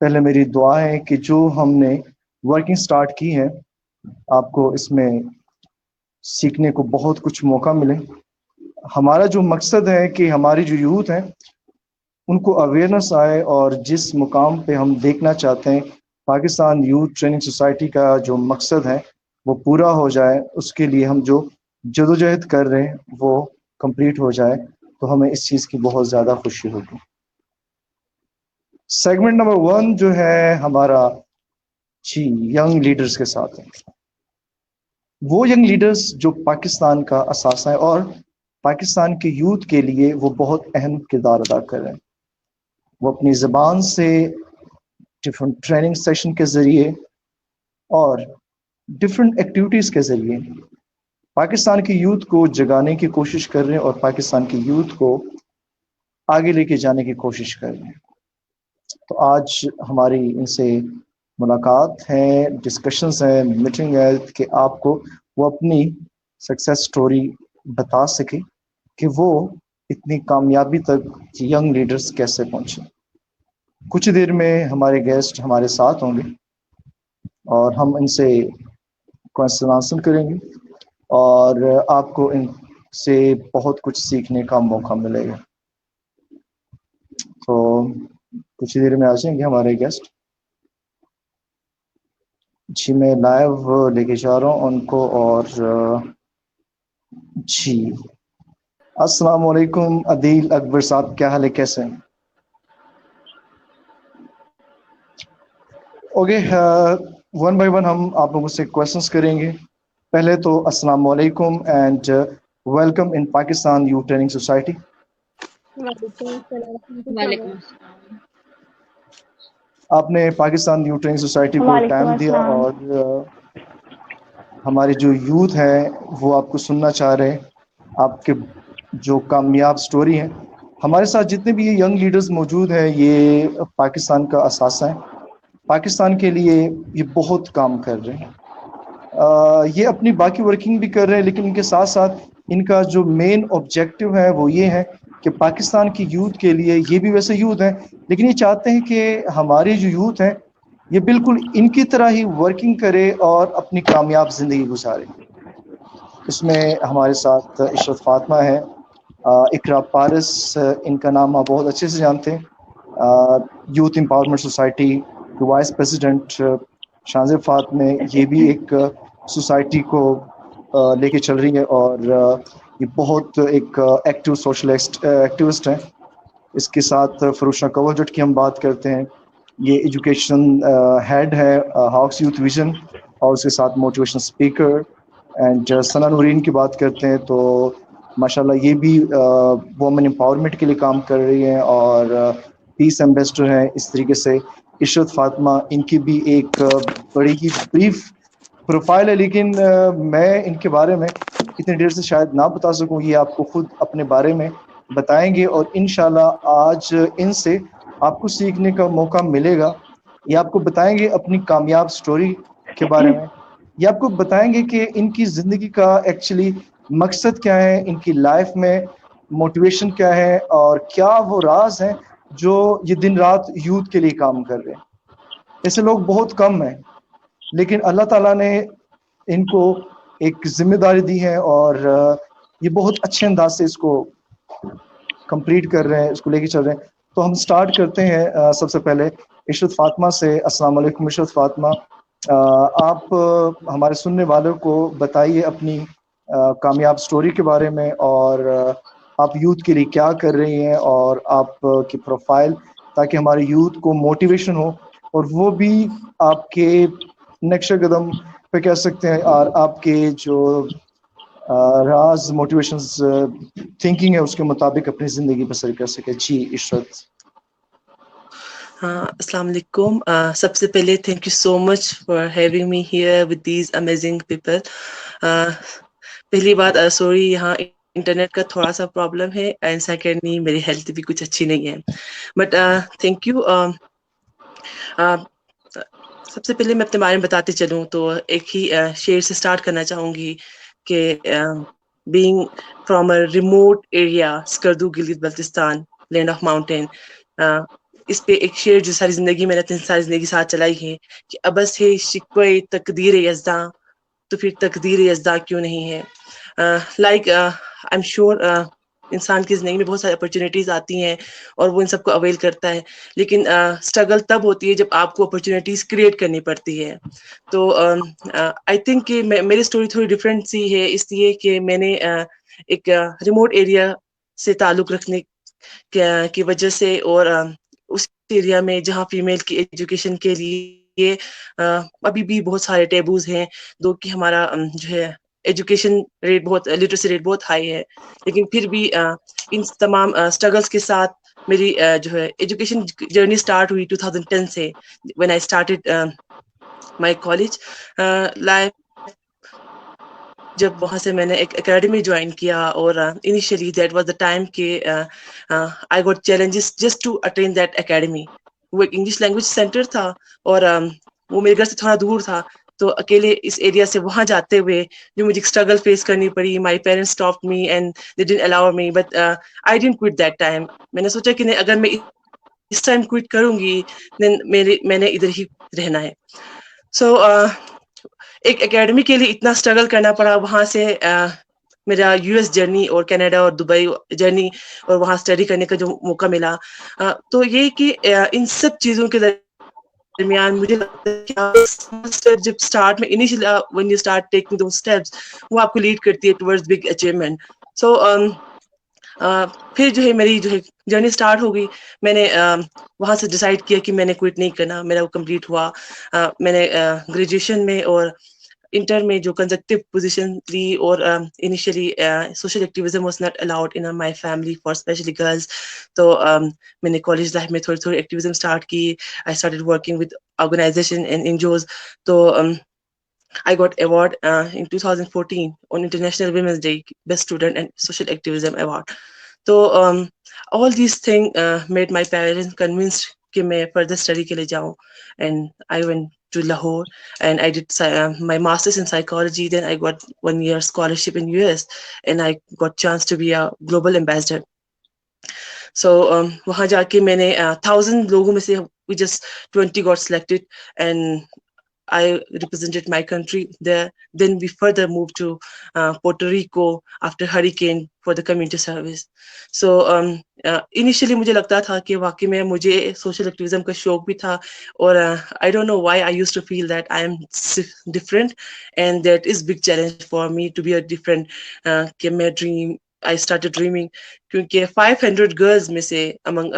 پہلے میری دعا ہے کہ جو ہم نے ورکنگ سٹارٹ کی ہے آپ کو اس میں سیکھنے کو بہت کچھ موقع ملے. ہمارا جو مقصد ہے کہ ہماری جو یوتھ ہیں ان کو اویئرنیس آئے اور جس مقام پہ ہم دیکھنا چاہتے ہیں پاکستان یوتھ ٹریننگ سوسائٹی کا جو مقصد ہے وہ پورا ہو جائے، اس کے لیے ہم جو جدوجہد کر رہے ہیں وہ کمپلیٹ ہو جائے تو ہمیں اس چیز کی بہت زیادہ خوشی ہوگی. سیگمنٹ نمبر 1 جو ہے ہمارا ینگ لیڈرز کے ساتھ ہے. وہ ینگ لیڈرز جو پاکستان کا اثاثہ ہے اور پاکستان کے یوتھ کے لیے وہ بہت اہم کردار ادا کر رہے ہیں. وہ اپنی زبان سے ڈفرینٹ ٹریننگ سیشن کے ذریعے اور ڈفرینٹ ایکٹیویٹیز کے ذریعے پاکستان کی یوتھ کو جگانے کی کوشش کر رہے ہیں اور پاکستان کی یوتھ کو آگے لے کے جانے کی کوشش کر رہے ہیں. تو آج ہماری ان سے ملاقات ہے، ڈسکشنز ہیں، میٹنگ ہے کہ آپ کو وہ اپنی سکسیس سٹوری بتا سکے کہ وہ اتنی کامیابی تک ینگ لیڈرز کیسے پہنچے. کچھ دیر میں ہمارے گیسٹ ہمارے ساتھ ہوں گے اور ہم ان سے کوسچن آنسر کریں گے اور آپ کو ان سے بہت کچھ سیکھنے کا موقع ملے گا. تو کچھ دیر میں آ جائیں گے ہمارے گیسٹ. جی میں لائیو لے کے جا رہا ہوں ان کو. اور جی السلام علیکم عدیل اکبر صاحب، کیا حال ہے، کیسے ہیں؟ اوکے، ون بائی ون ہم آپ لوگوں سے کوشچنس کریں گے. پہلے تو السلام علیکم and welcome in Pakistan youth training society. وعلیکم السلام. آپ نے پاکستان یوتھ ٹریننگ سوسائٹی کو ٹائم دیا اور ہماری جو یوتھ ہے وہ آپ کو سننا چاہ رہے ہیں، آپ کے جو کامیاب سٹوری ہیں. ہمارے ساتھ جتنے بھی یہ ینگ لیڈرز موجود ہیں یہ پاکستان کا اثاثہ ہے، پاکستان کے لیے یہ بہت کام کر رہے ہیں. یہ اپنی باقی ورکنگ بھی کر رہے ہیں لیکن ان کے ساتھ ساتھ ان کا جو مین آبجیکٹو ہے وہ یہ ہے کہ پاکستان کی یوتھ کے لیے، یہ بھی ویسے یوتھ ہیں لیکن یہ چاہتے ہیں کہ ہماری جو یوتھ ہے یہ بالکل ان کی طرح ہی ورکنگ کرے اور اپنی کامیاب زندگی گزارے. اس میں ہمارے ساتھ عشرت فاطمہ ہے، اقرا پارس ان کا نام آپ بہت اچھے سے جانتے ہیں، یوتھ امپاورمنٹ سوسائٹی کے وائس پریزیڈنٹ. شانزب فاطمہ یہ بھی ایک سوسائٹی کو لے کے چل رہی ہے اور یہ بہت ایک ایکٹیو سوشلسٹ ایکٹیوسٹ ہیں. اس کے ساتھ فروشہ کوجٹ کی ہم بات کرتے ہیں، یہ ایجوکیشن ہیڈ ہے ہاکس یوتھ ویژن اور اس کے ساتھ موٹیویشن اسپیکر. اینڈ ثنا نورین کی بات کرتے ہیں تو ماشاءاللہ یہ بھی وومن امپاورمنٹ کے لیے کام کر رہی ہیں اور پیس ایمبیسڈر ہیں. اس طریقے سے عشرت فاطمہ ان کی بھی ایک بڑی ہی بریف پروفائل ہے لیکن میں ان کے بارے میں اتنی دیر سے شاید نہ بتا سکوں، یہ آپ کو خود اپنے بارے میں بتائیں گے اور انشاءاللہ آج ان سے آپ کو سیکھنے کا موقع ملے گا. یہ آپ کو بتائیں گے اپنی کامیاب سٹوری کے بارے میں، یہ آپ کو بتائیں گے کہ ان کی زندگی کا ایکچولی مقصد کیا ہے، ان کی لائف میں موٹیویشن کیا ہے اور کیا وہ راز ہیں جو یہ دن رات یوتھ کے لیے کام کر رہے ہیں. ایسے لوگ بہت کم ہیں لیکن اللہ تعالیٰ نے ان کو ایک ذمہ داری دی ہے اور یہ بہت اچھے انداز سے اس کو کمپلیٹ کر رہے ہیں، اس کو لے کے چل رہے ہیں. تو ہم سٹارٹ کرتے ہیں سب سے پہلے عشرت فاطمہ سے. السلام علیکم عشرت فاطمہ، آپ ہمارے سننے والوں کو بتائیے اپنی کامیاب سٹوری کے بارے میں اور آپ یوتھ کے لیے کیا کر رہی ہیں اور آپ کی پروفائل، تاکہ ہمارے یوتھ کو موٹیویشن ہو اور وہ بھی آپ کے نقش قدم پہ کہہ سکتے ہیں اور آپ کے جو راز موٹیویشنز تھنکنگ ہے اس کے مطابق اپنی زندگی بسر کر سکے. جی عشرت. السلام علیکم. سب سے پہلے thank you so much for having me here with these amazing people. پہلی بات سوری یہاں انٹرنیٹ کا تھوڑا سا پرابلم ہے اینڈ سیکنڈلی میری ہیلتھ بھی کچھ اچھی نہیں ہے بٹ تھینک یو. سب سے پہلے میں اپنے بارے میں بتاتے چلوں تو ایک ہی شعر سے سٹارٹ کرنا چاہوں گی کہ being from a remote area, Skardu, Gilgit, Baltistan, land of mountain, اس پہ ایک شعر جو ساری زندگی میں نے اپنی ساری زندگی ساتھ چلائی ہے کہ ابس ہے شکوے تقدیر یزداں تو پھر تقدیر یزداں کیوں نہیں ہے. لائک آئی ایم شیور انسان کی زندگی میں بہت ساری اپرچونیٹیز آتی ہیں اور وہ ان سب کو اویل کرتا ہے, لیکن اسٹرگل تب ہوتی ہے جب آپ کو اپرچونیٹیز کریٹ کرنی پڑتی ہے. تو آئی تھنک کہ میری اسٹوری تھوڑی ڈفرینٹ سی ہے اس لیے کہ میں نے ایک ریموٹ ایریا سے تعلق رکھنے کی وجہ سے, اور اس ایریا میں جہاں فیمیل کی ایجوکیشن کے لیے ابھی بھی بہت سارے ٹیبوز ہیں, دو کہ ہمارا جو ہے ایجوکیشن ریٹ بہت, لٹریسی ریٹ بہت ہائی ہے, لیکن پھر بھی ان تمام اسٹرگلس کے ساتھ میری جو ہے ایجوکیشن جرنی اسٹارٹ ہوئی 2010 سے, when I started my college life. جب وہاں سے میں نے ایک اکیڈمی جوائن کیا, اور initially that was the time کہ I got challenges just to attend that academy. وہ ایک انگلش لینگویج سینٹر تھا اور وہ میرے گھر سے تھوڑا دور تھا, تو اکیلے اس ایریا سے وہاں جاتے ہوئے جو مجھے اسٹرگل فیس کرنی پڑی. My parents stop me and they didn't allow me, but I didn't quit that time. میں نے سوچا کہ نہیں, اگر میں اس ٹائم کوئٹ کروں گی دین میں نے ادھر ہی رہنا ہے. سو ایک اکیڈمی کے لیے اتنا اسٹرگل کرنا پڑا. وہاں سے میرا یو ایس جرنی اور کینیڈا اور دبئی جرنی اور وہاں اسٹڈی کرنے کا جو موقع ملا, تو یہ کہ ان سب چیزوں کے درمیان مجھے لگتا ہے کہ جب اسٹارٹ میں initially when you start taking those steps وہ آپ کو لیڈ کرتی ہے towards big achievement. So پھر جو ہے میری جو ہے جرنی اسٹارٹ ہو گئی. میں نے وہاں سے ڈیسائیڈ کیا کہ میں نے کوئٹ نہیں کرنا. میرا وہ کمپلیٹ ہوا. میں نے گریجویشن میں اور انٹر میں جو کنزیکٹیو پوزیشن لی, اور initially social activism was not allowed in my family for specially girls. تو میں نے کالج لائف میں تھوڑی تھوڑی ایکٹیویزم اسٹارٹ کی. I started working with organization and NGOs. So I got award in 2014 on International Women's Day, Best Student and Social Activism Award. So all these things made my parents convinced کہ میں further study کے لیے جاؤں, and I went to Lahore and I did my master's in psychology. Then I got 1 year scholarship in US and I got chance to be a global ambassador. So وہاں جا کے میں نے 1000 لوگوں میں سے we just 20 got selected and I represented my country there. Then we further moved to Puerto Rico after hurricane for the community service. So initially مجھے لگتا تھا کہ واقعی میں مجھے سوشل ایکٹیویزم کا شوق بھی تھا, اور I don't know why I used to feel that I am different and that is big challenge for me to be a different. کہ میں I started dreaming کیونکہ 500 girls میں سے among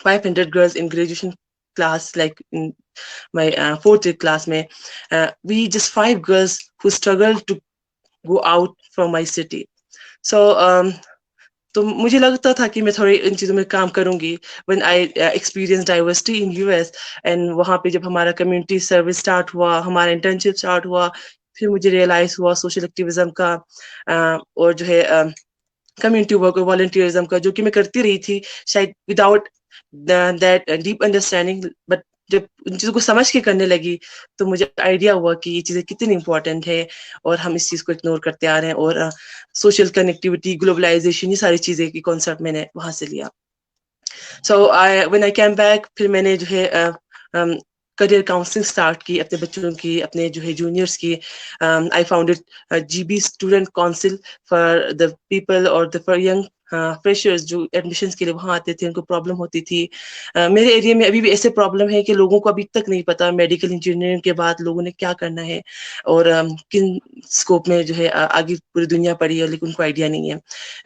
500 girls in graduation class, like in my fourth year class mein, we just 5 girls who struggled to go out from my city. So تو مجھے لگتا تھا کہ میں تھوڑی ان چیزوں میں کام کروں گی. when I experienced diversity in US and وہاں پہ جب ہمارا کمیونٹی سروس اسٹارٹ ہوا, ہمارا انٹرنشپ اسٹارٹ ہوا, پھر مجھے ریئلائز ہوا سوشل ایکٹیویزم کا اور جو ہے کمیونٹی ورک اور والنٹیئرزم کا, جو کہ میں کرتی رہی تھی شاید without that deep understanding. But جب ان چیزوں کو سمجھ کے کرنے لگی تو مجھے آئیڈیا ہوا کہ یہ چیزیں کتنی امپورٹنٹ ہے اور ہم اس چیز کو اگنور کرتے آ رہے ہیں. اور سوشل کنیکٹیوٹی, گلوبلائزیشن, یہ ساری چیزیں کی کانسیپٹ میں نے وہاں سے لیا. سو when I came back, پھر میں نے جو ہے کریئر کاؤنسلنگ اسٹارٹ کی اپنے بچوں کی, اپنے جو ہے جونیئرس کی. I founded GB Student Council for the people or for young freshers جو ایڈمیشنس کے لیے وہاں آتے تھے, ان کو پرابلم ہوتی تھی. میرے ایریا میں ابھی بھی ایسے پرابلم ہے کہ لوگوں کو ابھی تک نہیں پتا میڈیکل انجینئرنگ کے بعد لوگوں نے کیا کرنا ہے اور کن اسکوپ میں جو ہے آگے پوری دنیا پڑی ہے, لیکن ان کو آئیڈیا نہیں ہے.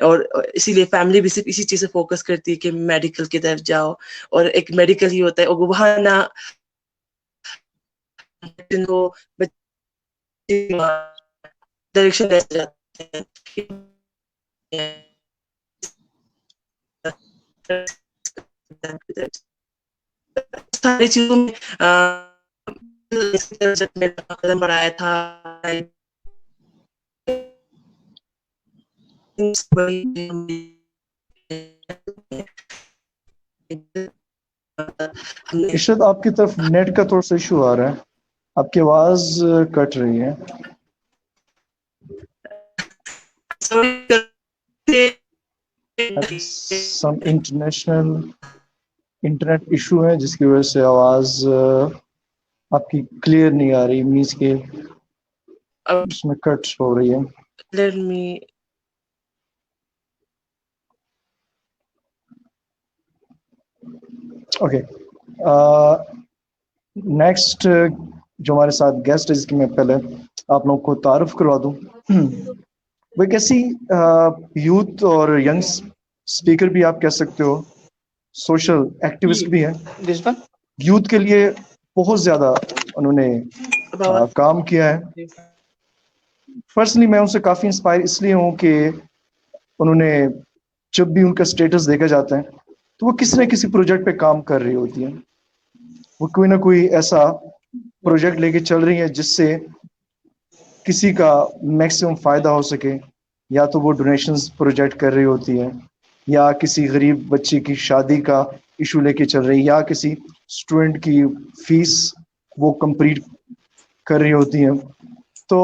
اور اسی لیے فیملی بھی صرف اسی چیز سے فوکس کرتی ہے کہ میڈیکل کی طرف جاؤ, اور ایک میڈیکل ہی ہوتا ہے, اور وہاں نہ ڈائریکشن لے جاتے ہیں. ساری چیزوں میں قدم بڑھایا تھا. ارشد آپ کی طرف نیٹ کا تھوڑا سا ایشو آ رہا ہے, آپ کی آواز کٹ رہی ہے. Some international انٹرنیٹ ایشو ہے جس کی وجہ سے آواز آپ کی کلیئر نہیں آ رہی، مینس کہ اس میں کٹ ہو رہی ہے. Let me. اوکے، نیکسٹ جو ہمارے ساتھ گیسٹ ہے جس کی میں پہلے آپ لوگوں کو تعارف کروا دوں. وہ ایک ایسی یوتھ اور ینگ اسپیکر بھی آپ کہہ سکتے ہو، سوشل ایکٹیوسٹ بھی ہیں. This one? یوتھ کے لیے بہت زیادہ انہوں نے About کام کیا ہے. فرسٹلی میں ان سے کافی انسپائر اس لیے ہوں کہ انہوں نے جب بھی ان کا اسٹیٹس دیکھا جاتا ہے تو وہ کسی نہ کسی پروجیکٹ پہ کام کر رہی ہوتی ہیں. وہ کوئی نہ کوئی ایسا پروجیکٹ لے کے چل رہی ہے جس سے کسی کا میکسیمم فائدہ ہو سکے. یا تو وہ ڈونیشنز پروجیکٹ کر رہی ہوتی ہے، یا کسی غریب بچی کی شادی کا ایشو لے کے چل رہی، یا کسی اسٹوڈنٹ کی فیس وہ کمپلیٹ کر رہی ہوتی ہیں. تو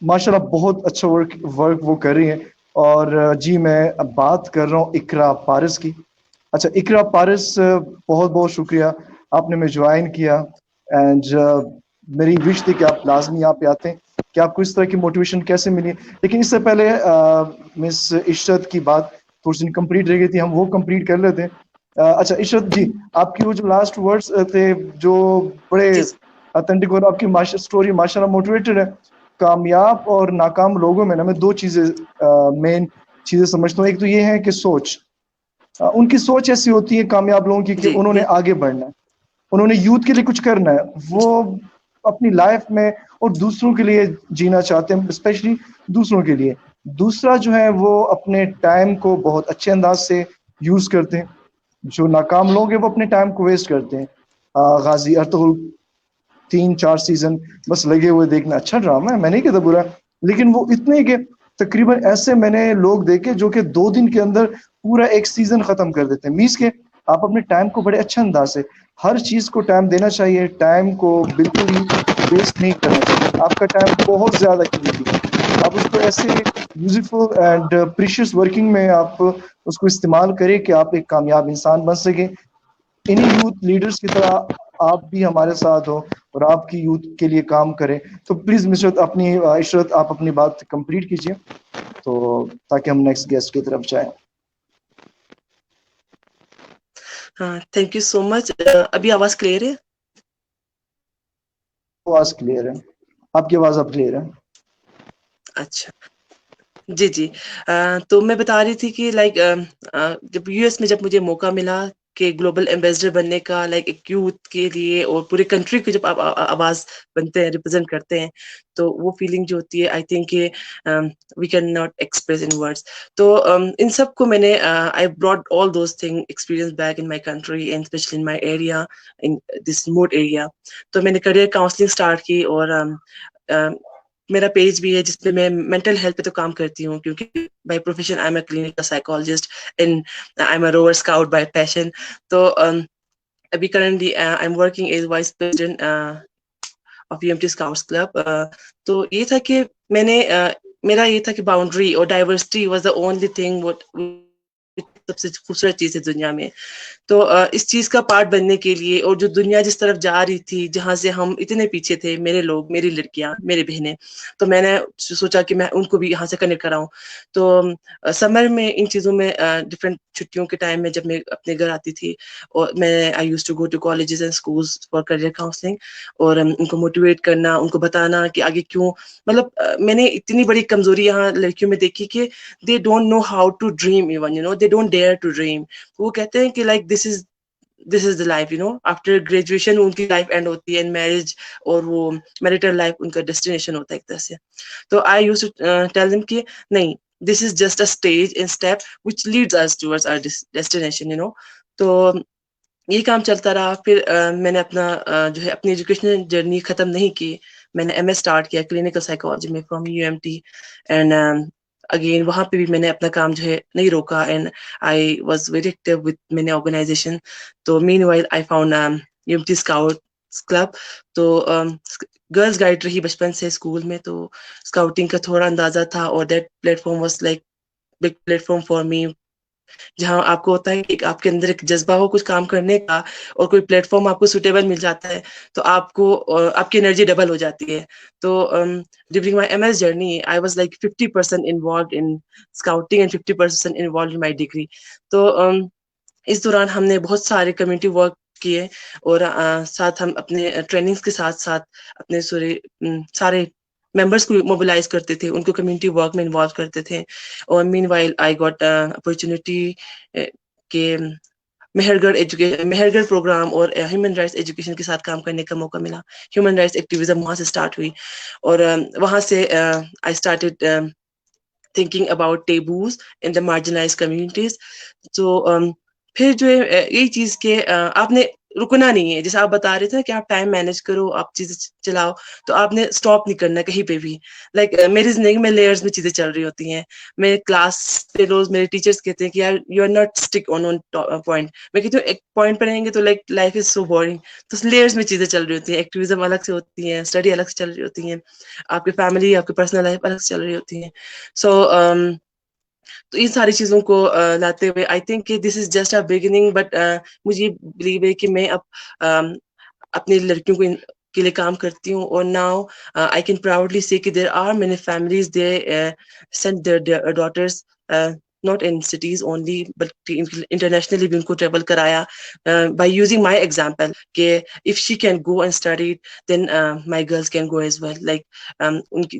ماشاءاللہ بہت اچھا ورک وہ کر رہی ہیں. اور جی میں اب بات کر رہا ہوں اقرا پارس کی. اچھا اقرا پارس، بہت بہت شکریہ آپ نے میں جوائن کیا. اینڈ میری وش تھی کہ آپ لازمی یہاں پہ آتے ہیں، کہ آپ کو اس طرح کی موٹیویشن کیسے ملی. لیکن اس سے پہلے مس عشرت کی بات تھوڑی سی کمپلیٹ رہ گئی تھی، ہم وہ کمپلیٹ کر لیتے ہیں. اچھا عشرت جی، آپ کی وہ جو لاسٹ ورڈز تھے جو بڑے جی اتھینٹک اور آپ کی اسٹوری ماشاءاللہ موٹیویٹڈ ہے. کامیاب اور ناکام لوگوں میں نا میں دو چیزیں مین چیزیں سمجھتا ہوں. ایک تو یہ ہے کہ سوچ، ان کی سوچ ایسی ہوتی ہے کامیاب لوگوں کی کہ جی انہوں نے آگے بڑھنا ہے، انہوں نے یوتھ کے لیے کچھ کرنا ہے، وہ اپنی لائف میں اور دوسروں کے لیے جینا چاہتے ہیں، اسپیشلی دوسروں کے لیے. دوسرا جو ہے وہ اپنے ٹائم کو بہت اچھے انداز سے یوز کرتے ہیں. جو ناکام لوگ ہیں وہ اپنے ٹائم کو ویسٹ کرتے ہیں. غازی ارطغرل 3-4 سیزن بس لگے ہوئے دیکھنا، اچھا ڈرامہ ہے، میں نہیں کہتا برا، لیکن وہ اتنے کہ تقریباً ایسے میں نے لوگ دیکھے جو کہ 2 دن کے اندر پورا ایک سیزن ختم کر دیتے ہیں. مینس کہ آپ اپنے ٹائم کو بڑے اچھے انداز سے، ہر چیز کو ٹائم دینا چاہیے، ٹائم کو بالکل ہی ویسٹ نہیں کرنا چاہیے. آپ کا ٹائم بہت زیادہ قیمتی ہے، آپ اس کو ایسے یوزفل اینڈ پریشیس ورکنگ میں آپ اس کو استعمال کریں کہ آپ ایک کامیاب انسان بن سکیں. انہی یوتھ لیڈرز کی طرح آپ بھی ہمارے ساتھ ہو اور آپ کی یوتھ کے لیے کام کریں. تو پلیز عشرت آپ اپنی بات کمپلیٹ کیجیے تو تاکہ ہم نیکسٹ گیسٹ کی طرف جائیں. ہاں تھینک یو سو مچ. ابھی آواز کلیئر ہے؟ آواز کلیئر ہے، آپ کی آواز اب کلیئر ہے. اچھا جی جی. تو میں بتا رہی تھی کہ لائک جب یو ایس میں جب مجھے موقع ملا کہ گلوبل ایمبیسڈر بننے کا، لائک ایک یوتھ کے لیے اور پورے کنٹری کی جب آپ آواز بنتے ہیں، ریپرزینٹ کرتے ہیں، تو وہ فیلنگ جو ہوتی ہے آئی تھنک کہ we can not express in words. تو ان سب کو میں نے I brought all those thing experience back in my country and specially in my area, in this remote area. تو میں نے کریئر کاؤنسلنگ اسٹارٹ کی، اور میرا پیج بھی ہے جس پہ میں مینٹل ہیلتھ پہ تو کام کرتی ہوں، کیونکہ by profession I am a clinical psychologist and I am a rover scout by passion. تو ابھی currently I am working as vice president of UMT scouts club. تو یہ تھا کہ میں نے میرا یہ تھا کہ باؤنڈری اور diversity was the only thing what سب سے خوبصورت چیز ہے دنیا میں. تو اس چیز کا پارٹ بننے کے لیے، اور جو دنیا جس طرف جا رہی تھی، جہاں سے ہم اتنے پیچھے تھے، میرے لوگ، میری لڑکیاں، میری بہنیں، تو میں نے سوچا کہ میں ان کو بھی یہاں سے کنیکٹ کراؤں. تو سمر میں ان چیزوں میں ڈفرینٹ چھٹیوں کے ٹائم میں جب میں اپنے گھر آتی تھی، اور میں I use to go to colleges and schools for career counselling, اور ان کو موٹیویٹ کرنا، ان کو بتانا کہ آگے کیوں. مطلب میں نے اتنی بڑی کمزوری یہاں لڑکیوں میں دیکھی کہ they don't know how to dream even, they don't dare to dream. وہ کہتے ہیں کہ like this is the life, after graduation ان کی لائف اینڈ ہوتی ہے، میرج اور وہ میریٹل لائف ان کا ڈیسٹینیشن ہوتا ہے ایک طرح سے. تو I used to tell them کہ نہیں، this is just a stage and step which leads us towards our destination. تو یہ کام چلتا رہا. پھر میں نے اپنا جو ہے اپنی ایجوکیشنل جرنی ختم نہیں کی. میں نے ایم اے اسٹارٹ کیا کلینکل سائیکالوجی میں فرام UMT، اینڈ اگین وہاں پہ بھی میں نے اپنا کام جو ہے نہیں روکا، and I was very active with many organization. تو meanwhile I found UMT scouts club. تو گرلز گائیڈ رہی بچپن سے اسکول میں، تو اسکاؤٹنگ کا تھوڑا اندازہ تھا، اور that plate form was like big plate form for me جہاں آپ کو ہوتا ہے کہ آپ کے اندر ایک جذبہ ہو کچھ کام کرنے کا اور کوئی پلیٹ فارم آپ کو سوٹیبل مل جاتا ہے تو آپ کو آپ کی انرجی ڈبل ہو جاتی ہے. تو during my MS journey I was like 50% involved in scouting and 50% involved in my degree. تو اس دوران ہم نے بہت سارے کمیونٹی ورک کیے اور ساتھ ہم اپنے ٹریننگز کے ساتھ ساتھ اپنے سارے ممبرس کو موبلائز کرتے تھے, ان کو کمیونٹی ورک میں انوالو کرتے تھے. اور مین وائل آئی گاٹ اپرچونیٹی کہ مہر گڑھ پروگرام اور ہیومن رائٹس ایجوکیشن کے ساتھ کام کرنے کا موقع ملا. ہیومن رائٹس ایکٹیویزم وہاں سے اسٹارٹ ہوئی اور وہاں سے I started thinking about taboos in the marginalized communities. So پھر جو ہے یہی چیز کہ آپ نے رکنا نہیں ہے, جیسے آپ بتا رہے تھے کہ آپ ٹائم مینج کرو, آپ چیزیں چلاؤ, تو آپ نے اسٹاپ نہیں کرنا کہیں پہ بھی. لائک میری زندگی میں لیئرز میں چیزیں چل رہی ہوتی ہیں. میں کلاس پہ روز میرے ٹیچرس کہتے ہیں کہ یار you are not stick on point. میں کہتی ہوں ایک پوائنٹ پہ رہیں گے تو like life is so boring. تو لیئرز میں چیزیں چل رہی ہوتی ہیں, ایکٹیویزم الگ سے ہوتی ہیں, اسٹڈی الگ سے چل رہی ہوتی ہیں, آپ کی فیملی آپ کی پرسنل لائف الگ سے چل رہی ہوتی ہیں. سو تو ان ساری چیزوں کو لاتے ہوئے آئی تھنک کہ this is just a beginning, but مجھے بلیو ہے کہ میں اب اپنی لڑکیوں کے لیے کام کرتی ہوں. اور ناؤ آئی کین پراؤڈلی سے کہ there are many families they send their daughters not in cities only but internationally بھی ان کو ٹریول کرایا by using my example کہ if she can go and study then my girls can go as well. like ان کی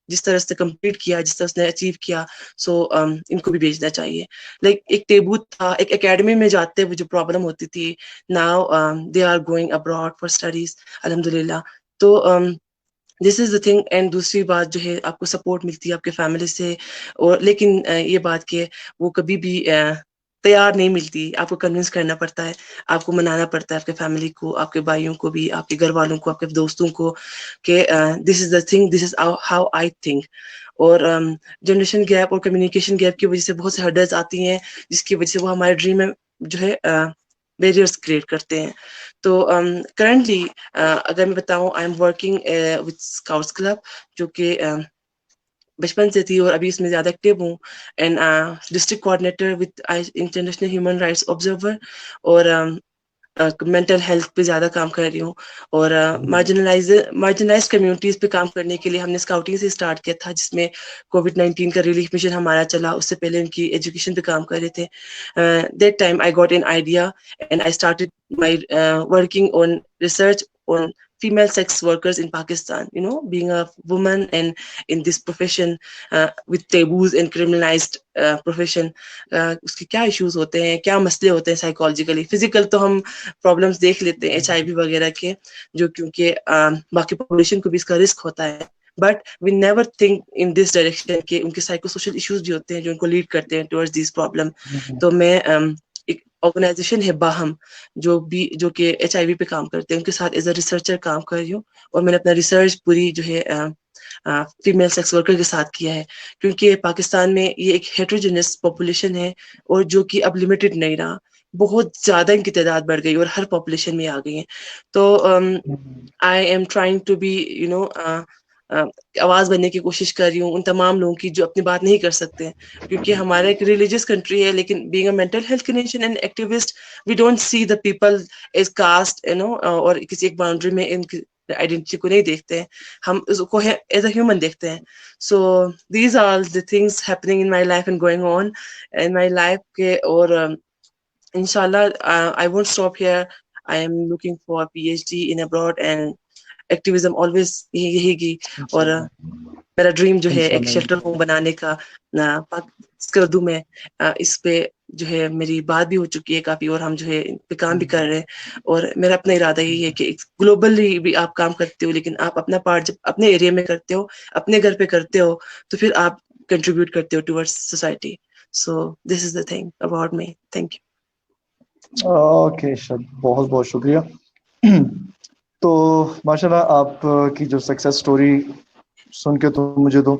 جس طرح سے complete کیا, جس طرح سے اچیو کیا, سو ان کو بھی بھیجنا چاہیے. لائک ایک ٹیبو تھا, ایک اکیڈمی میں جاتے ہوئے جو پرابلم ہوتی تھی, now they are going abroad for studies الحمد للہ. تو دس از دا تھنگ. اینڈ دوسری بات جو ہے آپ کو سپورٹ ملتی ہے آپ کے فیملی سے, اور لیکن یہ بات کہ وہ کبھی بھی تیار نہیں ملتی, آپ کو کنونس کرنا پڑتا ہے, آپ کو منانا پڑتا ہے آپ کے فیملی کو, آپ کے بھائیوں کو بھی, آپ کے گھر والوں کو, آپ کے دوستوں کو کہ this is the thing, this is how I think. اور جنریشن گیپ اور کمیونیکیشن گیپ کی وجہ سے بہت سے ہرڈلز آتی ہیں جس کی وجہ سے وہ ہمارے ڈریم میں جو ہے بیریئرس کریٹ کرتے ہیں. تو کرنٹلی اگر میں بتاؤں آئی am working with scouts club جو کہ بچپن سے تھی اور ابھی اس میں زیادہ ایکٹیو ہوں. And district coordinator with international human rights observer, اور مینٹل ہیلتھ پہ زیادہ کام کر رہی ہوں. اور مارجنلائز کمیونٹیز پہ کام کرنے کے لیے ہم نے اسکاؤٹنگ سے اسٹارٹ کیا تھا, جس میں COVID-19 کا ریلیف مشن ہمارا چلا. اس سے پہلے ان کی ایجوکیشن پہ کام کر رہے تھے. That time I got an idea and I started my working on research on female sex workers in Pakistan, being a woman and in this profession with taboos and criminalized profession, اس کے کیا issues ہوتے ہیں, کیا مسئلے ہوتے ہیں psychologically. Physical تو ہم پرابلمس دیکھ لیتے ہیں HIV وغیرہ کے, جو کیونکہ باقی پاپولیشن کو بھی اس کا رسک ہوتا ہے, but we never think in this direction کہ ان کے سائیکو سوشل ایشوز بھی ہوتے ہیں جو ان کو لیڈ کرتے ہیں ٹورڈز دیز پرابلم. تو میں ایک آرگنائزیشن ہے باہم جو کہ HIV پہ کام کرتے ہیں, ان کے ساتھ ایز اے ریسرچر کام کر رہی ہوں. اور میں نے اپنا ریسرچ پوری جو ہے فیمیل سیکس ورکر کے ساتھ کیا ہے, کیونکہ پاکستان میں یہ ایک ہیٹروجینس پاپولیشن ہے اور جو کہ اب لمیٹڈ نہیں رہا, بہت زیادہ ان کی تعداد بڑھ گئی اور ہر پاپولیشن میں آ گئی ہیں. تو I am trying to be آواز بننے کی کوشش کر رہی ہوں ان تمام لوگوں کی جو اپنی بات نہیں کر سکتے, کیونکہ ہمارا ایک ریلیجیس کنٹری ہے, لیکن being a mental health condition and activist we don't see the people as caste اور کسی ایک باؤنڈری میں ان کی آئیڈینٹی کو نہیں دیکھتے ہیں, ہم اس کو ایز اے ہیومن دیکھتے ہیں. So these are the things happening in my life and going on in my life کے. اور انشاءاللہ I won't stop here, I am looking for PhD in abroad and activism always یہی گی. اور میرا dream جو ہے ایک شیلٹر ہوم بنانے کا اردو میں, اس پہ جو ہے میری بات بھی ہو چکی ہے کافی, اور ہم جو ہے ان پہ کام بھی کر رہے ہیں. اور میرا اپنا ارادہ یہی ہے کہ گلوبلی بھی آپ کام کرتے ہو, لیکن آپ اپنا پارٹ جب اپنے ایریا میں کرتے ہو, اپنے گھر پہ کرتے ہو, تو پھر آپ کنٹریبیوٹ کرتے ہو towards society. So this is the thing about me. Thank you. Okay شب, بہت بہت شکریہ. تو ماشاءاللہ آپ کی جو سکسیس سٹوری سن کے تو مجھے تو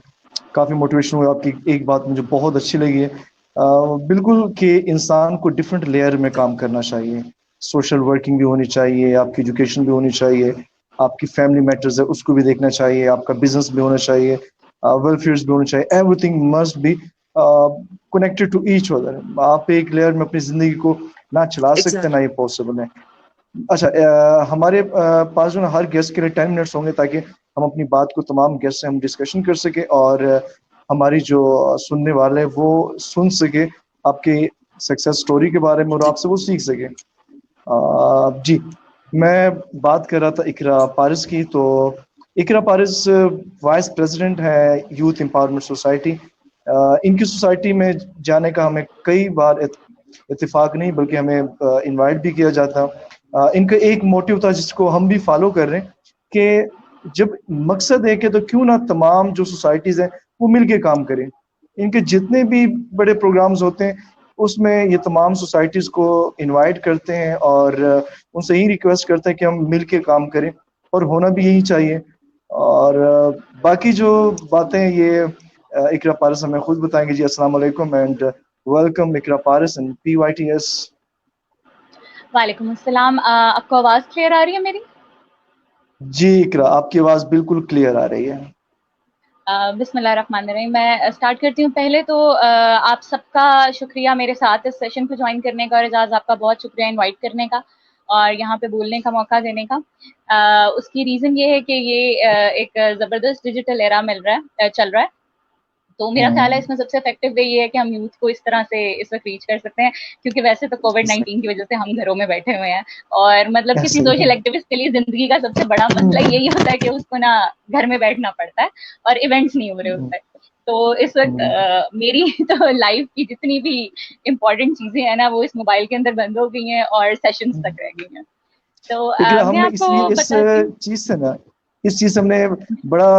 کافی موٹیویشن ہوئی. آپ کی ایک بات مجھے بہت اچھی لگی ہے, بالکل کہ انسان کو ڈفرینٹ لیئر میں کام کرنا چاہیے. سوشل ورکنگ بھی ہونی چاہیے, آپ کی ایجوکیشن بھی ہونی چاہیے, آپ کی فیملی میٹرز ہے اس کو بھی دیکھنا چاہیے, آپ کا بزنس بھی ہونا چاہیے, ویلفیئرز بھی ہونا چاہیے. Everything must be. connected to each other. آپ ایک لیئر میں اپنی زندگی کو نہ چلا سکتے نہ Exactly. یہ پاسبل ہے. اچھا ہمارے پاس جو نا ہر گیسٹ کے لیے 10 منٹس ہوں گے تاکہ ہم اپنی بات کو تمام گیسٹ سے ہم ڈسکشن کر سکیں اور ہماری جو سننے والے وہ سن سکے آپ کی سکسیس سٹوری کے بارے میں اور آپ سے وہ سیکھ سکے. جی میں بات کر رہا تھا اقرا پارس کی. تو اقرا پارس وائس پریزیڈنٹ ہے یوتھ امپاورمنٹ سوسائٹی. ان کی سوسائٹی میں جانے کا ہمیں کئی بار اتفاق نہیں بلکہ ہمیں انوائٹ بھی کیا جاتا. ان کا ایک موٹیو تھا جس کو ہم بھی فالو کر رہے ہیں کہ جب مقصد ہے کہ تو کیوں نہ تمام جو سوسائٹیز ہیں وہ مل کے کام کریں. ان کے جتنے بھی بڑے پروگرامز ہوتے ہیں اس میں یہ تمام سوسائٹیز کو انوائٹ کرتے ہیں اور ان سے یہی ریکویسٹ کرتے ہیں کہ ہم مل کے کام کریں اور ہونا بھی یہی چاہیے. اور باقی جو باتیں یہ اقرا پارس ہمیں خود بتائیں گے. جی السلام علیکم and welcome Iqra Paras and PYTS. وعلیکم السلام. آپ کو آواز کلیئر آ رہی ہے میری؟ جی اقرا آپ کی آواز بالکل کلیئر آ رہی ہے. بسم اللہ الرحمن الرحیم. میں اسٹارٹ کرتی ہوں. پہلے تو آپ سب کا شکریہ میرے ساتھ اس سیشن کو جوائن کرنے کا, اور اعجاز آپ کا بہت شکریہ انوائٹ کرنے کا اور یہاں پہ بولنے کا موقع دینے کا. اس کی ریزن یہ ہے کہ یہ ایک زبردست ڈیجیٹل ایرا چل رہا ہے. تو میرا خیال ہے اس میں سب سے افیکٹو وے یہ ہے کہ ہم یوتھ کو اس طرح سے اس وقت ریچ کر سکتے ہیں, کیونکہ ویسے تو کووڈ-19 کی وجہ سے ہم گھروں میں بیٹھے ہوئے ہیں, اور مطلب کسی سوشل ایکٹیوسٹ کے لیے زندگی کا سب سے بڑا مسئلہ یہی ہوتا ہے کہ اس کو نا گھر میں بیٹھنا پڑتا ہے اور ایونٹس نہیں ہو رہے ہوتے. تو اس وقت میری تو لائف کی جتنی بھی امپورٹنٹ چیزیں ہیں نا وہ اس موبائل کے اندر بند ہو گئی ہیں اور سیشنز تک رہ گئی ہیں. تو ہم میں نے آپ اس کو لیے بتاتی ہوں. اس چیز سے ہم نے بڑا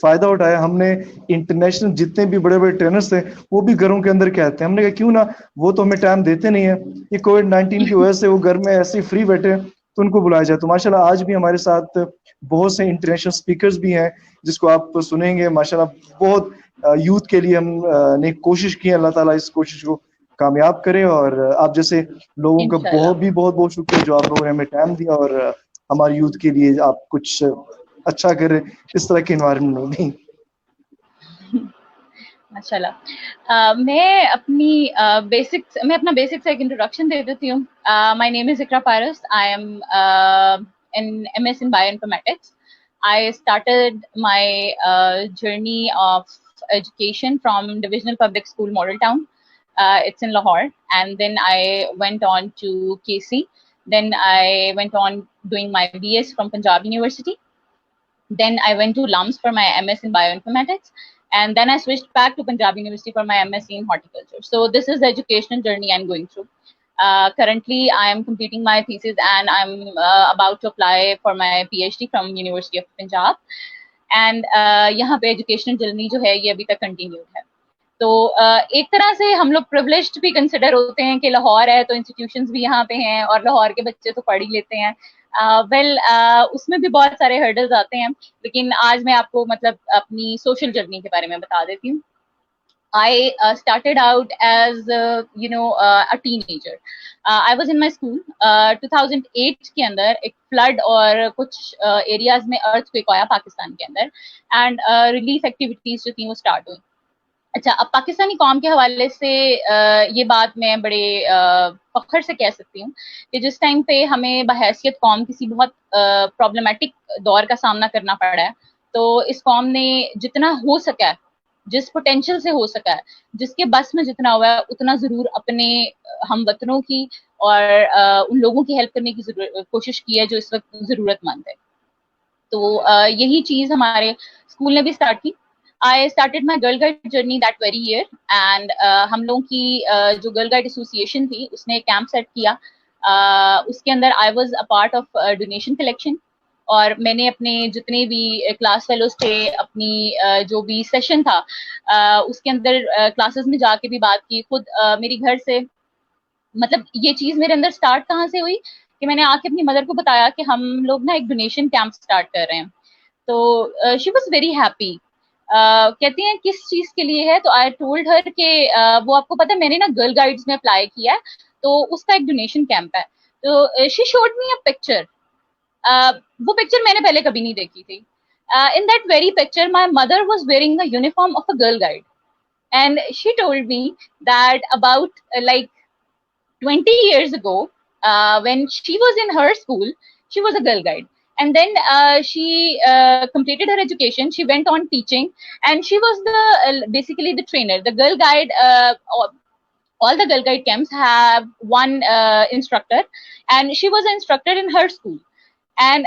فائدہ اٹھایا. ہم نے انٹرنیشنل جتنے بھی بڑے بڑے ٹرینرز تھے وہ بھی گھروں کے اندر کہتے ہیں. ہم نے کہا کیوں نہ, وہ تو ہمیں ٹائم دیتے نہیں ہیں, یہ کووڈ-19 کی وجہ سے وہ گھر میں ایسے فری بیٹھے تو ان کو بلایا جائے. تو ماشاءاللہ آج بھی ہمارے ساتھ بہت سے انٹرنیشنل اسپیکرز بھی ہیں جس کو آپ سنیں گے. ماشاءاللہ بہت یوتھ کے لیے ہم نے کوشش کی ہے. اللہ تعالیٰ اس کوشش کو کامیاب کرے. اور آپ جیسے لوگوں کا انشاءاللہ. بہت بہت شکریہ جو آپ لوگوں نے ہمیں ٹائم دیا اور ہماری یوتھ کے لیے آپ کچھ اچھا کریں اس طرح کے انوائرمنٹ میں بھی. ماشاء اللہ. میں اپنا بیسک سے ایک انٹروڈکشن دے دیتی ہوں. My name is Iqra Paras. I am in MS in bioinformatics. I started my journey of education from Divisional Public School Model Town. It's in Lahore, and then I went on to KC. Then I went on doing my BS from Punjab University. Then I went to LUMS for my MS in bioinformatics, and then I switched back to Punjab University for my MSc in horticulture. So this is the educational journey I'm going through. Currently I am completing my thesis and I'm about to apply for my PhD from University of Punjab. And یہاں پہ educational journey جو ہے یہ ابھی تک continued ہے. تو ایک طرح سے ہم لوگ پریولیجڈ بھی کنسیڈر ہوتے ہیں کہ لاہور ہے تو انسٹیٹیوشنز بھی یہاں پہ ہیں اور لاہور کے بچے تو پڑھ ہی لیتے ہیں. اس میں بھی بہت سارے ہرڈلز آتے ہیں, لیکن آج میں آپ کو مطلب اپنی سوشل جرنی کے بارے میں بتا دیتی ہوں. I started out as a teenager. I was in my school. 2008 کے اندر ایک فلڈ اور کچھ ایریاز میں ارتھ کویک آیا پاکستان کے اندر, اینڈ ریلیف ایکٹیویٹیز جو تھیں وہ اسٹارٹ ہوئی. اچھا, اب پاکستانی قوم کے حوالے سے یہ بات میں بڑے فخر سے کہہ سکتی ہوں کہ جس ٹائم پہ ہمیں بحیثیت قوم کسی بہت پرابلمٹک دور کا سامنا کرنا پڑا ہے, تو اس قوم نے جتنا ہو سکا ہے, جس پوٹینشیل سے ہو سکا ہے, جس کے بس میں جتنا ہوا ہے اتنا ضرور اپنے ہم وطنوں کی اور ان لوگوں کی ہیلپ کرنے کی کوشش کی ہے جو اس وقت ضرورت مند ہے. تو یہی چیز ہمارے اسکول نے بھی اسٹارٹ کی. I started my Girl Guide journey that very year, and ہم لوگوں کی جو Girl Guide Association تھی اس نے ایک کیمپ سیٹ کیا. اس کے اندر I was a part of donation collection, اور میں نے اپنے جتنے بھی کلاس فیلوز تھے, اپنی جو بھی سیشن تھا اس کے اندر کلاسز میں جا کے بھی بات کی خود میری گھر سے. مطلب یہ چیز میرے اندر اسٹارٹ کہاں سے ہوئی کہ میں نے آ کے اپنی مدر کو بتایا کہ ہم لوگ نا ایک ڈونیشن کیمپ اسٹارٹ کر رہے ہیں. تو شی واز ویری ہیپی. کہتی ہیں کس چیز کے لیے ہے, تو آئی ٹولڈ ہر کہ وہ آپ کو پتا ہے میں نے نا گرل گائیڈز میں اپلائی کیا ہے تو اس کا ایک ڈونیشن کیمپ ہے. تو she should me a picture. وہ پکچر میں نے پہلے کبھی نہیں دیکھی تھی. In that very picture my mother was wearing the uniform of a girl guide, and she told me that about like 20 years ago, when she was in her school, she was a girl guide. And then she completed her education. She went on teaching, and she was the basically the trainer, the girl guide. All the girl guide camps have one instructor, and she was an instructor in her school. And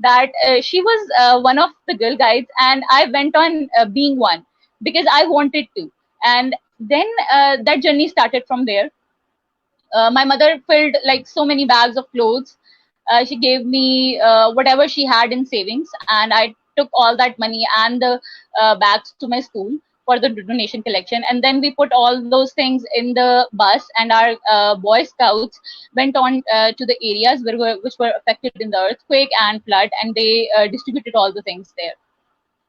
that she was one of the girl guides, and I went on being one because I wanted to. And then that journey started from there. My mother filled like so many bags of clothes. She gave me whatever she had in savings, and I took all that money and the bags to my school for the donation collection. And then we put all those things in the bus, and our Boy Scouts went on to the areas which were affected in the earthquake and flood, and they distributed all the things there.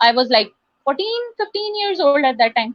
I was like 14-15 years old at that time.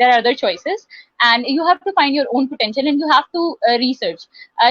There are other choices, and you have to find your own potential, and you have to research.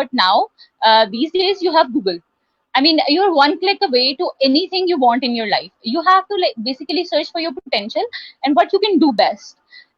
but now these days you have Google. I mean, you're one click away to anything you want in your life. You have to like basically search for your potential and what you can do best.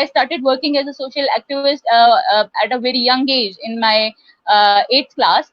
I started working as a social activist at a very young age in my 8th class.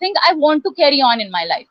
thing I want to carry on in my life.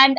And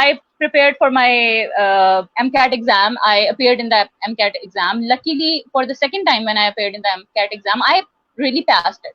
I prepared for my MCAT exam. I appeared in the MCAT exam. Luckily, for the second time when I appeared in the MCAT exam, I really passed it.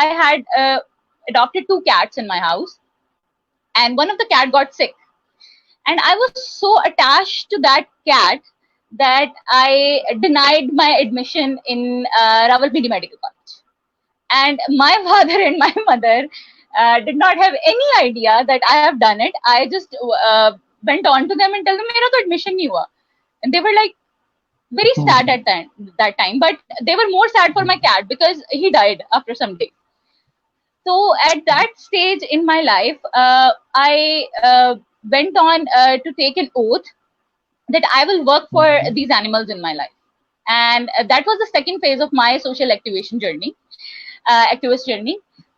I had adopted 2 cats in my house, and one of the cat got sick, and I was so attached to that cat that I denied my admission in Rawalpindi Medical College. And my father and my mother did not have any idea that I have done it. I just went on to them and told them, "Mera to admission nahi hua." And they were like very sad at that time. But they were more sad for my cat because he died after some days. So at that stage in my life, I went on to take an oath that I will work for these animals in my life. And that was the second phase of my social activist journey.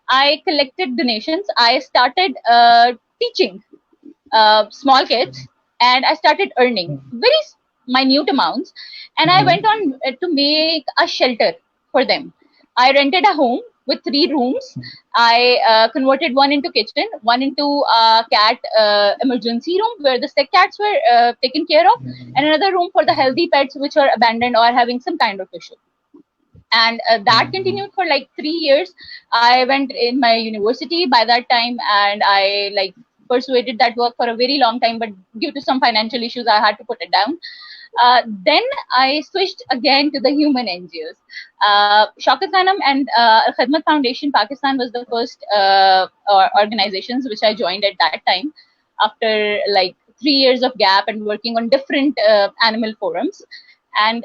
I collected donations. I started teaching small kids, and I started earning very minute amounts. And I went on to make a shelter for them. I rented a home with 3 rooms. I converted one into kitchen, one into a cat emergency room where the sick cats were taken care of, and another room for the healthy pets which were abandoned or having some kind of issue. And that continued for like 3 years. I went in my university by that time, and I like persuaded that work for a very long time, but due to some financial issues, I had to put it down. Then I switched again to the human NGOs. Shaukat Khanum and Khidmat Foundation Pakistan was the first organizations which I joined at that time after like 3 years of gap and working on different animal forums. And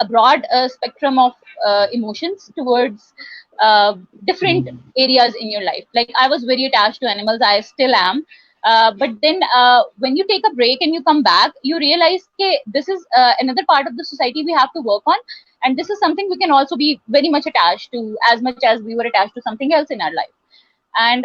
a broad spectrum of emotions towards different areas in your life. Like I was very attached to animals, I still am. But then when you take a break and you come back, you realize that this is another part of the society we have to work on. And this is something we can also be very much attached to, as much as we were attached to something else in our life. And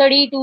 30 to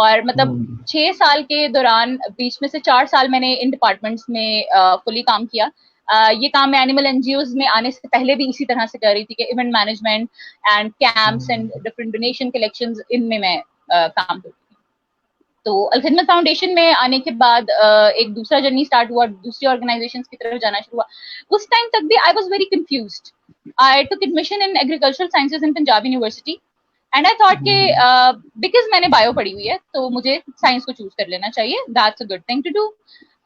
اور مطلب 6 سال کے دوران بیچ میں سے 4 سال میں نے ان ڈپارٹمنٹس میں فلی کام کیا. یہ کام میں اینیمل این جی اوز میں آنے سے پہلے بھی اسی طرح سے کر رہی تھی کہ event management and campus and different donation collections ان میں کام کرتی تھی. تو الخدمت فاؤنڈیشن میں آنے کے بعد ایک دوسرا جرنی اسٹارٹ ہوا, دوسری آرگنائزیشنس کی طرف جانا شروع ہوا. اس ٹائم تک بھی آئی واز ویری کنفیوزڈ. آئی ٹوک admission in agricultural sciences in Punjab university and I thought کہ بیکاز میں نے بایو پڑھی ہوئی ہے تو مجھے سائنس کو چوز کر لینا چاہیے. That's a good thing to do.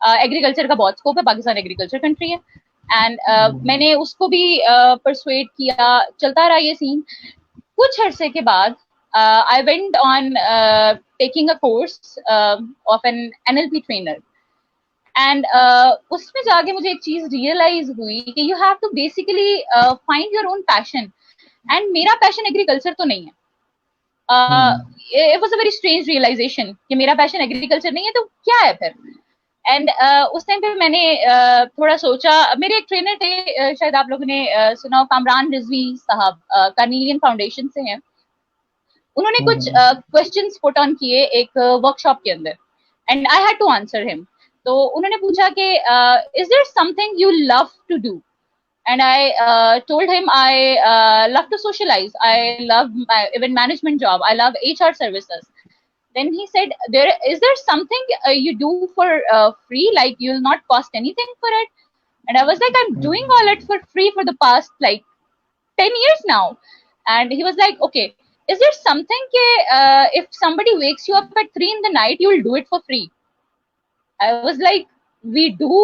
Agriculture کا بہت اسکوپ ہے, پاکستان ایگریکلچر کنٹری ہے. اینڈ میں نے اس کو بھی پرسویٹ کیا, چلتا رہا یہ سین. کچھ عرصے کے بعد I went on taking a course of an NLP trainer. And اس میں جا کے مجھے ایک چیز ریئلائز ہوئی کہ you have to basically find your own passion. And میرا پیشن ایگریکلچر تو نہیں ہے. It was a very strange realization کہ میرا پیشن ایگریکلچر نہیں ہے تو کیا ہے پھر. اینڈ اس ٹائم پہ میں نے تھوڑا سوچا. میرے ایک ٹرینر تھے, شاید آپ لوگوں نے سنا ہو, کامران رضوی صاحب, کارنیلین فاؤنڈیشن سے ہیں. انہوں نے کچھ کوسچنس پٹ آن کیے ایک ورک شاپ کے اندر and I had to answer him. تو انہوں نے پوچھا کہ is there something you love to do, and I told him I love to socialize, I love event management job, I love HR services. Then he said, is there something you do for free, like you'll not cost anything for it? And I was like, I'm doing all it for free for the past like 10 years now. And he was like, okay, is there something if somebody wakes you up at 3 in the night, you'll do it for free? I was like, we do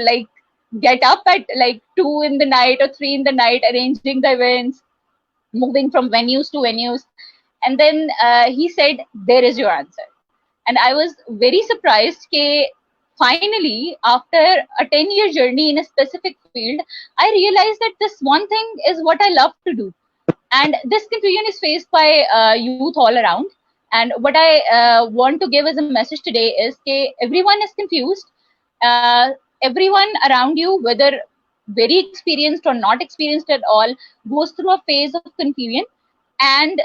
like get up at like 2 in the night or 3 in the night, arranging the events, moving from venues to venues. And then he said, there is your answer. And I was very surprised ke finally after a 10-year journey in a specific field, I realized that this one thing is what I love to do. And this confusion is faced by youth all around. And what I want to give as a message today is ke everyone is confused. Everyone around you, whether very experienced or not experienced at all, goes through a phase of confusion. And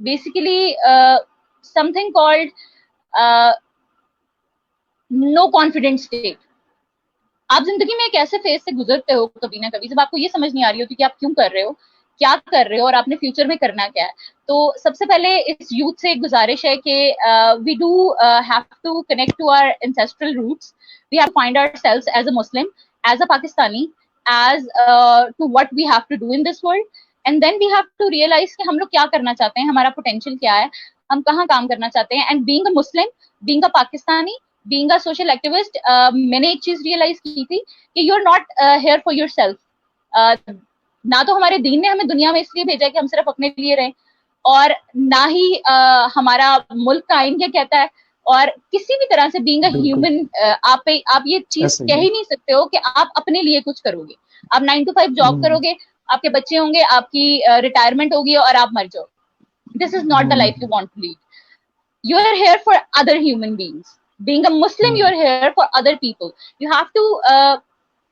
basically something called no confident state. آپ زندگی میں ایک ایسے phase سے گزرتے ہو کبھی نہ کبھی جب آپ کو یہ سمجھ نہیں آ رہی ہوتی کہ آپ کیوں کر رہے ہو, کیا کر رہے ہو, اور آپ نے فیوچر میں کرنا کیا ہے. تو سب سے پہلے اس یوتھ سے ایک گزارش ہے کہ we do have to connect to our ancestral roots. We have find ourselves as a Muslim, as a Pakistani, as to what we have to do in this world. And then we have to realise کہ ہم لوگ کیا کرنا چاہتے ہیں, ہمارا potential کیا ہے, ہم کہاں کام کرنا چاہتے ہیں. And being a Muslim, being a Pakistani, being a social activist, میں نے ایک چیز ریئلائز کی تھی کہ you are not here for yourself. نہ تو ہمارے دین نے ہمیں دنیا میں اس لیے بھیجا کہ ہم صرف اپنے لیے رہیں, اور نہ ہی ہمارا ملک کا آئین کیا کہتا ہے. اور کسی بھی طرح سے بینگ اے ہیومن, آپ یہ چیز کہہ ہی نہیں سکتے ہو کہ آپ اپنے لیے کچھ کرو گے. آپ 9 to 5 جاب کرو گے, آپ کے بچے ہوں گے, آپ کی ریٹائرمنٹ ہوگی اور آپ مر جاؤ. This is not the life you want to lead. You are here for other human beings. Being a Muslim, you are here for other people. You have to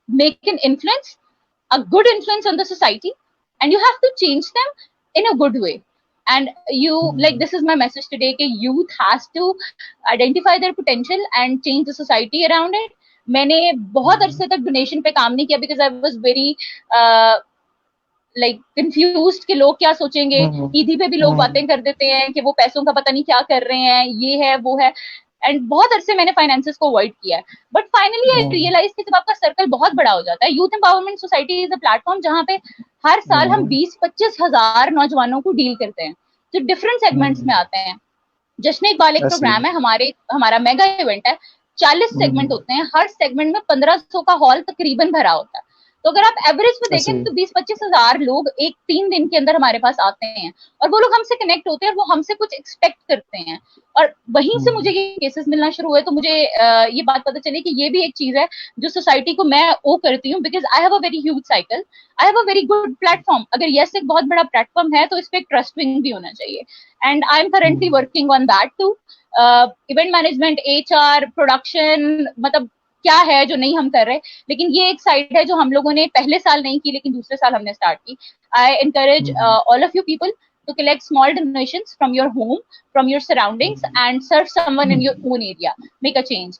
make an influence, a good influence on the society, and you have to change them in a good way. And you, like, this is my message today, that youth has to identify their potential and change the society around it. میں نے بہت عرصے تک donation پہ کام نہیں کیا because I was very like confused کہ لوگ کیا سوچیں گے. عیدی پہ بھی لوگ باتیں کر دیتے ہیں کہ وہ پیسوں کا پتہ نہیں کیا کر رہے ہیں, یہ ہے وہ ہے. اینڈ بہت عرصے میں نے فائنینسز کو اوائڈ کیا ہے. بٹ فائنلی آئی ریئلائز کہ جب آپ کا سرکل بہت بڑا ہو جاتا ہے, youth empowerment society is a plate form جہاں پہ ہر سال ہم 20-25 ہزار نوجوانوں کو ڈیل کرتے ہیں جو ڈفرینٹ سیگمنٹس میں آتے ہیں. جشن اقبال ایک پروگرام ہے ہمارا میگا ایونٹ ہے, 40 سیگمنٹ ہوتے ہیں, ہر سیگمنٹ میں 1500 کا ہال تقریباً بھرا ہوتا ہے. تو اگر آپ ایوریج پہ دیکھیں تو 20-25 ہزار لوگ 3 دن کے اندر ہمارے پاس آتے ہیں, اور وہ لوگ ہم سے کنیکٹ ہوتے ہیں اور وہ ہم سے کچھ ایکسپیکٹ کرتے ہیں. اور وہیں سے مجھے یہ کیسز ملنا شروع ہوئے, تو مجھے یہ بات پتہ چلی کہ یہ بھی ایک چیز ہے جو سوسائٹی کو میں او کرتی ہوں, because I have a very huge cycle, I have a very good plate form. اگر یس ایک بہت بڑا پلیٹ فارم ہے تو اس پہ ایک ٹرسٹنگ بھی ہونا چاہیے. And I am currently working on that too. Event management, HR, production, مطلب کیا ہے جو نہیں ہم کر رہے, لیکن یہ ایک سائڈ ہے جو ہم لوگوں نے پہلے سال نہیں کی لیکن دوسرے سال ہم نے اسٹارٹ کی. I encourage all of you people to collect small donations from your home, from your surroundings, and serve someone in your own area. Make a change.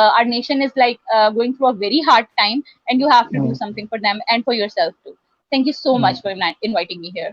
our nation is like going through a very hard time, and you have to do something for them and for yourself too. Thank you so much for inviting me here.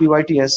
PYTS.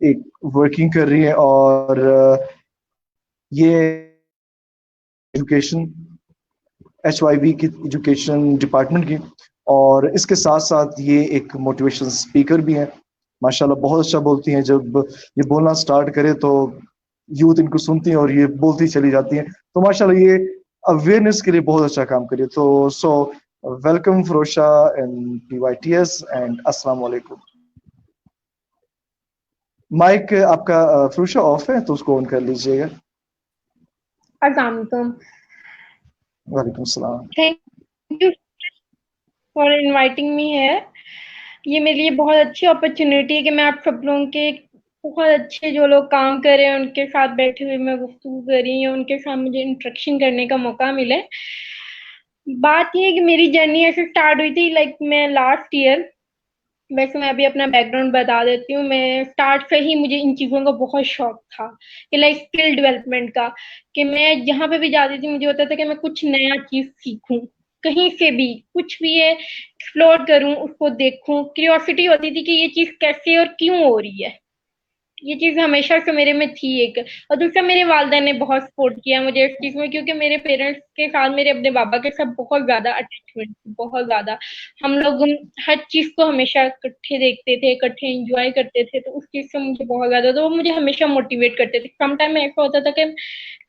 ایک working کر رہی ہیں اور یہ education HYV کی education department کی، اور اس کے ساتھ ساتھ یہ ایک موٹیویشن اسپیکر بھی ہیں. ماشاءاللہ بہت اچھا بولتی ہیں. جب یہ بولنا سٹارٹ کرے تو یوتھ ان کو سنتی ہیں اور یہ بولتی چلی جاتی ہیں. تو ماشاءاللہ یہ اویئرنیس کے لیے بہت اچھا کام کریے. تو so welcome Farosha and PYTS and السلام علیکم. مائک آپ کا فروشا آف ہے تو اس کو آن کر لیجیے گا. السلام علیکم. وعلیکم السلام. Thank you for inviting me ہے. یہ میرے لیے بہت اچھی اپرچونیٹی ہے کہ میں آپ سب لوگوں کے بہت اچھے جو لوگ کام کر رہے ہیں ان کے ساتھ بیٹھے ہوئے میں گفتگو کر رہی ہوں، ان کے ساتھ مجھے انٹریکشن کرنے کا موقع ملے. بات یہ ہے کہ میری جرنی ایسے اسٹارٹ ہوئی تھی لائک میں لاسٹ ایئر، ویسے میں ابھی اپنا بیک گراؤنڈ بتا دیتی ہوں. میں اسٹارٹ سے ہی مجھے ان چیزوں کا بہت شوق تھا کہ لائک اسکل ڈیولپمنٹ کا، کہ میں جہاں پہ بھی جاتی تھی مجھے ہوتا تھا کہ میں کچھ نیا چیز سیکھوں، کہیں سے بھی کچھ بھی ہے ایکسپلور کروں، اس کو دیکھوں. کیوریوسٹی ہوتی تھی کہ یہ چیز کیسے اور کیوں ہو رہی ہے. یہ چیز ہمیشہ سے میرے میں تھی ایک. اور دوسرا میرے والدین نے بہت سپورٹ کیا مجھے اس چیز میں، کیونکہ میرے پیرنٹس کے ساتھ میرے اپنے بابا کے ساتھ بہت زیادہ اٹیچمنٹ، بہت زیادہ. ہم لوگ ہر چیز کو ہمیشہ اکٹھے دیکھتے تھے، اکٹھے انجوائے کرتے تھے، تو اس چیز سے مجھے بہت زیادہ تو وہ مجھے ہمیشہ موٹیویٹ کرتے تھے. سم ٹائم ایسا ہوتا تھا کہ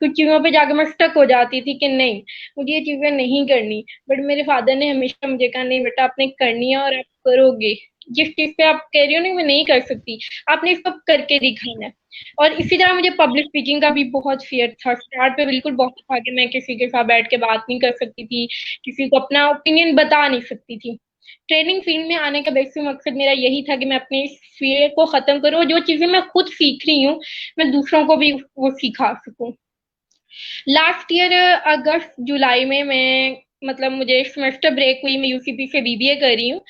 کچھ چیزوں پہ جا کے میں اسٹک ہو جاتی تھی کہ نہیں مجھے یہ چیزیں نہیں کرنی، بٹ میرے فادر نے ہمیشہ مجھے کہا نہیں بیٹا آپ نے کرنی ہے اور آپ کرو گے. جس چیز پہ آپ کہہ رہی ہو نا میں نہیں کر سکتی، آپ نے اس کو کر کے دکھانا ہے. اور اسی طرح مجھے پبلک اسپیکنگ کا بھی بہت فیئر تھا. اسٹارٹ پہ بالکل بہت تھا کہ میں کسی کے ساتھ بیٹھ کے بات نہیں کر سکتی تھی، کسی کو اپنا اوپینین بتا نہیں سکتی تھی. ٹریننگ فیلڈ میں آنے کا بیسک مقصد میرا یہی تھا کہ میں اپنے اس فیئر کو ختم کروں، جو چیزیں میں خود سیکھ رہی ہوں میں دوسروں کو بھی وہ سکھا سکوں. لاسٹ ایئر اگست جولائی میں مطلب مجھے سیمسٹر بریک ہوئی، میں UCP سے BBA کر رہی ہوں.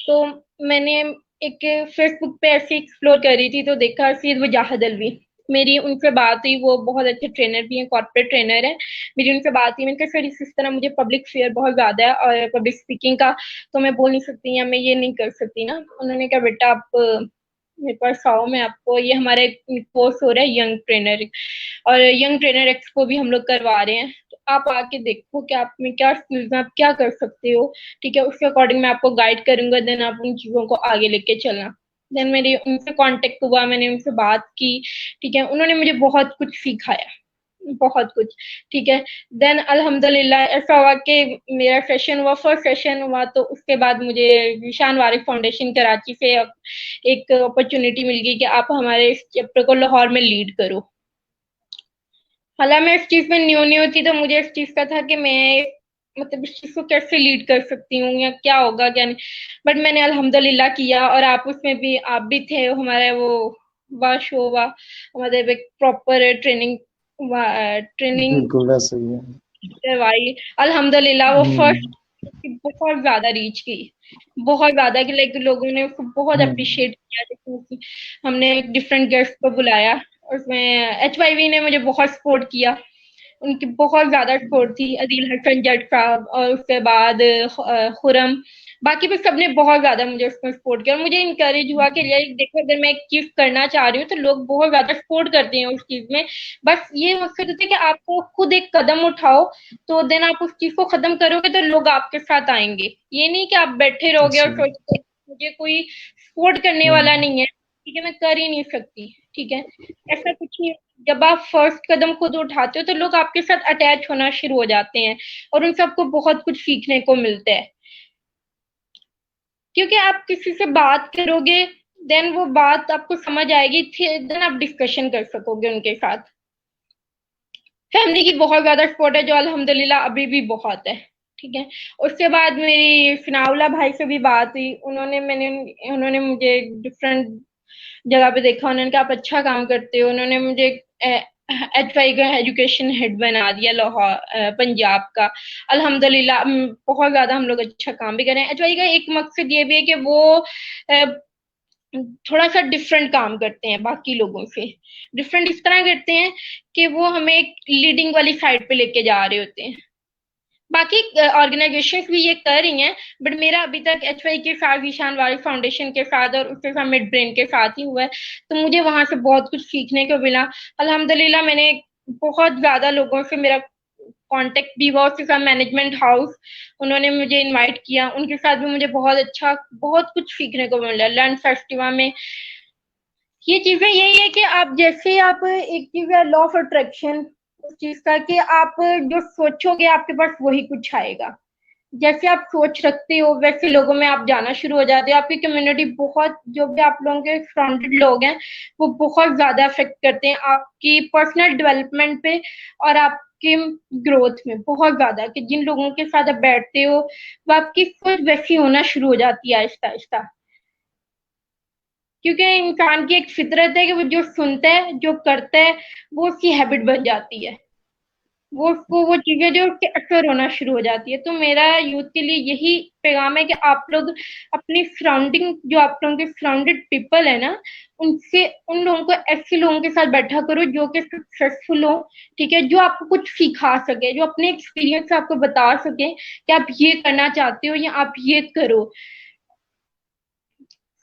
تو میں نے ایک فیس بک پہ ایسے ایکسپلور کر رہی تھی تو دیکھا سید وجاہد الوی. میری ان سے بات ہوئی، وہ بہت اچھے ٹرینر بھی ہیں، کارپوریٹ ٹرینر ہیں. میری ان سے بات ہوئی، میں نے کہا سر اس طرح مجھے پبلک فیئر بہت زیادہ ہے اور پبلک اسپیکنگ کا تو میں بول نہیں سکتی یا میں یہ نہیں کر سکتی نا. انہوں نے کہا بیٹا آپ میرے پاس آؤ، میں آپ کو، یہ ہمارے کورس ہو رہا ہے ینگ ٹرینر، اور ینگ ٹرینر ایکسپو بھی ہم لوگ کروا رہے ہیں، تو آپ آ کے دیکھو کہ آپ میں کیا اسکلز ہیں، آپ کیا کر سکتے ہو. ٹھیک ہے، اس کے اکارڈنگ میں آپ کو گائڈ کروں گا، دین آپ ان چیزوں کو آگے لے کے چلنا. دین میری ان سے کانٹیکٹ ہوا، میں نے ان سے بات کی. ٹھیک ہے، انہوں نے مجھے بہت کچھ سکھایا، بہت کچھ. ٹھیک ہے، دین الحمدللہ ایسا ہوا کہ میرا سیشن ہوا، فرسٹ سیشن ہوا، تو اس کے بعد مجھے ذیشان وارث فاؤنڈیشن کراچی سے ایک اپرچونیٹی مل گئی کہ آپ ہمارے اس چیپٹر کو لاہور میں لیڈ کرو. حالانکہ میں اس چیز میں نیو تھی تو مجھے اس چیز کا تھا کہ میں مطلب اس چیز کو کیسے لیڈ کر سکتی ہوں یا کیا ہوگا کیا نہیں، بٹ میں نے الحمدللہ کیا. اور آپ اس میں بھی، آپ بھی تھے، ہمارا وہ شو ہوا، مطلب ایک پراپر ٹریننگ بالکل ویسے ہی ہے. کروائی الحمدللہ. وہ فرسٹ بہت زیادہ ریچ کی، بہت زیادہ کہ لائک لوگوں نے اس کو بہت اپریشیٹ کیا. ہم نے ایک ڈفرینٹ گیسٹ کو بلایا، اس میں HYV نے مجھے بہت سپورٹ کیا، ان کی بہت زیادہ سپورٹ تھی. عدیل حسن جٹ صاحب اور اس کے بعد خرم، باقی بھی سب نے بہت زیادہ مجھے اس میں سپورٹ کیا. اور مجھے انکریج ہوا کہ دیکھو اگر میں ایک چیز کرنا چاہ رہی ہوں تو لوگ بہت زیادہ سپورٹ کرتے ہیں اس چیز میں. بس یہ مقصد ہوتا ہے کہ آپ کو خود ایک قدم اٹھاؤ، تو دین آپ اس چیز کو ختم کرو گے تو لوگ آپ کے ساتھ آئیں گے. یہ نہیں کہ آپ بیٹھے رہو گے اور سوچتے مجھے کوئی سپورٹ کرنے والا نہیں ہے، ٹھیک ہے میں کر ہی نہیں سکتی. ٹھیک ہے، ایسا کچھ نہیں. جب آپ فرسٹ قدم خود اٹھاتے ہو تو لوگ آپ کے ساتھ اٹیچ ہونا شروع ہو جاتے ہیں اور ان سب کو بہت کچھ سیکھنے کو ملتا ہے. کیونکہ آپ کسی سے بات کرو گے دین وہ بات آپ کو سمجھ آئے گی، دین آپ ڈسکشن کر سکو گے ان کے ساتھ. فیملی کی بہت زیادہ سپورٹ ہے جو الحمدللہ ابھی بھی بہت ہے. ٹھیک ہے، اس کے بعد میری ثناء اللہ بھائی سے بھی بات ہوئی. انہوں نے مجھے ڈفرینٹ جگہ پہ دیکھا، انہوں نے کہا آپ اچھا کام کرتے ہو. انہوں نے مجھے HY کا ایجوکیشن ہیڈ بنا دیا لاہور پنجاب کا. الحمدللہ بہت زیادہ ہم لوگ اچھا کام بھی کر رہے ہیں. HY کا ایک مقصد یہ بھی ہے کہ وہ تھوڑا سا ڈفرینٹ کام کرتے ہیں باقی لوگوں سے. ڈفرینٹ اس طرح کرتے ہیں کہ وہ ہمیں ایک لیڈنگ والی سائڈ پہ لے کے جا رہے ہوتے ہیں. باقی آرگنائزیشنز بھی یہ کر رہی ہیں، بٹ میرا ابھی تک ایچ وائی کے ساتھ ذیشان وارث فاؤنڈیشن کے ساتھ اور اس کے ساتھ مڈ برین کے ساتھ ہی ہوا ہے، تو مجھے وہاں سے بہت کچھ سیکھنے کو ملا. الحمدللہ میں نے بہت زیادہ لوگوں سے میرا کانٹیکٹ بھی ہوا. اس کے ساتھ مینجمنٹ ہاؤس انہوں نے مجھے انوائٹ کیا، ان کے ساتھ بھی مجھے بہت اچھا بہت کچھ سیکھنے کو ملا. لرن فیسٹیول میں یہ چیزیں یہی ہے کہ آپ جیسے آپ ایک چیز ہے لا آف اٹریکشن اس چیز کا کہ آپ جو سوچو گے آپ کے پاس وہی کچھ آئے گا. جیسے آپ سوچ رکھتے ہو ویسے لوگوں میں آپ جانا شروع ہو جاتے ہو. آپ کی کمیونٹی بہت جو بھی آپ لوگوں کے سراؤنڈیڈ لوگ ہیں وہ بہت زیادہ افیکٹ کرتے ہیں آپ کی پرسنل ڈیولپمنٹ پہ اور آپ کی گروتھ میں بہت زیادہ. کہ جن لوگوں کے ساتھ آپ بیٹھتے ہو وہ آپ کی خود ویسی ہونا شروع ہو جاتی ہے آہستہ آہستہ. کیونکہ انسان کی ایک فطرت ہے کہ وہ جو سنتا ہے جو کرتا ہے وہ اس کی ہیبٹ بن جاتی ہے، وہ اس کو وہ چیزیں جو اس کے اثر ہونا شروع ہو جاتی ہے. تو میرا یوتھ کے لیے یہی پیغام ہے کہ آپ لوگ اپنی سراؤنڈنگ جو آپ لوگوں کے سراؤنڈیڈ پیپل ہے نا ان لوگوں کو ایسے لوگوں کے ساتھ بیٹھا کرو جو کہ سکسیسفل ہو، ٹھیک ہے، جو آپ کو کچھ سکھا سکے، جو اپنے ایکسپیرینس سے آپ کو بتا سکے کہ آپ یہ کرنا چاہتے ہو یا آپ یہ کرو.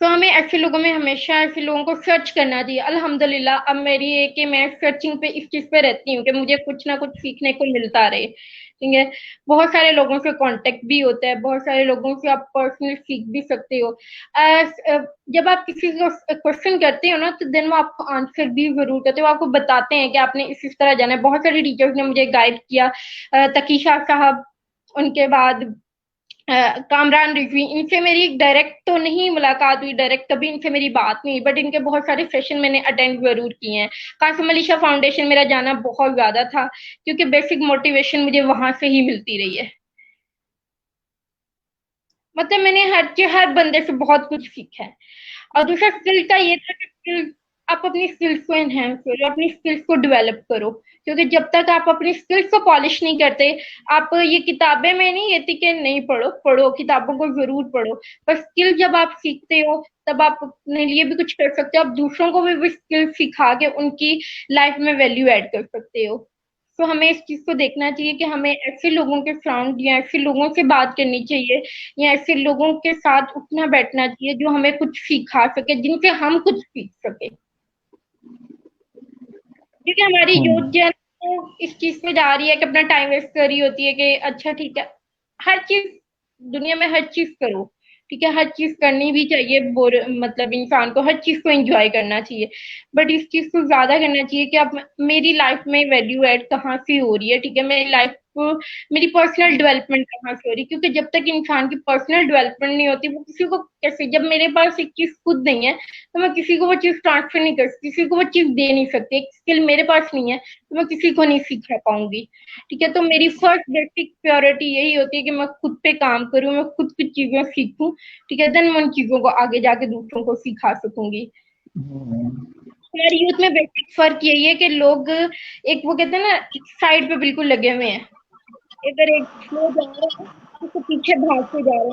تو ہمیں ایسے لوگوں میں ہمیشہ ایسے لوگوں کو سرچ کرنا چاہیے. الحمدللہ اب میری ہے کہ میں سرچنگ پہ اس چیز پہ رہتی ہوں کہ مجھے کچھ نہ کچھ سیکھنے کو ملتا رہے. ٹھیک ہے، بہت سارے لوگوں سے کانٹیکٹ بھی ہوتا ہے، بہت سارے لوگوں سے آپ پرسنلی سیکھ بھی سکتے ہو. جب آپ کسی کو کوشچن کرتے ہو نا تو دین وہ آپ کو آنسر بھی ضرور کرتے ہو، آپ کو بتاتے ہیں کہ آپ نے اس طرح جانا ہے. بہت سارے ٹیچرز نے مجھے گائیڈ کیا، تقیشہ صاحب، ان کے بعد کامران رضوی، ان سے میری ڈائریکٹ تو نہیں ملاقات ہوئی، ڈائریکٹ کبھی ان سے میری بات نہیں ہوئی، بٹ ان کے بہت سارے سیشن میں نے اٹینڈ ضرور کیے ہیں. قاسم علی شاہ فاؤنڈیشن میرا جانا بہت زیادہ تھا کیونکہ بیسک موٹیویشن مجھے وہاں سے ہی ملتی رہی ہے. مطلب میں نے ہر بندے سے بہت کچھ سیکھا ہے. اور دوسرا اسکل کا یہ تھا کہ آپ اپنی اسکلس کو انہینس کرو، اپنی اسکلس کو ڈیولپ کرو. کیونکہ جب تک آپ اپنی اسکلس کو پالش نہیں کرتے، آپ یہ کتابیں میں نہیں کہتی کہ نہیں پڑھو کتابوں کو ضرور پڑھو، پر اسکل جب آپ سیکھتے ہو تب آپ اپنے لیے بھی کچھ کر سکتے ہو، آپ دوسروں کو بھی اسکل سکھا کے ان کی لائف میں ویلیو ایڈ کر سکتے ہو. تو ہمیں اس چیز کو دیکھنا چاہیے کہ ہمیں ایسے لوگوں کے سراؤنڈ یا ایسے لوگوں سے بات کرنی چاہیے یا ایسے لوگوں کے ساتھ اٹھنا بیٹھنا چاہیے جو ہمیں کچھ سکھا سکے، جن سے ہم کچھ سیکھ سکے. کیونکہ ہماری یوتھ جو ہے اس چیز پہ جا رہی ہے کہ اپنا ٹائم ویسٹ کر رہی ہوتی ہے کہ اچھا ٹھیک ہے ہر چیز دنیا میں ہر چیز کرو، ٹھیک ہے، ہر چیز کرنی بھی چاہیے، مطلب انسان کو ہر چیز کو انجوائے کرنا چاہیے، بٹ اس چیز کو زیادہ کرنا چاہیے کہ اب میری لائف میں ویلیو ایڈ کہاں سے ہو رہی ہے. ٹھیک ہے، میری پرسنل ڈیولپمنٹ کہاں سے ہو رہی ہے. کیونکہ جب تک انسان کی پرسنل ڈیولپمنٹ نہیں ہوتی وہ کسی کو کیسے، جب میرے پاس ایک چیز خود نہیں ہے تو میں کسی کو وہ چیز ٹرانسفر نہیں کر سکتی، کسی کو وہ چیز دے نہیں سکتی. ایک اسکل میرے پاس نہیں ہے تو میں کسی کو نہیں سکھا پاؤں گی. ٹھیک ہے، تو میری فرسٹ بیسک پریورٹی یہی ہوتی ہے کہ میں خود پہ کام کروں، میں خود کچھ چیزیں سیکھوں. ٹھیک ہے، دین میں ان چیزوں کو آگے جا کے دوسروں کو سکھا سکوں گی. ہماری یوتھ میں بیسک فرق یہی ہے کہ لوگ ایک وہ کہتے ہیں نا سائڈ پہ بالکل لگے ہوئے ہیں. اگر ایک فلو جا رہے ہیں تو پیچھے بھاگتے جا رہے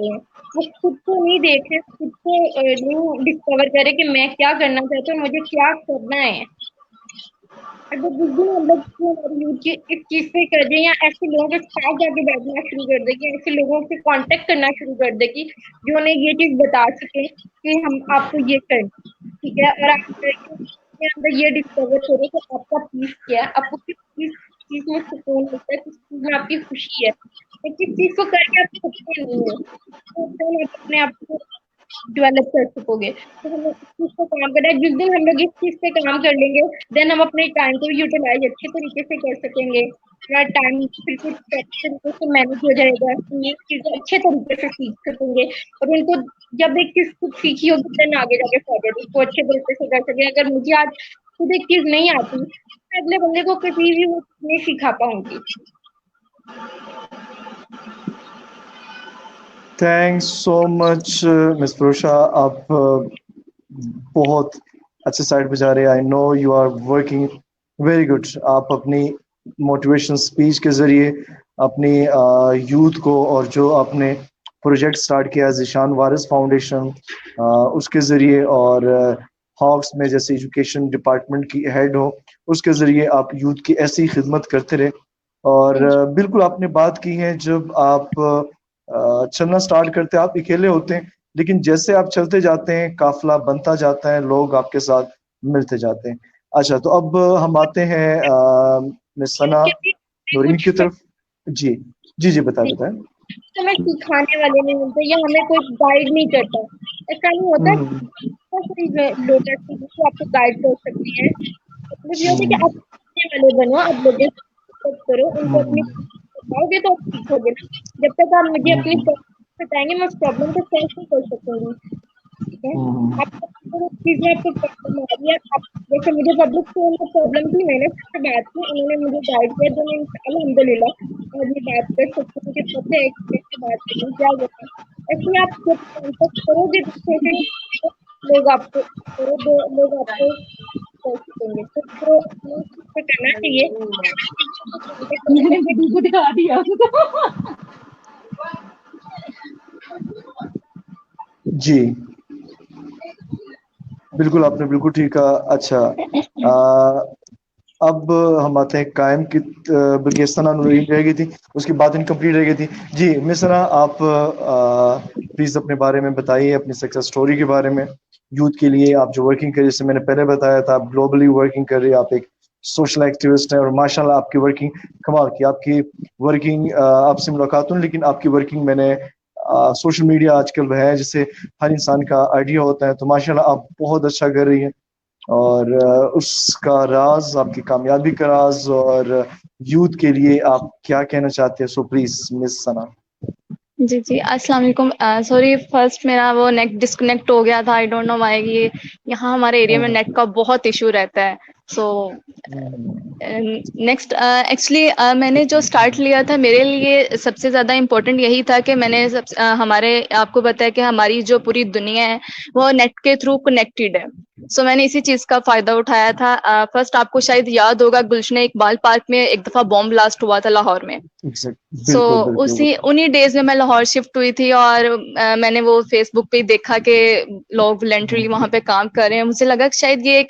ہیں، وہ خود کو نہیں دیکھ رہے، خود کو نہیں ڈسکور کرے کہ میں کیا کرنا چاہتا ہوں، مجھے کیا کرنا ہے. اگر جس دن ہم لوگ ہماری یوتھ اس چیز پہ کر دیں یا ایسے لوگوں کے ساتھ جا کے بیٹھنا شروع کر دے گی، ایسے لوگوں سے کانٹیکٹ کرنا شروع کر دے گی جو انہیں یہ چیز بتا سکے کہ ہم آپ کو یہ کریں. ٹھیک ہے، اور آپ اندر یہ ڈسکور کریں کہ آپ کا پیس کیا ہے، آپ کو کس چیز میں سکون ملتا ہے، کس چیز میں آپ کی خوشی ہے، کس چیز کو کر کے آپ سکتے نہیں ہو، تو آپ اپنے آپ کو ڈیولپ کر سکو گے. تو ہمیں اس چیز کو کام کرنا ہے. جس دن ہم لوگ اس چیز پہ کام کر لیں گے دین ہم اپنے ٹائم کو یوٹیلائز اچھے طریقے سے کر سکیں گے. ہمارا ٹائم بالکل طریقے سے مینج ہو جائے گا، چیزیں اچھے طریقے سے سیکھ سکیں گے اور ان کو جب ایک چیز خود سیکھی ہوگی دین آگے جا کے فارورڈ اس کو اچھے طریقے سے کر سکیں. اگر مجھے آج خود ایک چیز نہیں آتی میں اگلے بندے کو کبھی بھی وہ نہیں سکھا پاؤں گی. Thanks so much miss Farosha. آپ بہت اچھے سائڈ پہ جا رہے ہیں. I know you are working very good. آپ اپنی موٹیویشن اسپیچ کے ذریعے اپنی یوتھ کو اور جو آپ نے پروجیکٹ سٹارٹ کیا ذیشان وارث فاؤنڈیشن اس کے ذریعے اور ہاکس میں جیسے ایجوکیشن ڈپارٹمنٹ کی ہیڈ ہو اس کے ذریعے آپ یوتھ کی ایسی خدمت کرتے رہے. اور بالکل آپ نے بات کی ہے، جب آپ چلنا سٹارٹ کرتے ہیں آپ اکیلے ہوتے ہیں، لیکن جیسے آپ چلتے جاتے ہیں قافلہ بنتا جاتا ہے، لوگ آپ کے ساتھ ملتے جاتے ہیں. اچھا، تو اب ہم آتے ہیں مس ثنا نورین کی طرف. جی جی جی بتائیں بتائیں. ہمیں سکھانے والے نہیں ملتے یا ہمیں کوئی گائیڈ نہیں کرتا. ایسا نہیں ہوتا لوگ ایسے جس کو آپ کو گائیڈ کر سکتی ہیں. مطلب یہ ہوتا ہے کہ آپ سیکھنے والے بنو، آپ لوگوں کو کرو، ان کو اپنی بتاؤ گے تو آپ سیکھو گے نا. جب تک آپ مجھے اپنی بتائیں گے میں اس پرابلم کو سالو نہیں کر سکوں گی. ٹھیک ہے، آپ کو چیز میں آپ کو پرابلم آ رہی ہے. آپ جیسے مجھے پبلک اسکول میں پرابلم تھی، میں نے اس سے بات کی، انہوں نے مجھے گائیڈ کیا، تو میں الحمد للہ آج میں بات کر سکتی ہوں کہ سب سے ایکسپیکٹ سے بات کروں کیا ہوتا ہے. ایسے آپ جب کانٹیکٹ کرو گے چھوٹے لوگ آپ کو لوگ آپ کو کر سکیں گے. تو کرنا چاہیے. میں نے ویڈیو کو دکھا دیا. جی بالکل، آپ نے بالکل ٹھیک کہا. اچھا، اب ہم آتے ہیں قائم کی. بلکہ ثنا نورین رہ گئی تھی، اس کی بات انکمپلیٹ رہ گئی تھی. جی مس ثنا، آپ پلیز اپنے بارے میں بتائیے، اپنی سکسیس اسٹوری کے بارے میں. یوتھ کے لیے آپ جو ورکنگ کر رہے ہیں، جیسے میں نے پہلے بتایا تھا، آپ گلوبلی ورکنگ کر رہے ہیں، آپ ایک سوشل ایکٹیوسٹ ہیں، اور ماشاء اللہ آپ کی ورکنگ کمال کی. آپ کی ورکنگ، آپ سے ملاقات ہوں، لیکن آپ کی ورکنگ میں نے سوشل میڈیا آج کل ہے جسے ہر انسان کا آئیڈیا ہوتا ہے، تو ماشاء اللہ آپ بہت اچھا کر رہی ہیں. اور اس کا راز، آپ کی کامیابی کا راز، اور یوتھ کے لیے آپ کیا کہنا چاہتے ہیں؟ سو پلیز مس ثنا. جی جی، السلام علیکم. سوری، فرسٹ میرا وہ نیٹ ڈسکنیکٹ ہو گیا تھا. I don't know why. یہ یہاں ہمارے ایریا میں نیٹ کا بہت ایشو رہتا ہے. سو نیکسٹ، ایکچولی میں نے جو اسٹارٹ لیا تھا، میرے لیے سب سے زیادہ امپورٹنٹ یہی تھا کہ میں نے ہمارے آپ کو بتایا کہ ہماری جو پوری دنیا ہے وہ نیٹ کے تھرو کنیکٹڈ ہے. سو میں نے اسی چیز کا فائدہ اٹھایا تھا. فرسٹ آپ کو شاید یاد ہوگا، گلشن اقبال پارک میں ایک دفعہ بم بلاسٹ ہوا تھا لاہور میں. سو انہی ڈیز میں لاہور شفٹ ہوئی تھی، اور میں نے وہ فیس بک پہ دیکھا کہ لوگ والنٹریلی وہاں پہ کام کر رہے ہیں. مجھے لگا کہ شاید یہ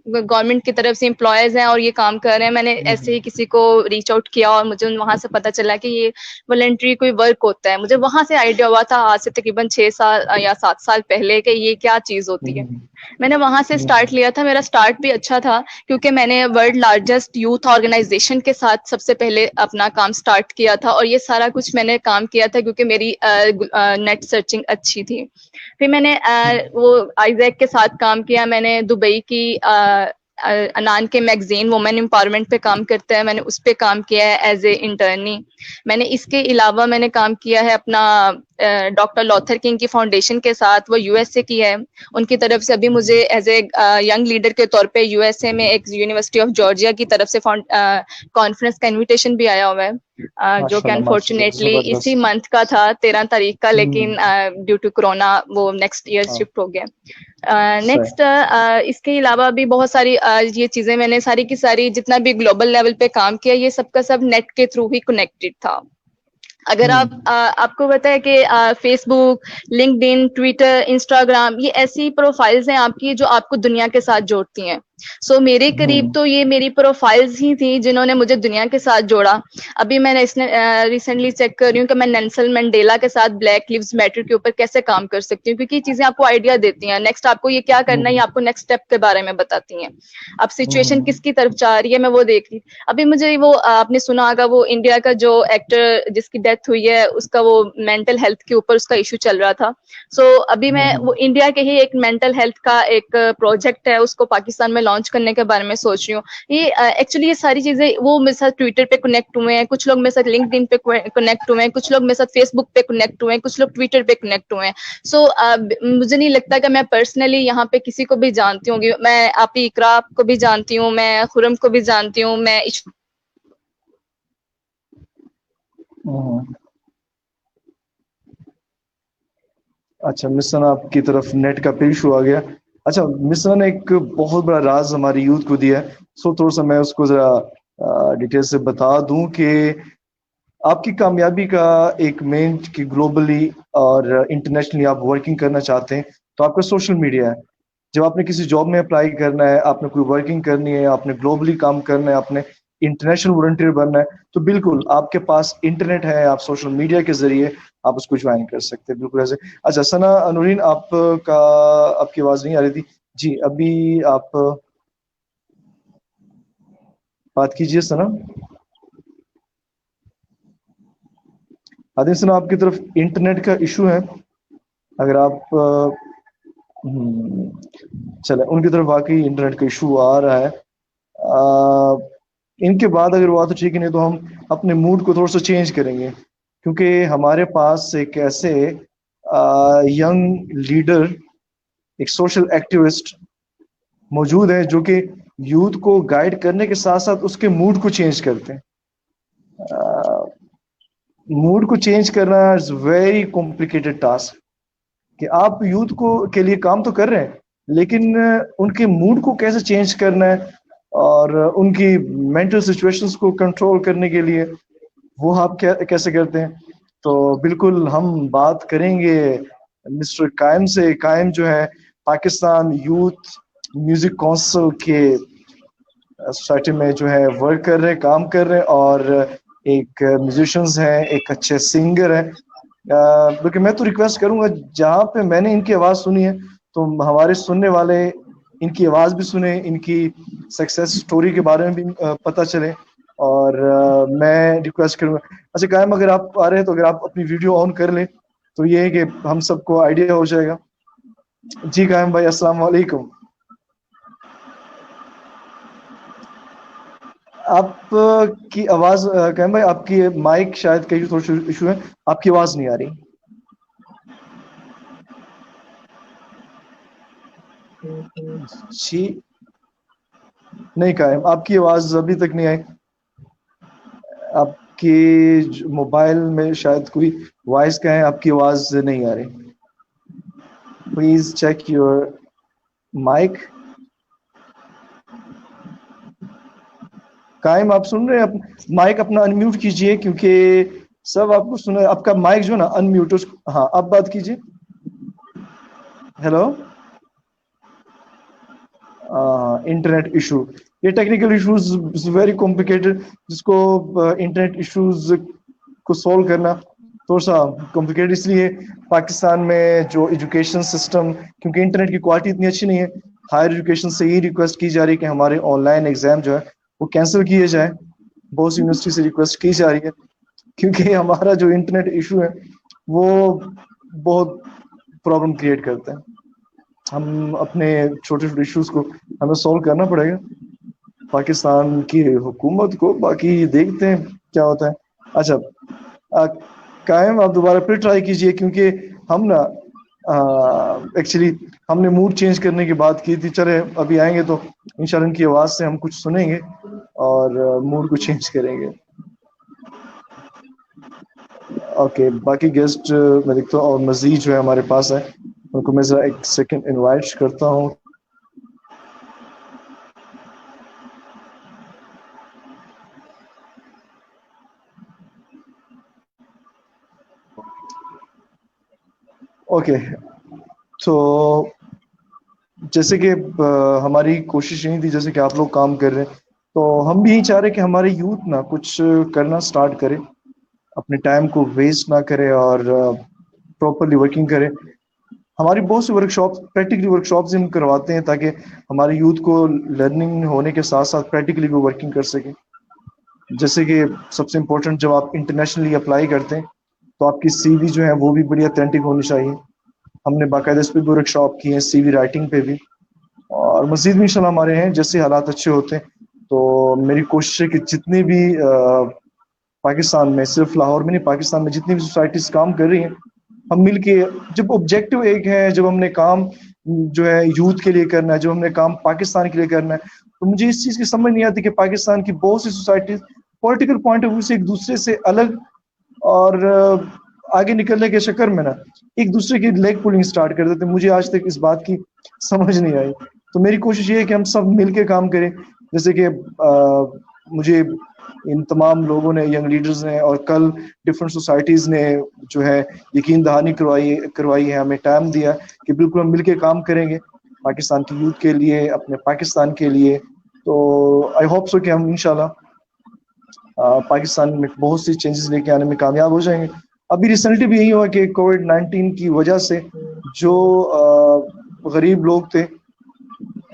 گورنمنٹ کی طرف سے امپلائیز ہیں اور یہ کام کر رہے ہیں. میں نے ایسے ہی کسی کو ریچ آؤٹ کیا اور مجھے وہاں سے پتا چلا کہ یہ والنٹری کوئی ورک ہوتا ہے. مجھے وہاں سے آئیڈیا ہوا تھا آج سے تقریباً 6 سال یا 7 سال پہلے کہ یہ کیا چیز ہوتی ہے. میں نے وہاں سے اسٹارٹ لیا تھا. میرا اسٹارٹ بھی اچھا تھا کیونکہ میں نے ورلڈ لارجسٹ یوتھ آرگنائزیشن کے ساتھ سب سے پہلے اپنا کام اسٹارٹ کیا تھا، اور یہ سارا کچھ میں نے کام کیا تھا کیونکہ میری نیٹ سرچنگ اچھی تھی. پھر میں نے وہ آئیزیک کے ساتھ کام کیا. میں نے دبئی کی انان کے میگزین وومن امپاورمنٹ پہ کام کرتا ہے، میں نے اس پہ کام کیا ہے ایز اے انٹرنی. میں نے اس کے علاوہ میں نے کام کیا ہے اپنا ڈاکٹر لوتھر کنگ کی فاؤنڈیشن کے ساتھ، وہ یو ایس اے کی ہے. ان کی طرف سے ابھی مجھے ایز اے ینگ لیڈر کے طور پہ یو ایس اے میں ایک یونیورسٹی آف جارجیا کی طرف سے کانفرنس کا انویٹیشن بھی آیا ہوا ہے، جو کہ انفارچونیٹلی اسی منتھ کا تھا، 13 تاریخ کا، لیکن ڈیو ٹو کرونا وہ نیکسٹ ایئر شفٹ ہو گیا. نیکسٹ اس کے علاوہ بھی بہت ساری یہ چیزیں میں نے ساری کی ساری جتنا بھی گلوبل لیول پہ کام کیا، یہ سب کا سب نیٹ کے تھرو ہی کنیکٹڈ تھا. اگر آپ کو پتا ہے کہ فیس بک، لنکڈ ان، ٹویٹر، انسٹاگرام، یہ ایسی پروفائلز ہیں آپ کی جو آپ کو دنیا کے ساتھ جوڑتی ہیں. سو میرے قریب تو یہ میری پروفائلز ہی تھی جنہوں نے مجھے دنیا کے ساتھ جوڑا. ابھی میں نے ریسنٹلی چیک کر رہی ہوں کہ میں نیلسن منڈیلا کے ساتھ بلیک لیوز میٹر کے اوپر کیسے کام کر سکتی ہوں، کیونکہ یہ چیزیں آپ کو آئیڈیا دیتی ہیں. نیکسٹ آپ کو یہ کیا کرنا ہے، یہ آپ کو نیکسٹ اسٹیپ کے بارے میں بتاتی ہیں. اب سچویشن کس کی طرف جا رہی ہے میں وہ دیکھ رہی. ابھی مجھے وہ آپ نے سنا ہوگا وہ انڈیا کا جو ایکٹر جس کی ڈیتھ ہوئی ہے، اس کا وہ مینٹل ہیلتھ کے اوپر اس کا ایشو چل رہا تھا. سو ابھی میں وہ انڈیا کے ہی ایک مینٹل ہیلتھ کا ایک پروجیکٹ ہے، اس کو پاکستان میں لانچ کرنے کے بارے میں سوچ رہی ہوں. یہ ایکچولی یہ ساری چیزیں وہ میرے ساتھ ٹویٹر پہ کنیکٹ ہوئے ہیں، کچھ لوگ میرے ساتھ لنکڈ ان پہ کنیکٹ ہوئے ہیں، کچھ لوگ میرے ساتھ فیس بک پہ کنیکٹ ہوئے ہیں، کچھ لوگ ٹویٹر پہ کنیکٹ ہوئے ہیں. سو مجھے نہیں لگتا کہ میں پرسنلی یہاں پہ کسی کو بھی جانتی ہوں گی. میں آپ کی اقرا کو بھی جانتی ہوں، میں خرم کو بھی جانتی ہوں، میں اچھا مس ثنا، آپ کی طرف نیٹ کا ایشو آ گیا. اچھا مس ثنا نے ایک بہت بڑا راز ہماری یوتھ کو دیا ہے، سو تھوڑا سا میں اس کو ذرا ڈیٹیل سے بتا دوں کہ آپ کی کامیابی کا ایک مین کہ گلوبلی اور انٹرنیشنلی آپ ورکنگ کرنا چاہتے ہیں تو آپ کا سوشل میڈیا ہے. جب آپ نے کسی جاب میں اپلائی کرنا ہے، آپ نے کوئی ورکنگ کرنی ہے، آپ نے گلوبلی کام کرنا ہے، آپ نے انٹرنیشنل والنٹیئر بننا ہے تو بالکل آپ کے پاس انٹرنیٹ ہے, آپ سوشل میڈیا کے ذریعے آپ اس کو جوائن کر سکتے ہیں, بالکل ایسے. اچھا ثنا نورین, آپ کی آواز نہیں آ رہی تھی جی, ابھی آپ بات کیجیے ثنا. آدم ثنا, آپ کی طرف انٹرنیٹ کا ایشو ہے, اگر آپ چلے ان کی طرف واقعی انٹرنیٹ کا ایشو آ رہا ہے. ان کے بعد اگر وہ تو ٹھیک ہے, نہیں تو ہم اپنے موڈ کو تھوڑا سا چینج کریں گے, کیونکہ ہمارے پاس ایک ایسے ینگ لیڈر, ایک سوشل ایکٹیوسٹ موجود ہے جو کہ یوتھ کو گائیڈ کرنے کے ساتھ ساتھ اس کے موڈ کو چینج کرتے ہیں. موڈ کو چینج کرنا از ویری کمپلیکیٹڈ ٹاسک, کہ آپ یوتھ کو کے لیے کام تو کر رہے ہیں, لیکن ان کے موڈ کو کیسے چینج کرنا ہے اور ان کی مینٹل سچویشنز کو کنٹرول کرنے کے لیے وہ آپ کیسے کرتے ہیں. تو بالکل ہم بات کریں گے مسٹر قائم سے. قائم جو ہے پاکستان یوتھ میوزک کونسل کے سوسائٹی میں جو ہے ورک کر رہے, کام کر رہے, اور ایک میوزیشنز ہیں, ایک اچھے سنگر ہیں. بلکہ میں تو ریکویسٹ کروں گا, جہاں پہ میں نے ان کی آواز سنی ہے تو ہمارے سننے والے ان کی آواز بھی سنیں, ان کی سکسیس سٹوری کے بارے میں بھی پتہ چلے. اور میں ریکویسٹ کروں گا, اچھا قائم اگر آپ آ رہے ہیں تو اگر آپ اپنی ویڈیو آن کر لیں تو یہ ہے کہ ہم سب کو آئیڈیا ہو جائے گا. جی قائم بھائی السلام علیکم. آپ کی آواز, قائم بھائی آپ کی مائک شاید کہیں تھوڑا ایشو ہے, آپ کی آواز نہیں آ رہی. جی نہیں قائم, آپ کی آواز ابھی تک نہیں آئی. آپ کی موبائل میں شاید کوئی وائس کا ہے, آپ کی آواز نہیں آ رہی. Please check your mic. قائم آپ سن رہے ہیں, مائک اپنا انمیوٹ کیجئے, کیونکہ سب آپ کو سنا, آپ کا مائک جو ہے نا انمیوٹ. ہاں اب بات کیجئے. ہیلو. انٹرنیٹ ایشو, یہ ٹیکنیکل ایشوز ویری کمپلیکیٹڈ, جس کو انٹرنیٹ ایشوز کو سولو کرنا تھوڑا سا کمپلیکیٹڈ. اس لیے پاکستان میں جو ایجوکیشن سسٹم, کیونکہ انٹرنیٹ کی کوالٹی اتنی اچھی نہیں ہے, ہائر ایجوکیشن سے یہ ریکویسٹ کی جا رہی ہے کہ ہمارے آن لائن ایگزام جو ہے وہ کینسل کیے جائیں. بہت سی یونیورسٹی سے ریکویسٹ کی جا رہی ہے, کیونکہ ہمارا جو انٹرنیٹ ایشو ہے وہ بہت پرابلم کریٹ کرتا ہے. ہم اپنے چھوٹے چھوٹے ایشوز کو ہمیں سولو کرنا پڑے گا پاکستان کی حکومت کو, باقی دیکھتے ہیں کیا ہوتا ہے. اچھا قائم آپ دوبارہ پھر ٹرائی کیجئے, کیونکہ ہم نا ایکچولی ہم نے موڈ چینج کرنے کی بات کی تھی. چلے ابھی آئیں گے تو انشاءاللہ ان کی آواز سے ہم کچھ سنیں گے اور موڈ کو چینج کریں گے. اوکے, باقی گیسٹ میں دیکھتا ہوں, اور مزید جو ہے ہمارے پاس ہے, ان کو میں ذرا ایک سیکنڈ انوائٹ کرتا ہوں. اوکے, تو جیسے کہ ہماری کوشش یہی تھی, جیسے کہ آپ لوگ کام کر رہے ہیں تو ہم بھی یہی چاہ رہے ہیں کہ ہمارے یوتھ نا کچھ کرنا سٹارٹ کرے, اپنے ٹائم کو ویسٹ نہ کرے اور پراپرلی ورکنگ کرے. ہماری بہت سی workshops, practically workshops ہم کرواتے ہیں تاکہ ہمارے یوتھ کو لرننگ ہونے کے ساتھ ساتھ پریکٹیکلی بھی ورکنگ کر سکیں. جیسے کہ سب سے امپورٹنٹ, جب آپ انٹرنیشنلی اپلائی کرتے ہیں تو آپ کی سی وی جو ہے وہ بھی بڑی اتھینٹک ہونی چاہیے. ہم نے باقاعدہ اس پہ بھی ورک شاپ کی ہے, سی وی رائٹنگ پہ بھی, اور مزید بھی انشاءاللہ ہمارے ہیں. جیسے حالات اچھے ہوتے ہیں تو میری کوشش ہے کہ جتنے بھی پاکستان میں, صرف لاہور میں نہیں, پاکستان میں جتنی بھی سوسائٹیز کام کر رہی ہیں, ہم مل کے, جب آبجیکٹو ایک ہے, جب ہم نے کام جو ہے یوتھ کے لیے کرنا ہے, جب ہم نے کام پاکستان کے لیے کرنا ہے, تو مجھے اس چیز کی سمجھ نہیں آتی کہ پاکستان کی بہت سی societies political point of view سے ایک دوسرے سے الگ اور آگے نکلنے کے چکر میں نا ایک دوسرے کی لیگ پولنگ سٹارٹ کر دیتے. مجھے آج تک اس بات کی سمجھ نہیں آئی. تو میری کوشش یہ ہے کہ ہم سب مل کے کام کریں. جیسے کہ مجھے ان تمام لوگوں نے, ینگ لیڈرز نے, اور کل ڈفرینٹ سوسائٹیز نے جو ہے یقین دہانی کروائی ہے, ہمیں ٹائم دیا کہ بالکل ہم مل کے کام کریں گے پاکستان کی یوتھ کے لیے, اپنے پاکستان کے لیے. تو آئی ہوپ سو کہ ہم انشاءاللہ پاکستان میں بہت سی چینجز لے کے آنے میں کامیاب ہو جائیں گے. ابھی ریسنٹلی بھی یہی ہوا کہ کووڈ-19 کی وجہ سے جو غریب لوگ تھے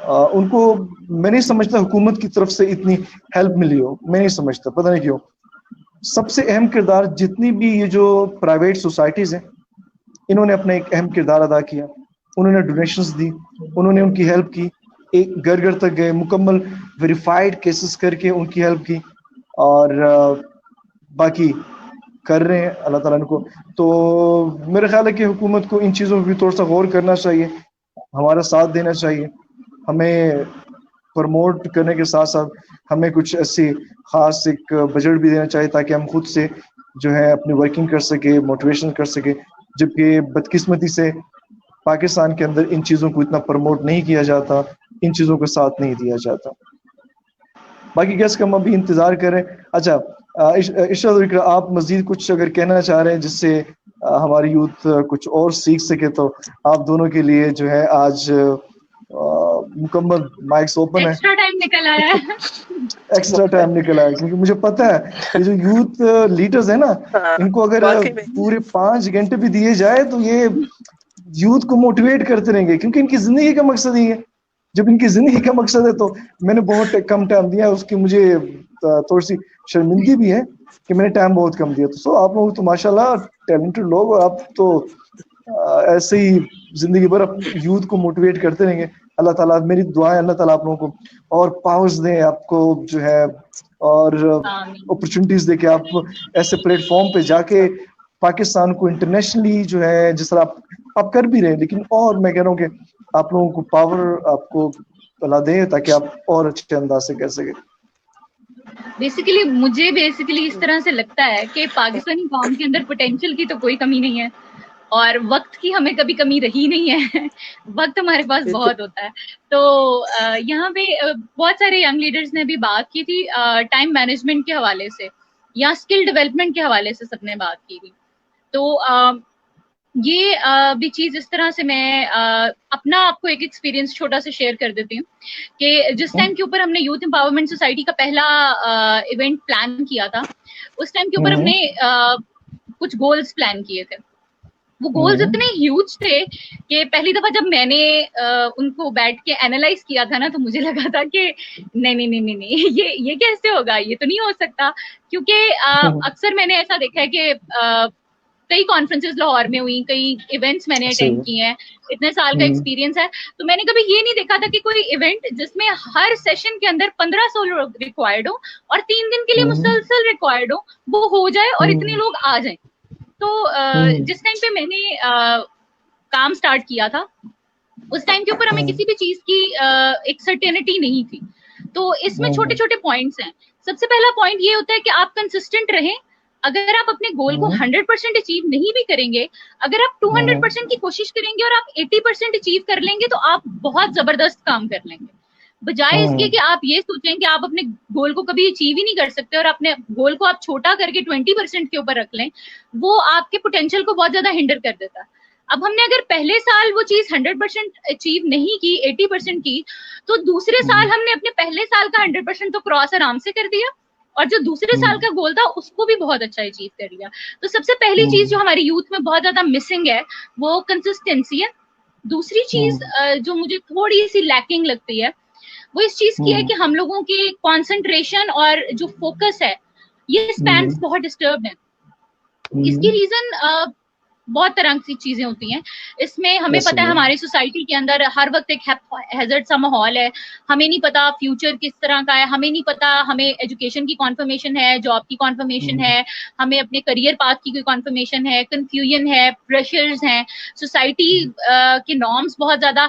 ان کو میں نہیں سمجھتا حکومت کی طرف سے اتنی ہیلپ ملی ہو, میں نہیں سمجھتا, پتہ نہیں کیوں. سب سے اہم کردار جتنی بھی یہ جو پرائیویٹ سوسائٹیز ہیں انہوں نے اپنا ایک اہم کردار ادا کیا. انہوں نے ڈونیشنز دی, انہوں نے ان کی ہیلپ کی, ایک گھر گھر تک گئے, مکمل ویریفائڈ کیسز کر کے ان کی ہیلپ کی, اور باقی کر رہے ہیں اللہ تعالیٰ کو. تو میرا خیال ہے کہ حکومت کو ان چیزوں پہ بھی تھوڑا سا غور کرنا چاہیے, ہمارا ساتھ دینا چاہیے. ہمیں پروموٹ کرنے کے ساتھ ساتھ ہمیں کچھ ایسی خاص ایک بجٹ بھی دینا چاہیے تاکہ ہم خود سے جو ہے اپنی ورکنگ کر سکے, موٹیویشن کر سکے. جبکہ بدقسمتی سے پاکستان کے اندر ان چیزوں کو اتنا پروموٹ نہیں کیا جاتا, ان چیزوں کا ساتھ نہیں دیا جاتا. باقی گیس کا ہم ابھی انتظار کریں. اچھا ارشاد اور اقرا, آپ مزید کچھ اگر کہنا چاہ رہے ہیں جس سے ہماری یوتھ کچھ اور سیکھ سکے تو آپ دونوں کے لیے جو ہے آج مکمل مائکس اوپن ہے. ایکسٹرا ٹائم نکل آیا ہے, ایکسٹرا ٹائم نکل آیا کیونکہ مجھے پتا ہے یہ جو یوتھ لیڈرز ہیں نا, ان کو اگر پورے 5 گھنٹے بھی دیے جائے تو یہ یوتھ کو موٹیویٹ کرتے رہیں گے, کیونکہ ان کی زندگی کا مقصد ہی ہے. جب ان کی زندگی کا مقصد ہے تو میں نے بہت کم ٹائم دیا, اس کی مجھے تھوڑی سی شرمندگی بھی ہے کہ میں نے ٹائم بہت کم دیا. تو آپ لوگ تو ماشاء اللہ ٹیلنٹڈ لوگ, اور آپ تو ایسے ہی زندگی بھر یوتھ کو موٹیویٹ کرتے رہیں گے. اللہ تعالیٰ, میری دعا ہے اللہ تعالیٰ آپ لوگوں کو اور پاورز دیں, آپ کو جو ہے اور اپرچونیٹیز دے کے آپ ایسے پلیٹ فارم پہ جا کے پاکستان کو انٹرنیشنلی جو ہے جس طرح آپ کر بھی رہے ہیں, لیکن اور میں کہہ رہا ہوں کہ آپ لوگوں کو پاور آپ کو اللہ دیں تاکہ آپ اور اچھے انداز سے کر سکیں. مجھے اس طرح سے لگتا ہے کہ پاکستانی قوم کے اندر پوٹینشیل کی تو کوئی کمی نہیں ہے, اور وقت کی ہمیں کبھی کمی رہی نہیں ہے. وقت ہمارے پاس بہت ہوتا ہے. تو یہاں پہ بہت سارے ینگ لیڈرز نے بھی بات کی تھی ٹائم مینجمنٹ کے حوالے سے یا اسکل ڈیولپمنٹ کے حوالے سے, سب نے بات کی تھی. تو یہ بھی چیز اس طرح سے میں اپنا آپ کو ایک ایکسپیرینس چھوٹا سا شیئر کر دیتی ہوں کہ جس ٹائم کے اوپر ہم نے یوتھ امپاورمنٹ سوسائٹی کا پہلا ایونٹ پلان کیا تھا, اس ٹائم کے اوپر ہم نے کچھ گولز پلان کیے تھے. وہ گولز اتنے ہیوج تھے کہ پہلی دفعہ جب میں نے ان کو بیٹھ کے اینالائز کیا تھا نا, تو مجھے لگا تھا کہ نہیں یہ کیسے ہوگا, یہ تو نہیں ہو سکتا. کیونکہ اکثر میں نے ایسا دیکھا ہے کہ کئی کانفرنسز لاہور میں ہوئی, کئی ایونٹس میں نے اٹینڈ کیے ہیں, اتنے سال کا ایکسپیرینس ہے, تو میں نے کبھی یہ نہیں دیکھا تھا کہ کوئی ایونٹ جس میں ہر سیشن کے اندر 1500 لوگ ریکوائرڈ ہوں اور 3 دن کے لیے مسلسل ریکوائرڈ ہو جائے اور اتنے لوگ آ جائیں. تو جس ٹائم پہ میں نے کام سٹارٹ کیا تھا اس ٹائم کے اوپر ہمیں کسی بھی چیز کی ایک سرٹینٹی نہیں تھی. تو اس میں چھوٹے چھوٹے پوائنٹس ہیں. سب سے پہلا پوائنٹ یہ ہوتا ہے کہ آپ کنسسٹنٹ رہیں. اگر آپ اپنے گول کو 100% اچیو نہیں بھی کریں گے, اگر آپ 200% کی کوشش کریں گے اور آپ 80% اچیو کر لیں گے تو آپ بہت زبردست کام کر لیں گے, بجائے اس کے کہ آپ یہ سوچیں کہ آپ اپنے گول کو کبھی اچیو ہی نہیں کر سکتے اور اپنے گول کو آپ چھوٹا کر کے 20% کے اوپر رکھ لیں. وہ آپ کے پوٹینشیل کو بہت زیادہ ہنڈر کر دیتا ہے. اب ہم نے اگر پہلے سال وہ چیز 100% اچیو نہیں کی, 80% کی, تو دوسرے سال ہم نے اپنے پہلے سال کا 100% تو کراس آرام سے کر دیا, اور جو دوسرے سال کا گول تھا اس کو بھی بہت اچھا اچیو کر لیا. تو سب سے پہلی چیز جو ہماری یوتھ میں بہت زیادہ مسنگ ہے وہ کنسسٹینسی ہے. دوسری چیز جو مجھے تھوڑی سی لیکنگ لگتی ہے وہ اس چیز کی ہے کہ ہم لوگوں کی کانسنٹریشن اور جو فوکس ہے یہ اسپینس بہت ڈسٹرب ہے. اس کی ریزن بہت طرح کی چیزیں ہوتی ہیں. اس میں ہمیں پتہ ہے ہماری سوسائٹی کے اندر ہر وقت ایک ہیزرڈ سا ماحول ہے. ہمیں نہیں پتا فیوچر کس طرح کا ہے, ہمیں نہیں پتا ہمیں ایجوکیشن کی کانفرمیشن ہے, جاب کی کانفرمیشن ہے, ہمیں اپنے کریئر پاتھ کی کوئی کانفرمیشن ہے, کنفیوژن ہے, پریشرز ہیں, سوسائٹی کے نارمس بہت زیادہ.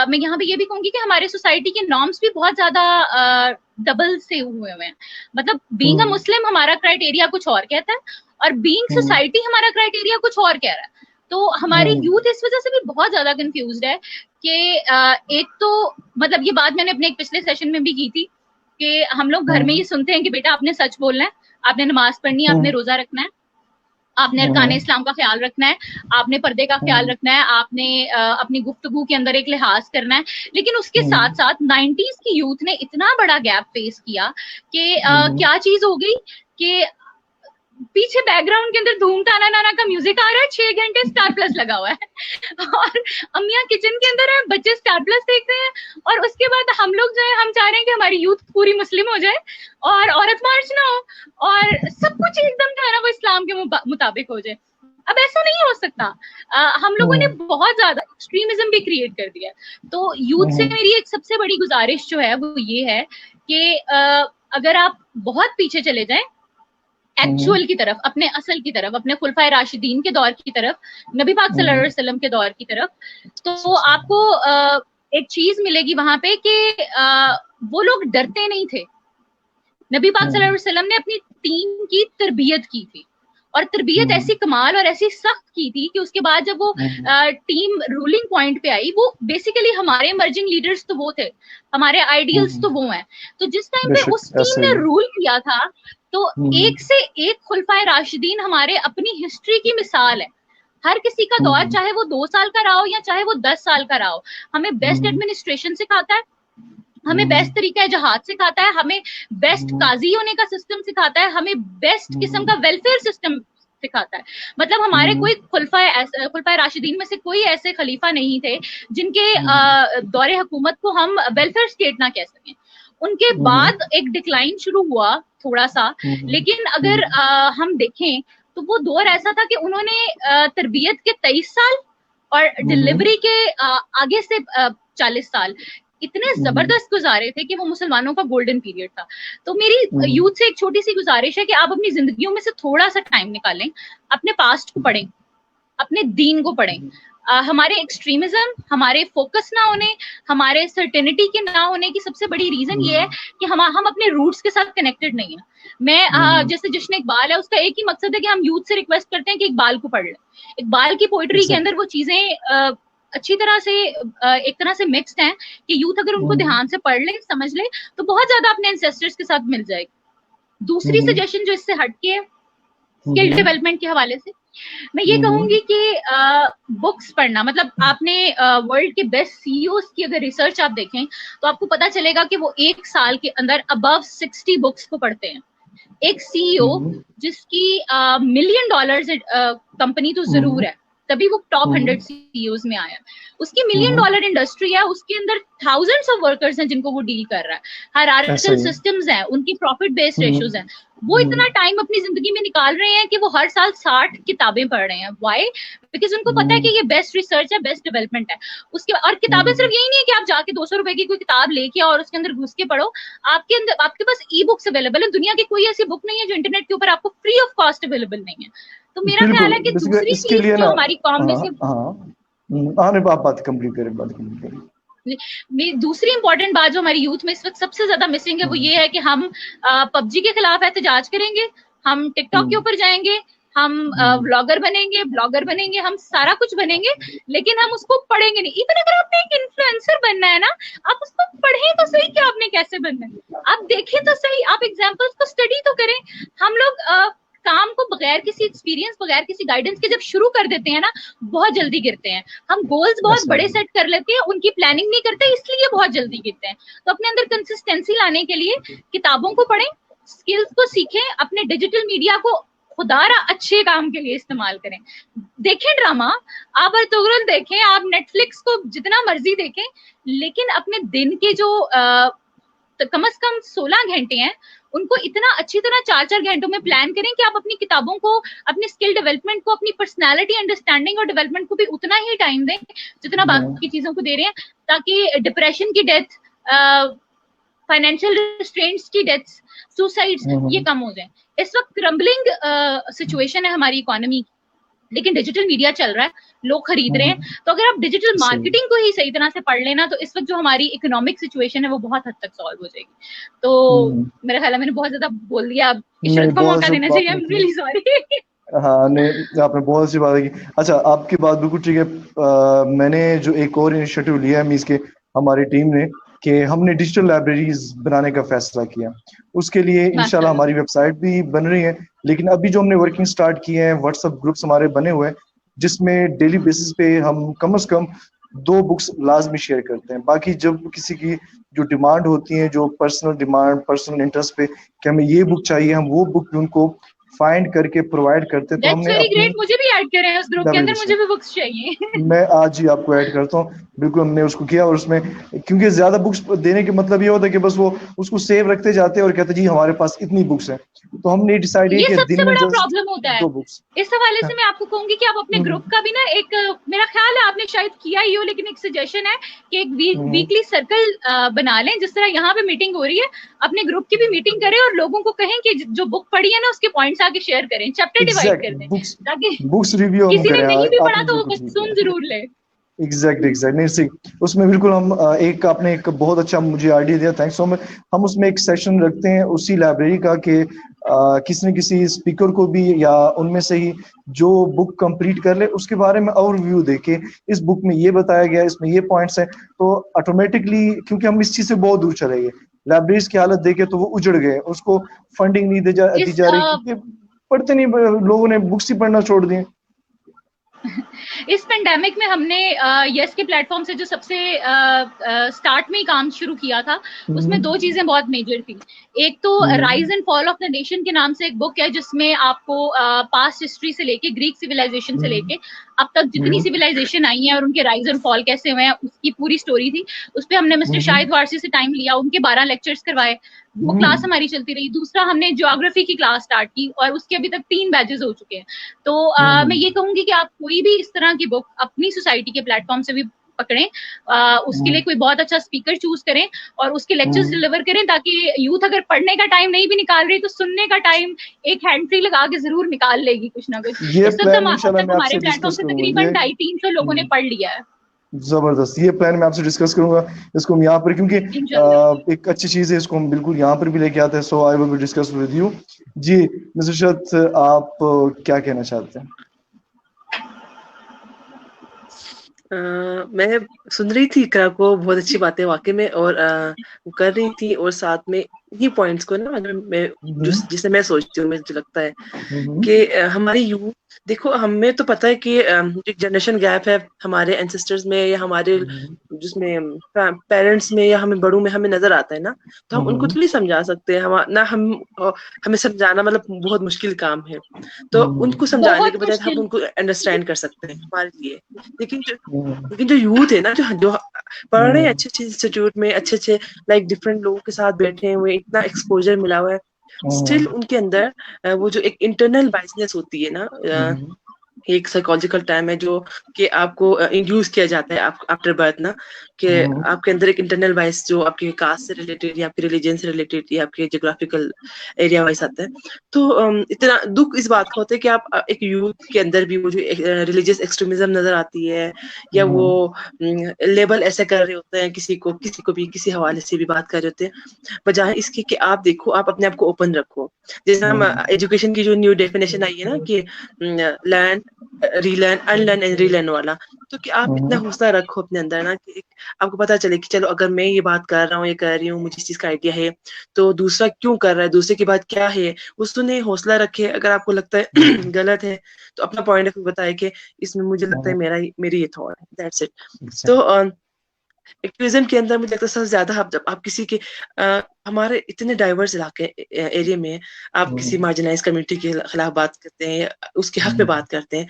میں یہاں پہ یہ بھی کہوں گی کہ ہمارے سوسائٹی کے نارمس بھی بہت زیادہ ڈبل سے ہوئے ہیں. مطلب بینگ اے مسلم ہمارا کرائٹیریا کچھ اور کہتا ہے اور بینگ سوسائٹی ہمارا کرائٹیریا کچھ اور کہہ رہا ہے. تو ہماری یوتھ اس وجہ سے بھی بہت زیادہ کنفیوزڈ ہے کہ ایک تو مطلب یہ بات میں نے اپنے ایک پچھلے سیشن میں بھی کی تھی کہ ہم لوگ گھر میں یہ سنتے ہیں کہ بیٹا آپ نے سچ بولنا ہے, آپ نے نماز پڑھنی ہے, آپ نے روزہ رکھنا ہے, آپ نے ارکان اسلام کا خیال رکھنا ہے, آپ نے پردے کا خیال رکھنا ہے, آپ نے اپنی گفتگو کے اندر ایک لحاظ کرنا ہے. لیکن اس کے ساتھ ساتھ 90s کی یوتھ نے اتنا بڑا گیپ فیس کیا کہ کیا چیز ہو گئی کہ پیچھے بیک گراؤنڈ کے اندر دھوم تانا نانا کا میوزک آ رہا ہے, 6 گھنٹے اسٹار پلس لگا ہوا ہے اور امیاں کچن کے اندر ہیں, بچے اسٹار پلس دیکھ رہے ہیں, اور اس کے بعد ہم لوگ جو ہے ہم چاہ رہے ہیں کہ ہماری یوتھ پوری مسلم ہو جائے اور عورت مارچ نہ ہو اور سب کچھ ایک دم جو ہے نا وہ اسلام کے مطابق ہو جائے. اب ایسا نہیں ہو سکتا. ہم لوگوں نے بہت زیادہ ایکسٹریمزم بھی کریٹ کر دیا. تو یوتھ سے میری ایک سب سے بڑی گزارش جو ہے وہ یہ ہے کہ اگر آپ بہت پیچھے چلے جائیں ایکچوئل کی طرف, اپنے اصل کی طرف, اپنے خلفائے راشدین کے دور کی طرف, نبی پاک صلی اللہ علیہ وسلم کے دور کی طرف, تو آپ کو ایک چیز ملے گی وہاں پہ کہ وہ لوگ ڈرتے نہیں تھے. نبی پاک صلی اللہ علیہ وسلم نے اپنی ٹیم کی تربیت کی تھی, اور تربیت ایسی کمال اور ایسی سخت کی تھی کہ اس کے بعد جب وہ ٹیم رولنگ پوائنٹ پہ آئی, وہ بیسیکلی ہمارے ایمرجنگ لیڈرز تو وہ تھے, ہمارے آئیڈیلز تو وہ ہیں. تو جس ٹائم پہ اس ٹیم نے رول کیا تھا تو ایک سے ایک خلفائے راشدین ہمارے اپنی ہسٹری کی مثال ہے. ہر کسی کا دور چاہے وہ 2 سال کا رہا ہو یا چاہے وہ 10 سال کا رہا ہو, ہمیں بیسٹ ایڈمنسٹریشن سکھاتا ہے, ہمیں بیسٹ طریقہ جہاد سکھاتا ہے, ہمیں بیسٹ قاضی ہونے کا سسٹم سکھاتا ہے, ہمیں بیسٹ قسم کا ویلفیئر سسٹم سکھاتا ہے. مطلب ہمارے کوئی خلفائے راشدین میں سے کوئی ایسے خلیفہ نہیں تھے جن کے دور حکومت کو ہم ویلفیئر اسٹیٹ نہ کہہ سکیں. ان کے بعد ایک ڈکلائن شروع ہوا تھوڑا سا, لیکن اگر ہم دیکھیں تو وہ دور ایسا تھا کہ انہوں نے تربیت کے 23 سال اور ڈلیوری کے آگے سے 40 سال اتنے زبردست گزارے تھے کہ وہ مسلمانوں کا گولڈن پیریڈ تھا. تو میری یوتھ سے ایک چھوٹی سی گزارش ہے کہ آپ اپنی زندگیوں میں سے تھوڑا سا ٹائم نکالیں, اپنے پاسٹ کو پڑھیں, اپنے دین کو پڑھیں. ہمارے ایکسٹریمزم, ہمارے فوکس نہ ہونے, ہمارے سرٹینٹی کے نہ ہونے کی سب سے بڑی ریزن یہ ہے کہ ہم اپنے روٹس کے ساتھ کنیکٹڈ نہیں ہیں. میں جیسے جشن اقبال ہے, اس کا ایک ہی مقصد ہے کہ ہم یوتھ سے ریکویسٹ کرتے ہیں کہ اقبال کو پڑھ لیں. اقبال کی پوئٹری کے اندر وہ چیزیں اچھی طرح سے ایک طرح سے مکسڈ ہیں کہ یوتھ اگر ان کو دھیان سے پڑھ لے, سمجھ لے, تو بہت زیادہ اپنے انسیسٹرز کے ساتھ مل جائے گی. دوسری سجیشن جو اس سے ہٹ کے اسکل ڈیولپمنٹ کے حوالے سے میں یہ کہوں گی کہ بکس پڑھنا, مطلب آپ نے ورلڈ کے بیسٹ سی ای اوز کی اگر ریسرچ آپ دیکھیں تو آپ کو پتا چلے گا کہ وہ 1 سال کے اندر ابو 60 بکس کو پڑھتے ہیں. ایک سی ای او جس کی $1 ملین کمپنی تو ضرور ہے, تبھی وہ ٹاپ 100 سی ای اوز میں آیا. اس کی $1 ملین انڈسٹری ہے, اس کے اندر thousands آف ورکرز ہیں جن کو وہ ڈیل کر رہا ہے, ہائرارکیکل سسٹمز ہیں, ان کی پروفٹ بیس ریشوز ہیں. وہ اتنا ٹائم اپنی زندگی میں نکال رہے ہیں کہ وہ ہر سال 60 کتابیں پڑھ رہے ہیں. وائی؟ بیکاز ان کو پتا ہے کہ یہ بیسٹ ریسرچ ہے, بیسٹ ڈیولپمنٹ ہے. اس کے اور کتابیں صرف یہی نہیں ہے کہ آپ جا کے 200 روپے کی کوئی کتاب لے کے اور اس کے اندر گھس کے پڑھو. آپ کے پاس ای بکس اویلیبل ہیں. دنیا کی کوئی ایسی بک نہیں ہے جو انٹرنیٹ کے اوپر آپ کو فری آف کاسٹ اویلیبل نہیں ہے. تو میرا خیال ہے کہ دوسری چیز جو ہماری قوم میں سے بات کمپلیٹ کریں. دوسری امپورٹنٹ بات جو ہماری یوتھ میں اس وقت سب سے زیادہ مسنگ ہے وہ یہ ہے کہ ہم PUBG کے خلاف احتجاج کریں گے, ہم ٹک ٹاک کے اوپر جائیں گے, ہم بلاگر بنیں گے, ہم سارا کچھ بنیں گے, لیکن ہم اس کو پڑھیں گے نہیں. ایون اگر آپ نے ایک انفلوئنسر بننا ہے نا, آپ اس کو پڑھیں تو صحیح کہ آپ نے کیسے بننا ہے, آپ دیکھیں تو صحیح, آپ ایگزامپلس کو اسٹڈی تو کریں. ہم لوگ کام کو بغیر کسی ایکسپیرینس, بغیر کسی گائیڈنس کے جب شروع کر دیتے ہیں نا, بہت جلدی گرتے ہیں. ہم گولز بہت بڑے سیٹ کر لیتے ہیں, ان کی پلاننگ نہیں کرتے, اس لیے بہت جلدی گرتے ہیں. تو اپنے اندر کنسسٹینسی لانے کے لیے کتابوں کو پڑھیں, اسکلز کو سیکھیں, اپنے ڈیجیٹل میڈیا کو خدا را اچھے کام کے لیے استعمال کریں. دیکھیں ڈرامہ, آپ ارطغرل دیکھیں, آپ نیٹ فلکس کو جتنا مرضی دیکھیں, لیکن اپنے دن کے جو کم از کم 16 گھنٹے ہیں ان کو اتنا اچھی طرح 4 گھنٹوں میں پلان کریں کہ آپ اپنی کتابوں کو, اپنی اسکل ڈیولپمنٹ کو, اپنی پرسنالٹی انڈرسٹینڈنگ اور ڈیولپمنٹ کو بھی اتنا ہی ٹائم دیں جتنا باقی چیزوں کو دے رہے ہیں, تاکہ ڈپریشن کی ڈیتھ, فائنینشیل ریسٹرینٹس کی ڈیتھ, سوسائڈس یہ کم ہو جائیں. اس وقت کرمبلنگ سچویشن ہے ہماری اکانومی کی, لیکن ڈیجیٹل میڈیا چل رہا ہے, لوگ خرید رہے ہیں. تو اگر آپ ڈیجیٹل مارکیٹنگ کو ہی صحیح طرح سے پڑھ لینا تو اس وقت جو ہماری اکنامک سچویشن ہے وہ بہت حد تک سالو ہو جائے گی. تو میرا خیال ہے میں نے بہت زیادہ بول دیا, عشرت کو موقع دینا چاہیے. I'm really sorry. ہاں نہیں, آپ نے بہت اچھی بات کی. اچھا, آپ کی بات بالکل ٹھیک ہے. میں نے جو ایک اور انیشیٹو لیا ہے میز کے ہماری ٹیم نے, کہ ہم نے ڈیجیٹل لائبریریز بنانے کا فیصلہ کیا. اس کے لیے انشاءاللہ ہماری ویب سائٹ بھی بن رہی ہے, لیکن ابھی جو ہم نے ورکنگ سٹارٹ کی ہے, واٹس ایپ گروپس ہمارے بنے ہوئے ہیں جس میں ڈیلی بیسس پہ ہم کم از کم 2 بکس لازمی شیئر کرتے ہیں. باقی جب کسی کی جو ڈیمانڈ ہوتی ہیں, جو پرسنل ڈیمانڈ, پرسنل انٹرسٹ پہ کہ ہمیں یہ بک چاہیے, ہم وہ بک بھی ان کو فائنڈ کر کے پرووائڈ کرتے. تو ہم نے مجھے بھی ایڈ کریں اس گروپ کے اندر, مجھے بھی بکس چاہیے. میں آج ہی آپ کو ایڈ کرتا ہوں. بالکل ہم نے اس کو کیا, اور اس میں کیونکہ زیادہ بکس دینے کے مطلب یہ ہوتا ہے کہ بس وہ اس کو سیو رکھتے جاتے ہیں اور کہتے جی ہمارے پاس اتنی بکس ہیں. تو ہم نے ڈیسائیڈ یہ کیا سب سے دن میں بڑا جسٹ پرابلم ہوتا ہے 2 بکس. اس حوالے سے میں آپ کو کہوں گی کہ آپ اپنے گروپ کا بھی نا ایک, میرا خیال ہے آپ نے شاید کیا ہی ہو, لیکن ایک سجیشن ہے کہ ایک ویکلی سرکل بنا لیں. جس طرح یہاں پہ میٹنگ ہو رہی ہے, اپنے گروپ کی بھی میٹنگ کریں اور لوگوں کو کہیں کہ جو بک پڑھی ہے نا اس کے پوائنٹس آگے شیئر کریں, چیپٹر ڈیوائڈ کر دیں تاکہ بکس ریویو ہم کسی نے کریں. نہیں بھی آپ پڑھا نے تو وہ بالکل سن ضرور لے. ایگزیکٹ نہیں, اس میں بالکل ہم ایک آپ نے ایک بہت اچھا مجھے آئیڈیا دیا, تھینکس سو مچ. ہم اس میں ایک سیشن رکھتے ہیں اسی لائبریری کا کہ کسی نہ کسی اسپیکر کو بھی یا ان میں سے ہی جو بک کمپلیٹ کر لے اس کے بارے میں اوور ویو دے کے اس بک میں یہ بتایا گیا, اس میں یہ پوائنٹس ہیں. تو آٹومیٹکلی کیونکہ ہم اس چیز سے بہت دور چلے گئے, لائبریریز کی حالت دیکھے تو وہ اجڑ گئے, اس کو فنڈنگ نہیں دی جا رہی کیونکہ پڑھتے نہیں, لوگوں نے بکس ہی پڑھنا چھوڑ دیے. اس پینڈیمک میں ہم نے یس کے پلیٹ فارم سے جو سب سے اسٹارٹ میں ہی کام شروع کیا تھا, اس میں 2 چیزیں بہت میجر تھی. ایک تو rise and fall of the nation کے نام سے ایک بک ہے جس میں آپ کو پاسٹ ہسٹری سے لے کے گریک سویلائزیشن سے لے کے اب تک جتنی سویلائزیشن آئی ہیں اور ان کے رائز اینڈ فال کیسے ہوئے ہیں اس کی پوری اسٹوری تھی. اس پہ ہم نے مسٹر شاہد وارسی سے ٹائم لیا, ان کے 12 لیکچرز کروائے, وہ کلاس ہماری چلتی رہی. دوسرا ہم نے جیوگرافی کی کلاس اسٹارٹ کی اور اس کے ابھی تک 3 بیچز ہو چکے ہیں. تو میں یہ کہوں گی کہ آپ کوئی بھی اس طرح کی بک اپنی سوسائٹی کے پلیٹ فارم سے بھی پکڑیں, اس کے لیے کوئی بہت اچھا اسپیکر چوز کریں اور اس کے لیکچرز ڈلیور کریں, تاکہ یوتھ اگر پڑھنے کا ٹائم نہیں بھی نکال رہی تو سننے کا ٹائم ایک ہینڈ فری لگا کے ضرور نکال لے گی کچھ نہ کچھ. اس وقت ہمارے پلیٹ فارم سے تقریباً 250-300 لوگوں نے پڑھ لیا ہے. زبردست, یہ پلان میں آپ سے ڈسکس کروں گا اس کو ہم یہاں پر, کیونکہ ایک اچھی چیز ہے, اس کو ہم بالکل یہاں پر بھی لے کے آتے ہیں. So I will be discuss with you. جی مسٹر شرط, آپ کیا کہنا چاہتے ہیں؟ میں سن رہی تھی اقرا کو, بہت اچھی باتیں واقعی میں اور کر رہی تھی, اور ساتھ میں یہ پوائنٹس کو نا میں جسے میں سوچتی ہوں, مجھے لگتا ہے کہ ہماری یوتھ, دیکھو ہمیں تو پتہ ہے کہ ایک جنریشن گیپ ہے ہمارے اینسسٹرز میں یا ہمارے جس میں پیرنٹس میں یا ہمیں بڑوں میں ہمیں نظر آتا ہے نا, تو ہم ان کو تو نہیں سمجھا سکتے نہ ہمیں سمجھانا مطلب بہت مشکل کام ہے. تو ان کو سمجھانے کے بجائے ہم ان کو انڈرسٹینڈ کر سکتے ہیں ہمارے لیے. لیکن جو یوتھ ہے نا, جو پڑھ رہے ہیں اچھے اچھے انسٹیٹیوٹ میں, اچھے اچھے لائک ڈفرینٹ لوگوں کے ساتھ بیٹھے ہوئے, اتنا ایکسپوجر ملا ہوا ہے, اسٹل ان کے اندر وہ جو ایک انٹرنل بائسنس ہوتی ہے نا, ایک سائیکولوجیکل ٹائم ہے جو کہ آپ کو انڈیوس کیا جاتا ہے آفٹر برتھ نا, کہ آپ کے اندر ایک انٹرنل وائس جو آپ کے کاسٹ سے ریلیٹڈ یا آپ کے ریلیجن سے ریلیٹڈ یا آپ کے جغرافیکل ایریا وائز آتا ہے. تو اتنا دکھ اس بات کا ہوتا ہے کہ آپ ایک یوتھ کے اندر بھی وہ جو ریلیجیس ایکسٹریمزم نظر آتی ہے, یا وہ لیبل ایسے کر رہے ہوتے ہیں کسی کو بھی کسی حوالے سے بھی بات کر رہے ہوتے ہیں, بجائے اس کے کہ آپ دیکھو, آپ اپنے آپ کو اوپن رکھو. جیسے ہم ایجوکیشن کی جو نیو ڈیفینیشن آئی ہے نا کہ learn, relearn, unlearn and relearn والا, تو کہ آپ اتنا حوصلہ رکھو اپنے اندر نا کہ آپ کو پتا چلے کہ چلو اگر میں یہ بات کر رہا ہوں, یہ کر رہی ہوں, مجھے اس چیز کا آئیڈیا ہے, تو دوسرا کیوں کر رہا ہے, دوسرے کی بات کیا ہے, اس تو نہیں, حوصلہ رکھے. اگر آپ کو لگتا ہے غلط ہے تو اپنا پوائنٹ آف ویو بتائے کہ اس میں مجھے لگتا ہے میری یہ تھاٹ ہے, دیٹس اٹ. تو ایکٹیویزم کے اندر مجھے لگتا ہے سب سے زیادہ آپ کسی کے ہمارے اتنے ڈائیورس علاقے ایریا میں آپ کسی مارجنائز کمیونٹی کے خلاف بات کرتے ہیں, اس کے حق میں بات کرتے ہیں,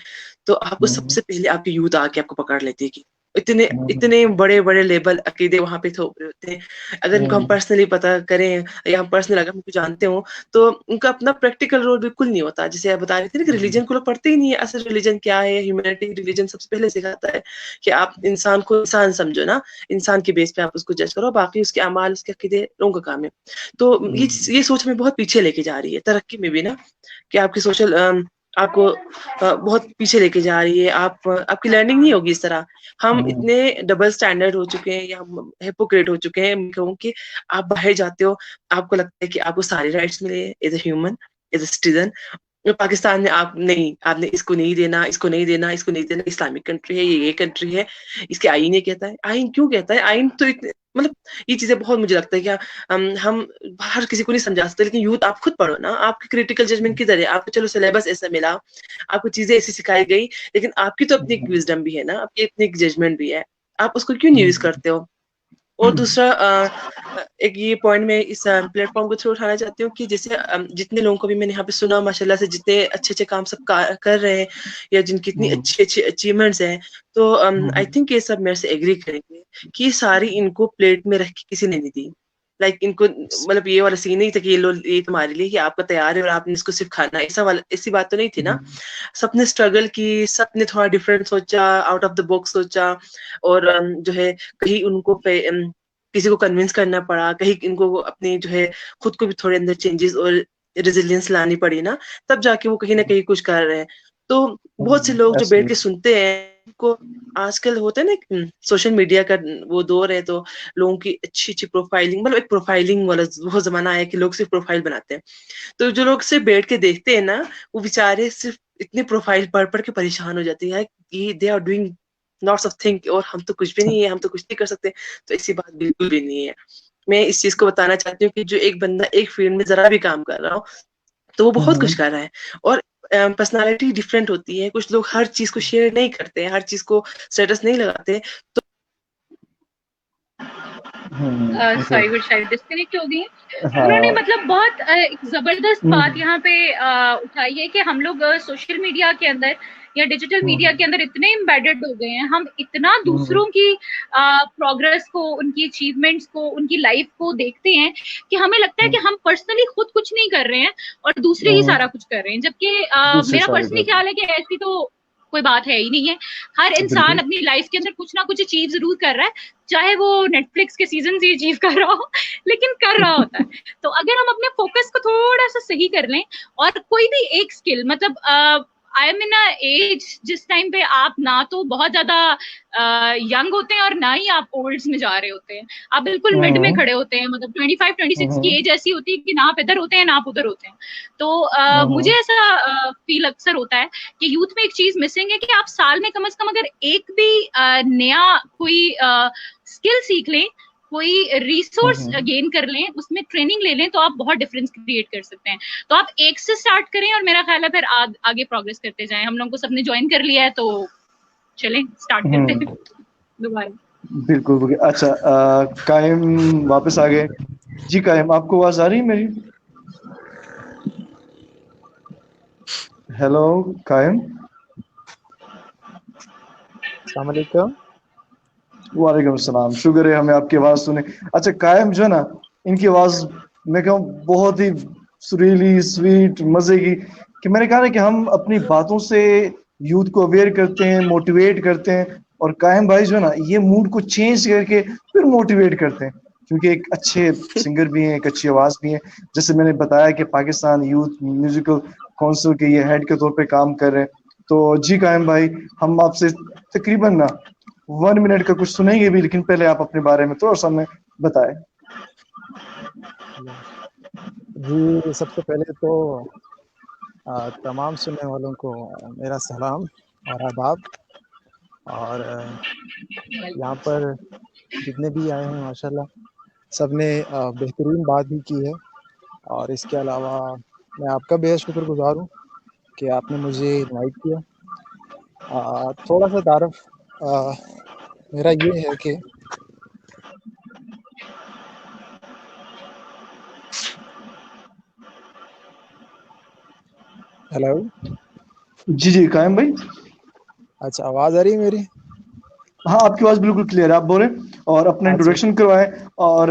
تو آپ کو سب سے پہلے آپ کی یوتھ آ کے آپ کو پکڑ لیتی ہے کہ اتنے بڑے بڑے لیبل عقیدے وہاں پہ تھوپ رہے ہوتے ہیں. اگر ان کو ہم پرسنلی پتا کریں یا ہم پرسنل اگر ہم کو جانتے ہوں تو ان کا اپنا پریکٹیکل رول بالکل نہیں ہوتا. جیسے آپ بتا رہے تھے نا کہ ریلیجن کو لوگ پڑھتے ہی نہیں ہے. اصل ریلیجن کیا ہے, ہیومینٹی ریلیجن سب سے پہلے سکھاتا ہے کہ آپ انسان کو انسان سمجھو نا, انسان کے بیس پہ آپ اس کو جج کرو, باقی اس کے اعمال, اس کے عقیدے لوگوں کا کام ہے. تو یہ سوچ ہمیں بہت پیچھے لے کے جا رہی ہے ترقی میں بھی نا, کہ آپ کی سوشل آپ کو بہت پیچھے لے کے جا رہی ہے. آپ کی لرننگ نہیں ہوگی اس طرح. ہم اتنے ڈبل سٹینڈرڈ ہو چکے ہیں یا ہم ہیپوکریٹ ہو چکے ہیں. میں کہوں کہ آپ باہر جاتے ہو, آپ کو لگتا ہے کہ آپ کو سارے رائٹس ملے as a human, as a citizen. Pakistan میں آپ نے اس کو نہیں دینا, اس کو نہیں دینا, اس کو نہیں دینا. اسلامک کنٹری ہے, یہ کنٹری ہے, اس کے آئین یہ کہتا ہے. آئین کیوں کہتا ہے؟ آئین تو مطلب یہ چیزیں بہت مجھے لگتا ہے کہ ہم ہر کسی کو نہیں سمجھا سکتے. لیکن یوتھ آپ خود پڑھو نا, آپ کی کریٹیکل ججمنٹ کدھر ہے؟ آپ کو چلو سلیبس ایسا ملا, آپ کو چیزیں ایسی سکھائی گئی, لیکن آپ کی تو اپنی ایک وزڈم بھی ہے نا, آپ کی اپنی ایک ججمنٹ بھی ہے. آپ اس کو کیوں نہیں یوز کرتے ہو. اور دوسرا ایک یہ پوائنٹ میں اس پلیٹ فارم کو تھرو اٹھانا چاہتی ہوں کہ جیسے جتنے لوگوں کو بھی میں نے یہاں پہ سنا ماشاء اللہ سے جتنے اچھے اچھے کام سب کر رہے ہیں یا جن کی اتنی اچھی اچھی اچیومنٹس ہیں, تو آئی تھنک یہ سب میرے سے ایگری کریں گے کہ یہ ساری ان کو پلیٹ میں رکھ کے کسی نے نہیں دی. لائک ان کو مطلب یہ والا سین نہیں تھا کہ یہ تمہارے لیے کہ آپ کا تیار ہے اور آپ نے اس کو صرف کھانا, ایسی بات تو نہیں تھی نا. سب نے اسٹرگل کی, سب نے تھوڑا ڈفرینٹ سوچا, آؤٹ آف دا باکس سوچا, اور جو ہے کہیں ان کو کسی کو کنونس کرنا پڑا, کہیں ان کو اپنی جو ہے خود کو بھی تھوڑے اندر چینجز اور ریزیلینس لانی پڑی نا, تب جا کے وہ کہیں نہ کہیں کچھ کر رہے ہیں. تو بہت سے لوگ جو بیٹھ کے سنتے ہیں کو آج کل ہوتا ہے نا سوشل میڈیا کا وہ دور ہے, تو لوگوں کی اچھی اچھی پروفائلنگ, مطلب ایک پروفائلنگ والا وہ زمانہ ہے کہ لوگ صرف پروفائل بناتے ہیں. تو جو لوگ صرف بیٹھ کے دیکھتے ہیں نا, وہ بےچارے صرف اتنی پروفائل پڑھ کے پریشان ہو جاتے ہیں کہ they are doing lots of thing, اور ہم تو کچھ بھی نہیں ہے, ہم تو کچھ نہیں کر سکتے. تو ایسی بات بالکل بھی نہیں ہے. میں اس چیز کو بتانا چاہتی ہوں کہ جو ایک بندہ ایک فیلڈ میں ذرا بھی کام کر رہا ہو تو وہ بہت کچھ کر رہا ہے. اور پرسنالٹی ڈفرینٹ ہوتی ہے, کچھ لوگ ہر چیز کو شیئر نہیں کرتے, ہر چیز کو اسٹیٹس نہیں لگاتے. تو سوری وہ شاید ڈسکنیکٹ ہو گئی. انہوں نے مطلب بہت ایک زبردست بات یہاں پہ اٹھائی ہے کہ ہم لوگ سوشل میڈیا کے اندر یا ڈیجیٹل میڈیا کے اندر اتنے امبیڈڈ ہو گئے ہیں, ہم اتنا دوسروں کی پروگرس کو, ان کی اچیومنٹس کو, ان کی لائف کو دیکھتے ہیں کہ ہمیں لگتا ہے کہ ہم پرسنلی خود کچھ نہیں کر رہے ہیں اور دوسرے ہی سارا کچھ کر رہے ہیں. جبکہ میرا پرسنلی خیال ہے کہ ایسی تو کوئی بات ہے ہی نہیں ہے. ہر انسان اپنی لائف کے اندر کچھ نہ کچھ اچیو ضرور کر رہا ہے, چاہے وہ نیٹ فلکس کے سیزن سے اچیو کر رہا ہو, لیکن کر رہا ہوتا ہے. تو اگر ہم اپنے فوکس کو تھوڑا سا صحیح کر لیں, اور کوئی بھی ایک اسکل, مطلب آئی ایم ان ایج جس ٹائم پہ آپ نہ تو بہت زیادہ ینگ ہوتے ہیں اور نہ ہی آپ اولڈس میں جا رہے ہوتے ہیں, آپ بالکل مڈ میں کھڑے ہوتے ہیں. مطلب 25-26 کی ایج ایسی ہوتی ہے کہ نہ آپ ادھر ہوتے ہیں نہ آپ ادھر ہوتے ہیں. تو مجھے ایسا فیل اکثر ہوتا ہے کہ یوتھ میں ایک چیز مسنگ ہے کہ آپ سال میں کم از کم اگر ایک بھی نیا کوئی اسکل سیکھ لیں, کوئی ریسورس گین کر لیں, اس میں ٹریننگ لے لیں, تو آپ بہت ڈفرینس کریٹ کر سکتے ہیں. تو آپ ایک سے اسٹارٹ کریں اور میرا خیال ہے پھر آگے پروگرس کرتے جائیں. ہم لوگوں کو سب نے جوائن کر لیا ہے, تو چلیں اسٹارٹ کرتے ہیں دوبارہ. بالکل. اچھا قائم واپس آ گئے. جی قائم, آپ کو آواز آ رہی ہے میری؟ ہیلو قائم. السلام علیکم. وعلیکم السلام, شکر ہے ہمیں آپ کی آواز سنے. اچھا قائم جو ہے نا, ان کی آواز میں کہوں بہت ہی سریلی, سویٹ, مزے کی, کہ میں نے کہا نا کہ ہم اپنی باتوں سے یوتھ کو اویئر کرتے ہیں, موٹیویٹ کرتے ہیں, اور قائم بھائی جو ہے نا یہ موڈ کو چینج کر کے پھر موٹیویٹ کرتے ہیں, کیونکہ ایک اچھے سنگر بھی ہیں, ایک اچھی آواز بھی ہے. جیسے میں نے بتایا کہ پاکستان یوتھ میوزیکل کونسل کے یہ ہیڈ کے طور پہ کام کر رہے ہیں. تو جی قائم بھائی, ہم آپ سے تقریباً 1 منٹ کا کچھ سنیں گے بھی, لیکن پہلے آپ اپنے بارے میں تھوڑا سا ہمیں بتائیں. جی سب سے پہلے تو تمام سننے والوں کو میرا سلام اور آداب. اور یہاں پر جتنے بھی آئے ہیں ماشاءاللہ سب نے بہترین بات بھی کی ہے. اور اس کے علاوہ میں آپ کا بے حد شکر گزار ہوں کہ آپ نے مجھے انوائٹ کیا. تھوڑا سا تعارف میرا یہ ہے کہ ہیلو. جی قائم بھائی. اچھا آواز آ رہی ہے میری؟ ہاں آپ کی آواز بالکل کلیئر ہے, آپ بولیں اور اپنا اچھا انٹروڈکشن کروائیں. اور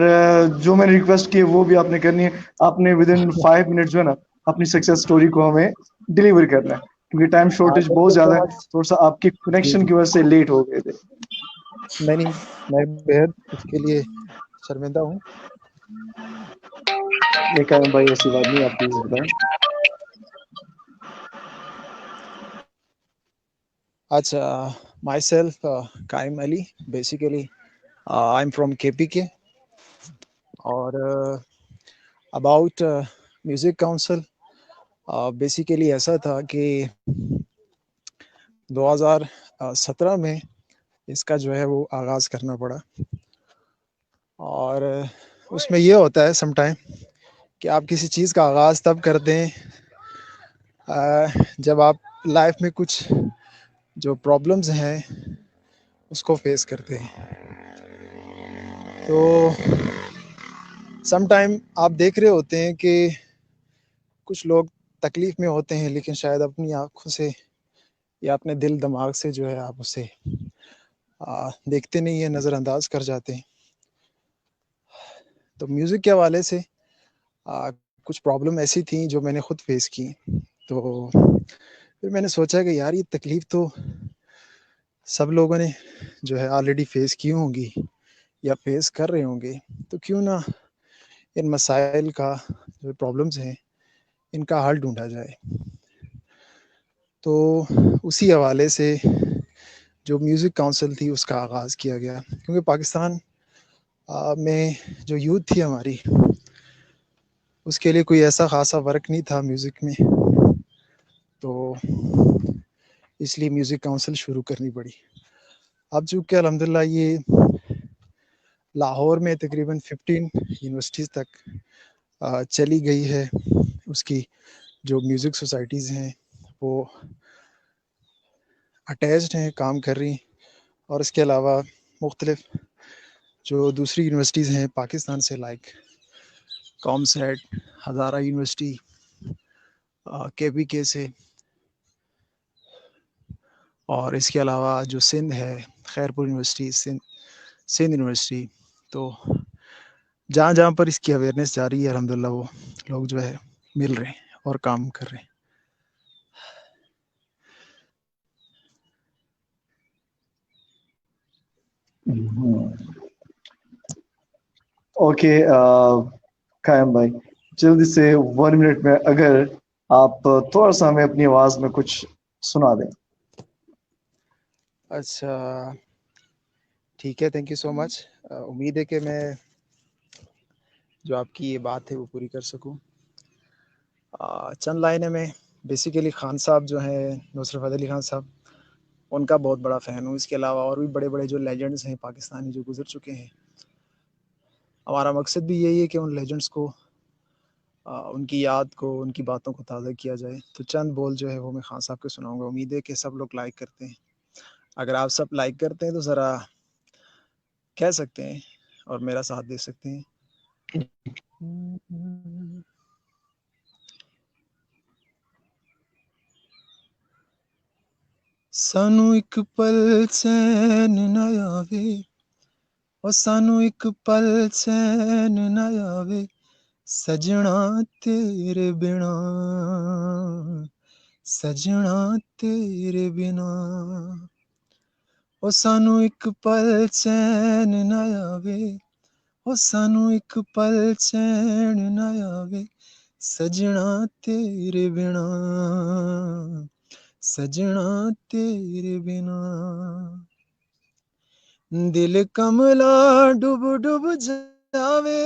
جو میں نے ریکویسٹ کی وہ بھی آپ نے کرنی ہے. آپ نے ود ان 5 منٹ جو ہے نا اپنی سکسیس سٹوری کو ہمیں ڈیلیور کرنا ہے, کیونکہ ٹائم شارٹیج تھینک بہت یو سو زیادہ ہے. مچ. تھوڑا سا آپ کی جی کنیکشن جی کی وجہ سے لیٹ ہو گئے تھے. نہیں میں بےحد اس کے لیے شرمندہ ہوں. یہ قائم بھائی ایسی بات نہیں, آپ پلیز بتائیں. اچھا, myself Qaim Ali. Basically I am from KPK. اور اباؤٹ میوزک کاؤنسل, بیسیکلی ایسا تھا کہ 2017 میں اس کا جو ہے وہ آغاز کرنا پڑا. اور اس میں یہ ہوتا ہے سم ٹائم کہ آپ کسی چیز کا آغاز تب کرتے ہیں جب آپ لائف میں کچھ جو پرابلمز ہیں اس کو فیس کرتے ہیں. تو سم ٹائم آپ دیکھ رہے ہوتے ہیں کہ کچھ لوگ تکلیف میں ہوتے ہیں لیکن شاید اپنی آنکھوں سے یا اپنے دل دماغ سے جو ہے آپ اسے دیکھتے نہیں ہیں, نظر انداز کر جاتے ہیں. تو میوزک کے حوالے سے کچھ پرابلم ایسی تھیں جو میں نے خود فیس کی. تو پھر میں نے سوچا کہ یار یہ تکلیف تو سب لوگوں نے جو ہے آلریڈی فیس کی ہوں گی یا فیس کر رہے ہوں گے, تو کیوں نہ ان مسائل کا جو پرابلمز ہیں ان کا حل ڈھونڈا جائے. تو اسی حوالے سے جو میوزک کونسل تھی اس کا آغاز کیا گیا, کیونکہ پاکستان میں جو یوتھ تھی ہماری, اس کے لیے کوئی ایسا خاصا ورک نہیں تھا میوزک میں, تو اس لیے میوزک کونسل شروع کرنی پڑی. اب چونکہ الحمدللہ یہ لاہور میں تقریباً 15 یونیورسٹیز تک چلی گئی ہے, اس کی جو میوزک سوسائٹیز ہیں وہ اٹیچڈ ہیں, کام کر رہی ہیں. اور اس کے علاوہ مختلف جو دوسری یونیورسٹیز ہیں پاکستان سے, لائک کام سیٹ, ہزارہ یونیورسٹی, کے پی کے سے, اور اس کے علاوہ جو سندھ ہے خیرپور یونیورسٹی, سندھ یونیورسٹی, تو جہاں جہاں پر اس کی اویئرنیس جاری ہے الحمدللہ وہ لوگ جو ہے مل رہے ہیں اور کام کر رہے ہیں. اوکے قائم بھائی, جلدی سے 1 منٹ میں اگر آپ تھوڑا سا ہمیں اپنی آواز میں کچھ سنا دیں. اچھا ٹھیک ہے, تھینک یو سو مچ. امید ہے کہ میں جو آپ کی یہ بات ہے وہ پوری کر سکوں. چند لائنیں میں بیسیکلی خان صاحب جو ہیں, نصرت فتح علی خان صاحب, ان کا بہت بڑا فین ہوں. اس کے علاوہ اور بھی بڑے بڑے جو لیجنڈز ہیں پاکستانی جو گزر چکے ہیں, ہمارا مقصد بھی یہی ہے کہ ان لیجنڈز کو, ان کی یاد کو, ان کی باتوں کو تازہ کیا جائے. تو چند بول جو ہے وہ میں خان صاحب کو سناؤں گا. امید ہے کہ سب لوگ لائک کرتے ہیں. اگر آپ سب لائک کرتے ہیں تو ذرا کہہ سکتے ہیں اور میرا ساتھ دے سکتے ہیں. سانو ایک پل چین نہ آوے, اور سانو ایک پل چین نہ آوے, سجنا تیرے بنا, سجنا تیرے بنا. او سانو ایک پل چین نہ آوے, او سانو ایک پل چین نہ آوے, سجنا تیرے بنا, سجنا تیرے بنا. دل کملا ڈوب ڈوب جاوے,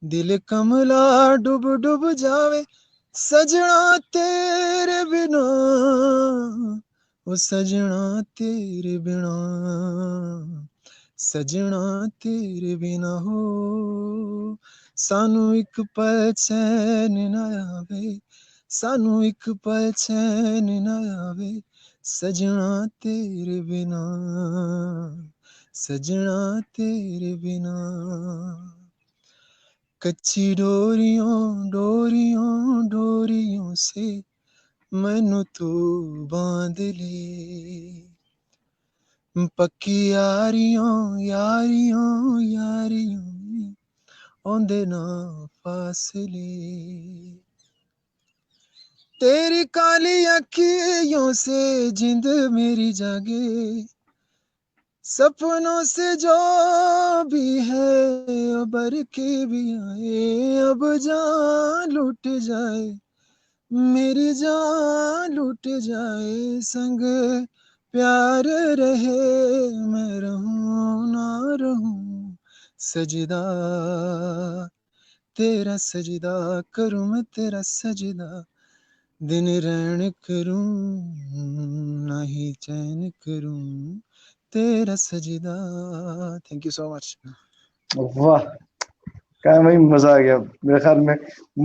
دل کملا ڈوب ڈوب جاوے, سجنا تیرے بنا, او سجنا تیرے بنا, سجنا تیرے بنا. ہو سانو ایک پل چین نہ آوے, سانو ایک پل چین نہ آوے, سجنا تیرے بنا, سجنا تیرے بنا. کچی ڈوریوں ڈوریوں ڈوریوں سے مینوں تو باندھ لے, پکی یاریوں یاریوں یاریوں اوندے نا فاصلے. تیری کالی اکھیوں سے جند میری جاگے, سپنوں سے جو بھی ہے ابھر کے بھی آئے, اب جان لٹ جائے میری جان لٹ جائے, سنگ پیار رہے میں رہوں نہ رہوں, سجدہ تیرا سجدہ کروں میں تیرا سجدہ, دن رین کروں نہ ہی چین کروں تیرا سجدہ. تھینک یو سو مچ. واہ کہا بھائی مزہ آ گیا. میرے خیال میں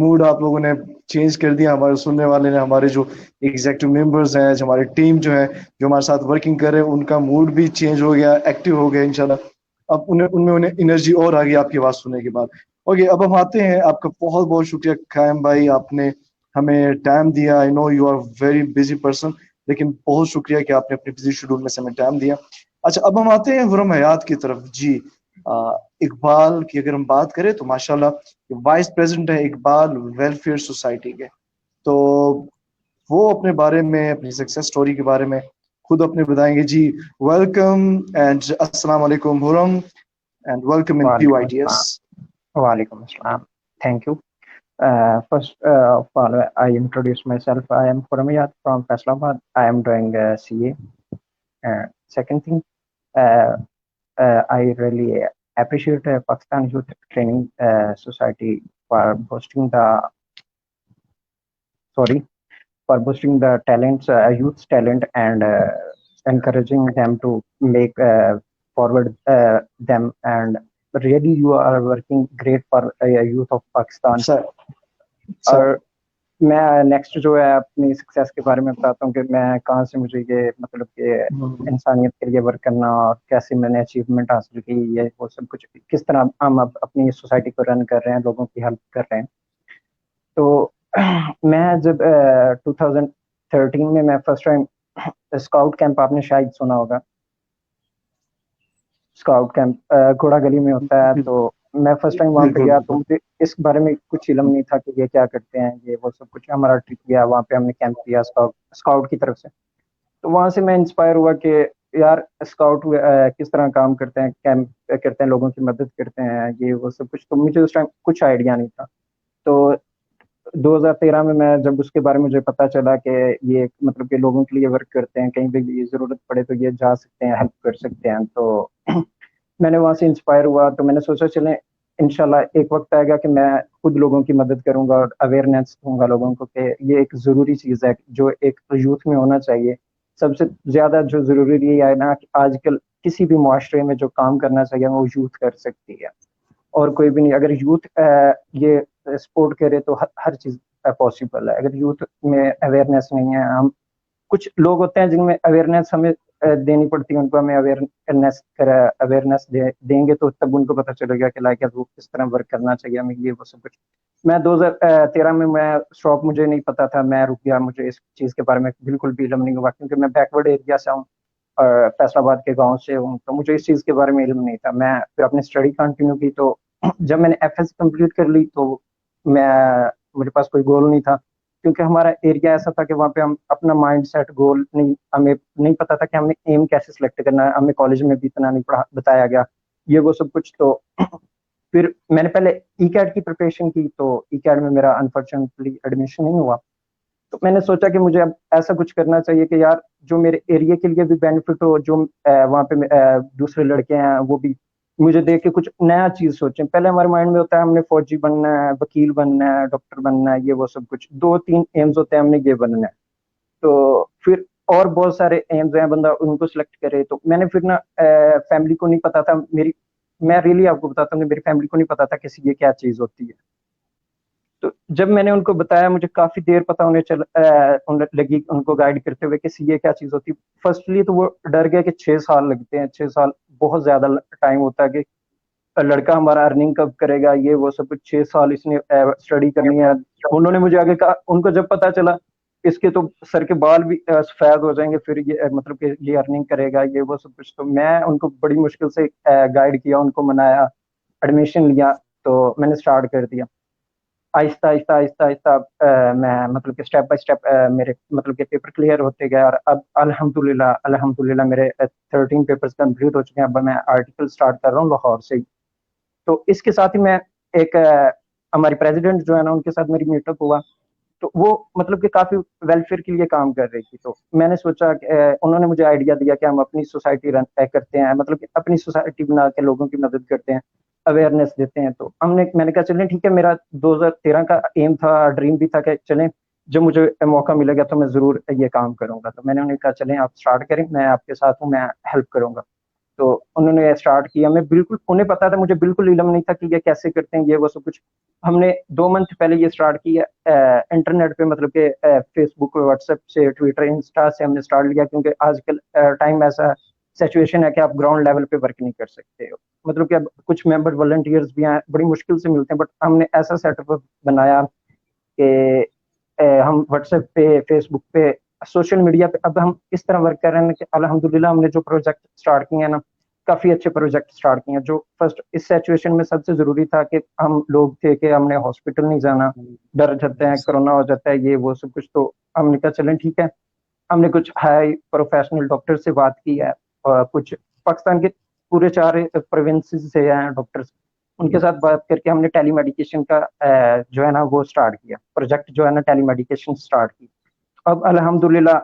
موڈ آپ لوگوں نے چینج کر دیا, ہمارے سننے والے نے, ہمارے جو ایگزیکٹو ممبرز ہیں, جو ہماری ٹیم جو ہے, جو ہمارے ساتھ ورکنگ کر رہے ہیں, ان کا موڈ بھی چینج ہو گیا, ایکٹیو ہو گیا انشاءاللہ. اب انہیں انرجی اور آ گئی آپ کی آواز سننے کے بعد. اوکے, اب ہم آتے ہیں. آپ کا بہت بہت شکریہ قائم بھائی, آپ نے ہمیں ٹائم دیا. I know you are very busy person, لیکن بہت شکریہ کہ آپ نے اپنے بزی شیڈول میں سے ہمیں ٹائم دیا. اچھا, اب ہم آتے ہیں حرم حیات کی طرف. جی, اقبال کی اگر ہم بات کریں تو ماشاءاللہ وائس پریزیڈنٹ ہے اقبال ویلفیئر سوسائٹی کے. تو وہ اپنے بارے میں, اپنی سکسیس سٹوری کے بارے میں خود اپنے بتائیں گے. جی, ویلکم اینڈ السلام علیکم حرم, اینڈ ویلکم ان پیو آئی ٹی ایس. وعلیکم السلام. Thank you. First of all, I introduce myself. I am Khurmiyat from Faisalabad. I am doing CA. Second thing, I really appreciate Pakistan Youth Training Society for boosting the talents, youth's talent, and encouraging them to make forward them. And really, you are working great for youth of Pakistan. اور میں next جو ہے اپنی success کے بارے میں بتاتا ہوں کہ میں کہاں سے مجھے یہ مطلب کہ انسانیت کے لیے ورک کرنا اور کیسے میں نے اچیومنٹ حاصل کی, یہ وہ سب کچھ کس طرح ہم اپنی سوسائٹی کو رن کر رہے ہیں, لوگوں کی ہیلپ کر رہے ہیں. تو میں جب 2013 میں فرسٹ ٹائم اسکاؤٹ کیمپ, آپ نے شاید سنا ہوگا اسکاؤٹ کیمپ گھوڑا گلی میں ہوتا ہے, تو میں فرسٹ ٹائم وہاں پہ گیا تو مجھے اس بارے میں کچھ علم نہیں تھا کہ یہ کیا کرتے ہیں, یہ وہ سب کچھ. ہمارا ٹرپ گیا, وہاں پہ ہم نے کیمپ کیا اسکاؤٹ کی طرف سے. تو وہاں سے میں انسپائر ہوا کہ یار اسکاؤٹ کس طرح کام کرتے ہیں, کیمپ کرتے ہیں, لوگوں کی مدد کرتے ہیں, یہ وہ سب کچھ. تو مجھے اس ٹائم کچھ آئیڈیا نہیں تھا. تو 2013 میں جب اس کے بارے میں مجھے پتا چلا کہ یہ مطلب کہ لوگوں کے لیے ورک کرتے ہیں, کہیں بھی ضرورت پڑے تو یہ جا سکتے ہیں, ہیلپ کر سکتے ہیں, تو میں نے وہاں سے انسپائر ہوا. تو میں نے سوچا چلیں انشاءاللہ ایک وقت آئے گا کہ میں خود لوگوں کی مدد کروں گا اور اویئرنیس دوں گا لوگوں کو کہ یہ ایک ضروری چیز ہے جو ایک یوتھ میں ہونا چاہیے. سب سے زیادہ جو ضروری یہ ہے نا کہ آج کل کسی بھی معاشرے میں جو کام کرنا چاہیے وہ یوتھ کر سکتی ہے, اور کوئی بھی نہیں. اگر یوتھ یہ سپورٹ کرے تو ہر چیز پاسبل ہے. اگر یوتھ میں اویئرنیس نہیں ہے, ہم کچھ لوگ ہوتے ہیں جن میں اویئرنیس ہمیں دینی پڑتی ہے, ان کو ہمیں اویئرنیس دیں گے تو تب ان کو پتہ چلے گا کہ لائک وہ کس طرح ورک کرنا چاہیے ہمیں, یہ وہ سب کچھ. میں 2013 میں اسٹاپ مجھے نہیں پتا تھا, میں رک گیا, مجھے اس چیز کے بارے میں بالکل بھی علم نہیں ہوا کیونکہ میں بیکورڈ ایریا سے ہوں اور فیصل آباد کے گاؤں سے ہوں, تو مجھے اس چیز کے بارے میں علم نہیں تھا. میں پھر اپنی اسٹڈی کنٹینیو کی, تو جب میں نے ایف ایس کمپلیٹ کر لی تو میرے پاس کوئی گول نہیں تھا کیونکہ ہمارا ایریا ایسا تھا کہ وہاں پہ ہم اپنا مائنڈ سیٹ گول نہیں, ہمیں نہیں پتا تھا کہ ہم نے ایم کیسے سلیکٹ کرنا ہے, ہمیں کالج میں بھی اتنا نہیں بتایا گیا, یہ وہ سب کچھ. تو پھر میں نے پہلے ای کیٹ کی پریپریشن کی, تو ای کیٹ میں میرا انفارچونیٹلی ایڈمیشن نہیں ہوا. تو میں نے سوچا کہ مجھے اب ایسا کچھ کرنا چاہیے کہ یار جو میرے ایریا کے لیے بھی بینیفٹ ہو, جو وہاں پہ دوسرے لڑکے ہیں وہ بھی مجھے دیکھ کے کچھ نیا چیز سوچیں. پہلے ہمارے مائنڈ میں ہوتا ہے ہم نے فوجی بننا ہے, وکیل بننا ہے, ڈاکٹر بننا ہے, یہ وہ سب کچھ 2-3 ایمز ہوتے ہیں, ہم نے یہ بننا ہے. تو پھر اور بہت سارے ایمز ہیں, بندہ ان کو سلیکٹ کرے. تو میں نے پھر نا فیملی کو نہیں پتا تھا, میں ریئلی آپ کو بتاتا ہوں میری فیملی کو نہیں پتا تھا کہ یہ کیا چیز ہوتی ہے. تو جب میں نے ان کو بتایا مجھے کافی دیر پتا لگی ان کو گائیڈ کرتے ہوئے کہ یہ کیا چیز ہوتی ہے. فرسٹلی تو وہ ڈر گئے کہ 6 سال لگتے ہیں, 6 سال بہت زیادہ ٹائم ہوتا ہے کہ لڑکا ہمارا ارننگ کب کرے گا, یہ وہ سب کچھ. 6 سال اس نے اسٹڈی کرنی ہے. انہوں نے مجھے آگے کہا, ان کو جب پتا چلا اس کے تو سر کے بال بھی سفید ہو جائیں گے, پھر یہ مطلب کہ یہ ارننگ کرے گا, یہ وہ سب کچھ. تو میں ان کو بڑی مشکل سے گائیڈ کیا, ان کو منایا, ایڈمیشن لیا, تو میں نے اسٹارٹ کر دیا. آہستہ آہستہ آہستہ آہستہ میں مطلب کہ اسٹیپ بائی اسٹیپ میرے مطلب کہ پیپر کلیئر ہوتے گئے, اور اب الحمدللہ میرے 13 پیپرز کمپلیٹ ہو چکے ہیں. اب میں آرٹیکل اسٹارٹ کر رہا ہوں لاہور سے ہی. تو اس کے ساتھ ہی میں ایک ہماری پریزیڈنٹ جو ہے نا ان کے ساتھ میری میٹ اپ ہوا, تو وہ مطلب کہ کافی ویلفیئر کے لیے کام کر رہی تھی. تو میں نے سوچا کہ انہوں نے مجھے آئیڈیا دیا کہ ہم اپنی سوسائٹی رن کرتے ہیں, مطلب کہ اپنی سوسائٹی بنا کے لوگوں کی مدد کرتے ہیں, اویئرنیس دیتے ہیں. تو میں نے کہا چلیں ٹھیک ہے, میرا 2013 کا ایم تھا, ڈریم بھی تھا کہ چلیں جب مجھے موقع ملے گا تو میں ضرور یہ کام کروں گا. تو میں نے انہیں کہا چلیں آپ اسٹارٹ کریں, میں آپ کے ساتھ ہوں, میں ہیلپ کروں گا. تو انہوں نے اسٹارٹ کیا. میں بالکل انہیں پتا تھا, مجھے بالکل علم نہیں تھا کہ یہ کیسے کرتے ہیں یہ وہ سب کچھ. ہم نے 2 منتھ پہلے یہ اسٹارٹ کیا انٹرنیٹ پہ, مطلب کہ فیس بک, واٹس ایپ سے, ٹویٹر, انسٹا سے ہم نے اسٹارٹ لیا, کیونکہ آج کل ٹائم ایسا سچویشن ہے کہ آپ گراؤنڈ لیول پہ ورک نہیں کر سکتے ہو. مطلب کہ اب کچھ ممبر والنٹیئرز بھی ہیں, بڑی مشکل سے ملتے ہیں, بٹ ہم نے ایسا سیٹ اپ بنایا کہ ہم واٹس ایپ پہ, فیس بک پہ, سوشل میڈیا پہ اب ہم اس طرح ورک کر رہے ہیں کہ الحمدللہ ہم نے جو پروجیکٹ اسٹارٹ کیے ہیں نا, کافی اچھے پروجیکٹ اسٹارٹ کیے ہیں. جو فرسٹ اس سچویشن میں سب سے ضروری تھا کہ ہم لوگ تھے کہ ہم نے ہاسپٹل نہیں جانا, ڈر جاتے ہیں کرونا ہو جاتا ہے یہ وہ سب کچھ. تو ہم نے کہا چلیں ٹھیک ہے, ہم نے کچھ ہائی پروفیشنل ڈاکٹر سے بات کی ہے, اور کچھ پاکستان کے پورے 4 پروونسز سے ہیں ڈاکٹرس, ان کے ساتھ بات کر کے ہم نے ٹیلی میڈیکیشن کا جو ہے نا وہ اسٹارٹ کیا, پروجیکٹ جو ہے نا ٹیلی میڈیکیشن اسٹارٹ کی. اب الحمدللہ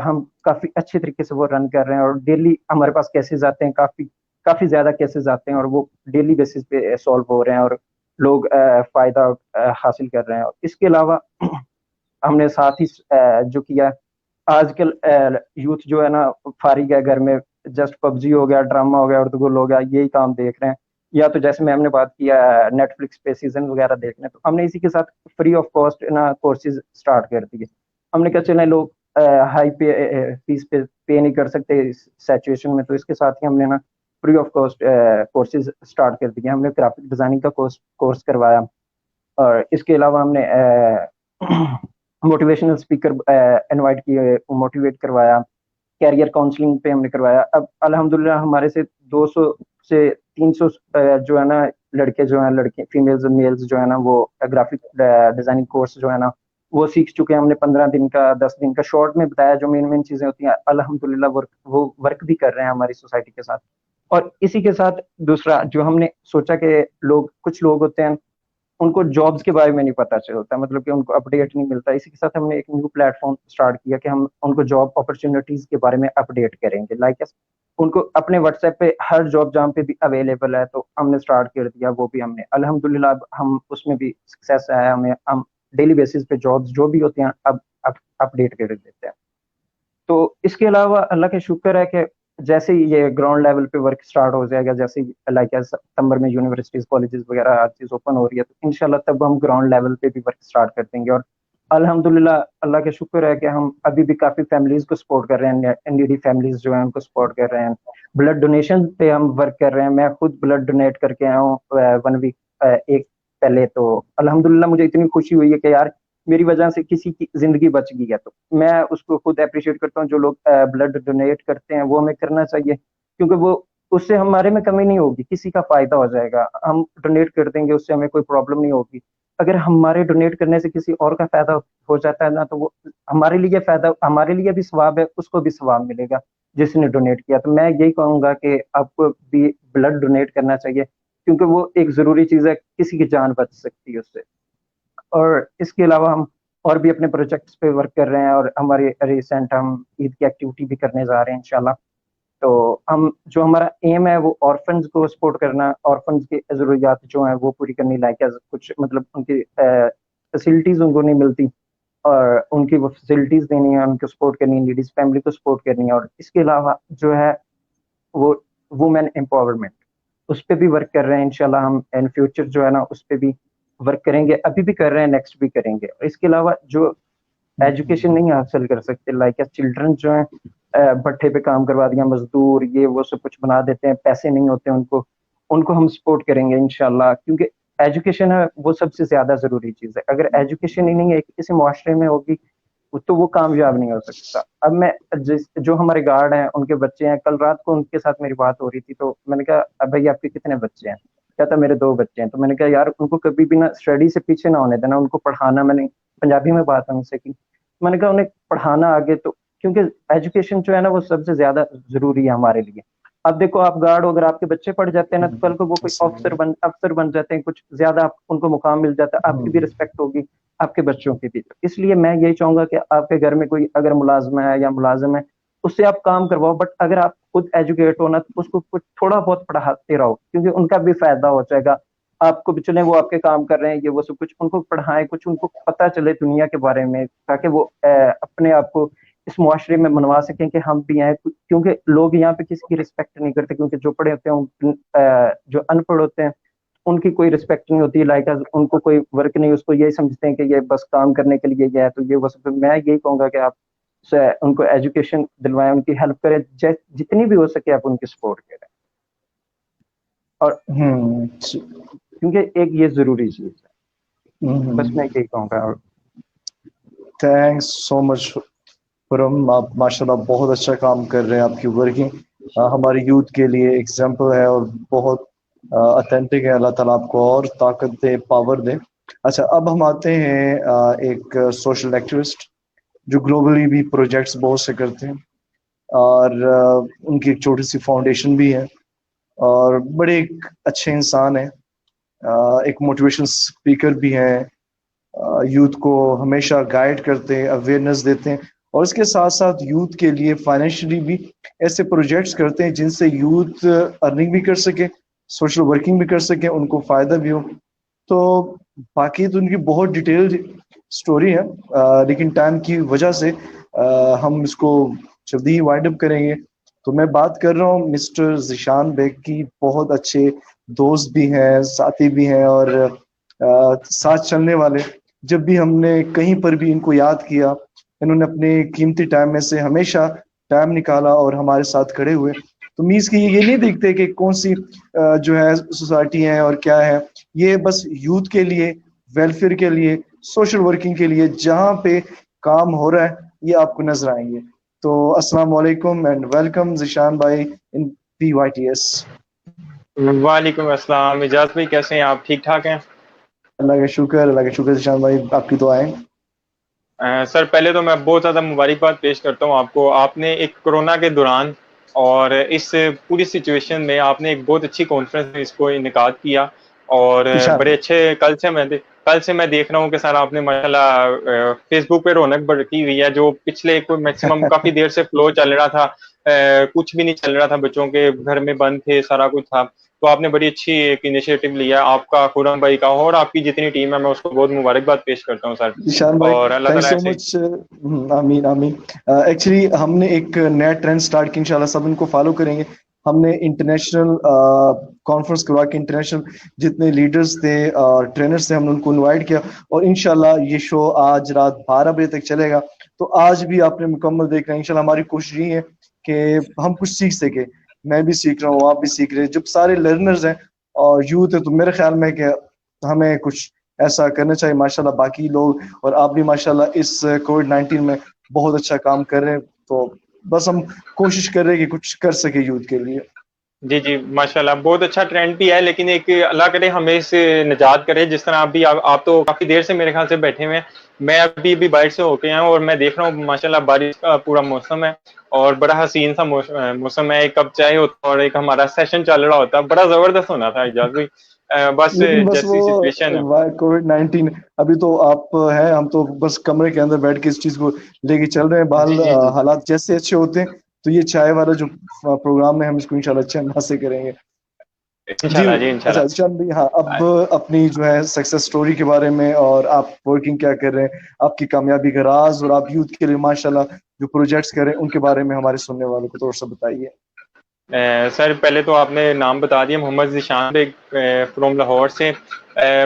ہم کافی اچھے طریقے سے وہ رن کر رہے ہیں, اور ڈیلی ہمارے پاس کیسز آتے ہیں, کافی زیادہ کیسز آتے ہیں, اور وہ ڈیلی بیسس پہ سالو ہو رہے ہیں, اور لوگ فائدہ حاصل کر رہے ہیں. اور اس کے علاوہ ہم نے ساتھ ہی جو کیا, آج کل یوتھ جو ہے نا فارغ ہے گھر میں, جسٹ پب جی ہو گیا, ڈرامہ ہو گیا, اردو ہو گیا, یہی کام دیکھ رہے ہیں, یا تو جیسے میم نے بات کیا نیٹ فلکس پہ سیزن وغیرہ دیکھنے. تو ہم نے اسی کے ساتھ فری آف کاسٹ نا کورسز اسٹارٹ کر دیے. ہم نے کہا چلیں لوگ ہائی فیس پے نہیں کر سکتے اس سچویشن میں, تو اس کے ساتھ ہی ہم نے نا free of cost courses start کر دیے. ہم نے گرافک ڈیزائننگ کا کورس کروایا, اور اس کے علاوہ ہم نے موٹیویشنل اسپیکر انوائٹ کیے, موٹیویٹ کروایا, کیریئر کاؤنسلنگ پہ ہم نے کروایا. اب الحمدللہ ہمارے سے 200 سے 300 جو ہے نا لڑکے جو ہیں, لڑکے فیمیلز میلز جو ہے نا, وہ گرافک ڈیزائننگ کورس جو ہے نا وہ سیکھ چکے ہیں. ہم نے 15 دن کا 10 دن کا شارٹ میں بتایا جو مین چیزیں ہوتی ہیں. الحمدللہ وہ ورک بھی کر رہے ہیں ہماری سوسائٹی کے ساتھ. اور اسی کے ساتھ دوسرا جو ہم نے سوچا کہ کچھ لوگ ہوتے ہیں ان کو جابس کے بارے میں نہیں پتا چلتا, مطلب کہ ان کو اپڈیٹ نہیں ملتا. اسی کے ساتھ ہم نے ایک نیو پلیٹ فارم اسٹارٹ کیا کہ ہم ان کو جاب اپرچونیٹیز کے بارے میں اپڈیٹ کریں گے. لائک ان کو اپنے واٹس ایپ پہ ہر جاب جہاں پہ بھی اویلیبل ہے تو ہم نے اسٹارٹ کر دیا, وہ بھی ہم نے الحمدللہ اب ہم اس میں بھی سکسیس آیا. ہم ڈیلی بیسس پہ جابس جو بھی ہوتی ہیں اب اپڈیٹ کر دیتے ہیں. تو اس کے علاوہ اللہ کا شکر ہے کہ جیسے ہی یہ گراؤنڈ لیول پہ ورک اسٹارٹ ہو جائے گا, جیسے لائک ستمبر میں یونیورسٹیز کالجز وغیرہ ہر چیز اوپن ہو رہی ہے, تو انشاءاللہ تب ہم گراؤنڈ لیول پہ بھی ورک اسٹارٹ کر دیں گے. اور الحمدللہ اللہ کا شکر ہے کہ ہم ابھی بھی کافی فیملیز کو سپورٹ کر رہے ہیں, NDD فیملیز جو ہیں ان کو سپورٹ کر رہے ہیں. بلڈ ڈونیشن پہ ہم ورک کر رہے ہیں. میں خود بلڈ ڈونیٹ کر کے آیا ہوں 1 ویک ایک پہلے. تو الحمدللہ مجھے اتنی خوشی ہوئی ہے کہ یار میری وجہ سے کسی کی زندگی بچ گئی ہے. تو میں اس کو خود اپریشیٹ کرتا ہوں. جو لوگ بلڈ ڈونیٹ کرتے ہیں وہ ہمیں کرنا چاہیے, کیونکہ وہ اس سے ہمارے میں کمی نہیں ہوگی, کسی کا فائدہ ہو جائے گا. ہم ڈونیٹ کر دیں گے, اس سے ہمیں کوئی پرابلم نہیں ہوگی. اگر ہمارے ڈونیٹ کرنے سے کسی اور کا فائدہ ہو جاتا ہے نا, تو وہ ہمارے لیے فائدہ, ہمارے لیے بھی ثواب ہے, اس کو بھی ثواب ملے گا جس نے ڈونیٹ کیا. تو میں یہی کہوں گا کہ آپ کو بھی بلڈ ڈونیٹ کرنا چاہیے, کیونکہ وہ ایک ضروری چیز ہے, کسی کی جان بچ سکتی ہے اس سے. اور اس کے علاوہ ہم اور بھی اپنے پروجیکٹس پہ ورک کر رہے ہیں, اور ہمارے ریسنٹ ہم عید کی ایکٹیویٹی بھی کرنے جا رہے ہیں انشاءاللہ. تو ہم جو ہمارا ایم ہے وہ آرفنز کو سپورٹ کرنا, آرفنز کی ضروریات جو ہیں وہ پوری کرنی. لائک کچھ مطلب ان کی فیسلٹیز ان کو نہیں ملتی, اور ان کی وہ فیسلٹیز دینی ہے, ان کو سپورٹ کرنی ہے, لیڈیز فیملی کو سپورٹ کرنی ہے. اور اس کے علاوہ جو ہے وہ وومن امپاورمنٹ, اس پہ بھی ورک کر رہے ہیں انشاءاللہ. ہم ان فیوچر جو ہے نا اس پہ بھی ورک کریں گے, ابھی بھی کر رہے ہیں, نیکسٹ بھی کریں گے. اس کے علاوہ جو ایجوکیشن نہیں حاصل کر سکتے, لائک چلڈرن جو ہیں بٹھے پہ کام کروا دیا, مزدور یہ وہ سب کچھ بنا دیتے ہیں, پیسے نہیں ہوتے ان کو ہم سپورٹ کریں گے انشاءاللہ. کیونکہ ایجوکیشن ہے وہ سب سے زیادہ ضروری چیز ہے. اگر ایجوکیشن ہی نہیں ہے کسی معاشرے میں ہوگی تو وہ کامیاب نہیں ہو سکتا. اب میں جو ہمارے گارڈ ہیں ان کے بچے ہیں, کل رات کو ان کے ساتھ میری بات ہو رہی تھی, تو میں نے کہا بھائی آپ کے کتنے بچے ہیں؟ کہتا میرے 2 بچے ہیں. تو میں نے کہا یار ان کو کبھی بھی نا اسٹڈی سے پیچھے نہ ہونے دینا, ان کو پڑھانا. میں نے پنجابی میں بات ان سے کی, میں نے کہا انہیں پڑھانا آگے, تو کیونکہ ایجوکیشن جو ہے نا وہ سب سے زیادہ ضروری ہے ہمارے لیے. اب دیکھو آپ گارڈ ہو, اگر آپ کے بچے پڑھ جاتے ہیں نا تو کل کو وہ کوئی افسر بن جاتے ہیں, کچھ زیادہ ان کو مقام مل جاتا ہے, آپ کی بھی رسپیکٹ ہوگی, آپ کے بچوں کی بھی. اس لیے میں یہی چاہوں گا کہ آپ کے گھر میں کوئی اگر ملازم ہے یا ملازم ہے اس سے آپ کام کرواؤ, بٹ اگر آپ خود ایجوکیٹ ہونا تو اس کو کچھ تھوڑا بہت پڑھاتے رہو, کیونکہ ان کا بھی فائدہ ہو جائے گا. آپ کو بھی چلیں وہ آپ کے کام کر رہے ہیں یہ وہ سب کچھ, ان کو پڑھائیں, کچھ ان کو پتہ چلے دنیا کے بارے میں, تاکہ وہ اپنے آپ کو اس معاشرے میں منوا سکیں کہ ہم بھی آئیں, کیونکہ لوگ یہاں پہ کسی کی رسپیکٹ نہیں کرتے, کیونکہ جو پڑھے ہوتے ہیں جو ان پڑھ ہوتے ہیں ان کی کوئی رسپیکٹ نہیں ہوتی, لائک ان کو کوئی ورک نہیں, اس کو یہی سمجھتے ہیں کہ یہ بس کام کرنے کے لیے ہے. تو یہ بس میں یہی کہوں گا کہ آپ ان کو ایجوکیشن دلوائیں, ان کی ہیلپ کریں, جتنی بھی ہو سکے آپ ان کی سپورٹ کریں, اور کیونکہ ایک یہ ضروری چیز ہے. بس میں یہی کہوں گا. تھینکس سو مچ خرم, آپ ماشاءاللہ بہت اچھا کام کر رہے ہیں. آپ کی ورکنگ ہماری یوتھ کے لیے ایگزامپل ہے اور بہت اتھینٹک ہے. اللہ تعالیٰ آپ کو اور طاقت دے, پاور دے. اچھا, اب ہم آتے ہیں ایک سوشل ایکٹیوسٹ جو گلوبلی بھی پروجیکٹس بہت سے کرتے ہیں, اور ان کی ایک چھوٹی سی فاؤنڈیشن بھی ہے, اور بڑے ایک اچھے انسان ہیں, ایک موٹیویشن اسپیکر بھی ہیں, یوتھ کو ہمیشہ گائیڈ کرتے ہیں, اویئرنیس دیتے ہیں, اور اس کے ساتھ ساتھ یوتھ کے لیے فائنینشلی بھی ایسے پروجیکٹس کرتے ہیں جن سے یوتھ ارننگ بھی کر سکے, سوشل ورکنگ بھی کر سکے, ان کو فائدہ بھی ہو. تو باقی تو ان کی بہت ڈیٹیل سٹوری ہے, لیکن ٹائم کی وجہ سے ہم اس کو جلدی ہی وائنڈ اپ کریں گے. تو میں بات کر رہا ہوں مسٹر ذیشان بیگ کی, بہت اچھے دوست بھی ہیں, ساتھی بھی ہیں, اور ساتھ چلنے والے. جب بھی ہم نے کہیں پر بھی ان کو یاد کیا, انہوں نے اپنے قیمتی ٹائم میں سے ہمیشہ ٹائم نکالا اور ہمارے ساتھ کھڑے ہوئے. تو میز کی یہ نہیں دیکھتے کہ کون سی جو ہے سوسائٹی ہے اور کیا ہے, یہ بس یوتھ کے لیے, ویلفیئر کے لیے, سوشل ورکنگ کے لیے جہاں پہ کام ہو رہا ہے یہ آپ کو نظر آئیں گے. تو السلام علیکم اینڈ ویلکم ذیشان بھائی ان PYTS. وعلیکم السلام. اجاز بھائی کیسے ہیں آپ؟ ٹھیک ٹھاک ہیں؟ اللہ کا شکر, اللہ کا شکر. ذیشان بھائی آپ کی دعائیں. سر پہلے تو میں بہت زیادہ مبارکباد پیش کرتا ہوں آپ کو. آپ نے ایک کرونا کے دوران اور اس پوری سچویشن میں آپ نے ایک بہت اچھی کانفرنس میں اس کو انعقاد کیا, اور بڑے اچھے کل سے میں دیکھ رہا ہوں کہ سر آپ نے ماشاءاللہ فیس بک پہ رونق بڑھتی ہوئی ہے. جو پچھلے میکسیمم کافی دیر سے فلو چل رہا تھا, کچھ بھی نہیں چل رہا تھا, بچوں کے گھر میں بند تھے, سارا کچھ تھا. تو آپ نے بڑی اچھی ایک انیشیٹو لیا, آپ کا, خرم بھائی کا, اور آپ کی جتنی ٹیم ہے میں اس کو بہت مبارکباد پیش کرتا ہوں سر. ذیشان بھائی اور اللہ تھینک تعالیٰ سو ایسے مچ. آمین آمین. ایکچولی ہم نے ایک نیا ٹرینڈ سٹارٹ کیا, انشاءاللہ سب ان کو فالو کریں گے. ہم نے انٹرنیشنل کانفرنس کروا کے انٹرنیشنل جتنے لیڈرز تھے, ٹرینرز تھے, ہم نے ان کو انوائٹ کیا, اور انشاءاللہ یہ شو آج رات 12 بجے تک چلے گا. تو آج بھی آپ نے مکمل دیکھنا ہے. انشاءاللہ ہماری کوشش یہ ہے کہ ہم کچھ سیکھ سکیں. میں بھی سیکھ رہا ہوں, آپ بھی سیکھ رہے ہیں. جب سارے لرنرز ہیں اور یوتھ ہے, تو میرے خیال میں کہ ہمیں کچھ ایسا کرنا چاہیے. ماشاءاللہ باقی لوگ اور آپ بھی ماشاءاللہ اس کووڈ-19 میں بہت اچھا کام کر رہے ہیں. تو بس ہم کوشش کر رہے ہیں کہ کچھ کر سکے یوتھ کے لیے. جی ماشاءاللہ بہت اچھا ٹرینڈ بھی ہے, لیکن ایک اللہ کرے ہمیں اس سے نجات کرے. جس طرح آپ تو کافی دیر سے میرے خیال سے بیٹھے ہوئے ہیں, میں ابھی باہر سے ہو کے آیا ہوں, اور میں دیکھ رہا ہوں ماشاءاللہ بارش کا پورا موسم ہے, اور بڑا حسین سا موسم ہے. ایک کپ چائے ہوتا اور ایک ہمارا سیشن چل رہا ہوتا, بڑا زبردست ہونا تھا. اجاز بھائی بس لیکن بس جیسی سچویشن ہے وہ کووڈ-19 ابھی تو آپ ہیں, ہم تو بس کمرے کے اندر بیٹھ کے اس چیز کو لے کے چل رہے ہیں. بہرحال جی حالات جیسے اچھے ہوتے ہیں تو یہ چائے والا جو پروگرام ہے ہم اس کو انشاءاللہ اچھے انداز سے کریں گے. جی اچھا ذیشان بھائی, ہاں اب اپنی جو ہے سکسیس سٹوری کے بارے میں, اور آپ ورکنگ کیا کر رہے ہیں, آپ کی کامیابی کا راز, اور آپ یوتھ کے لیے ماشاءاللہ جو پروجیکٹس کر رہے ہیں ان کے بارے میں ہمارے سننے والوں کو تھوڑا سا بتائیے. سر پہلے تو آپ نے نام بتا دیا, محمد ذیشان بیگ فرام لاہور سے.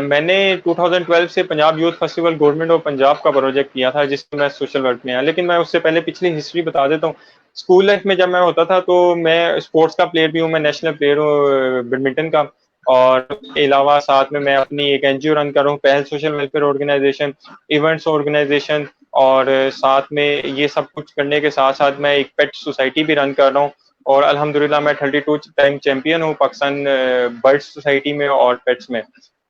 میں نے 2012 سے Punjab youth festival government of Punjab کا پروجیکٹ کیا تھا, جس میں سوشل ورک میں آیا. لیکن میں اس سے پہلے پچھلی ہسٹری بتا دیتا ہوں. اسکول لائف میں جب میں ہوتا تھا تو میں اسپورٹس کا پلیئر بھی ہوں, میں نیشنل پلیئر ہوں بیڈمنٹن کا, اور علاوہ ساتھ میں اپنی ایک NGO رن کر رہا ہوں, پہل social welfare organisation, events organisation, اور ساتھ میں یہ سب کچھ کرنے کے ساتھ ساتھ میں ایک پیٹ سوسائٹی بھی رن کر رہا ہوں. اور الحمدللہ میں 32 ٹائم چیمپئن ہوں پاکستان برڈ سوسائٹی میں اور پیٹس میں.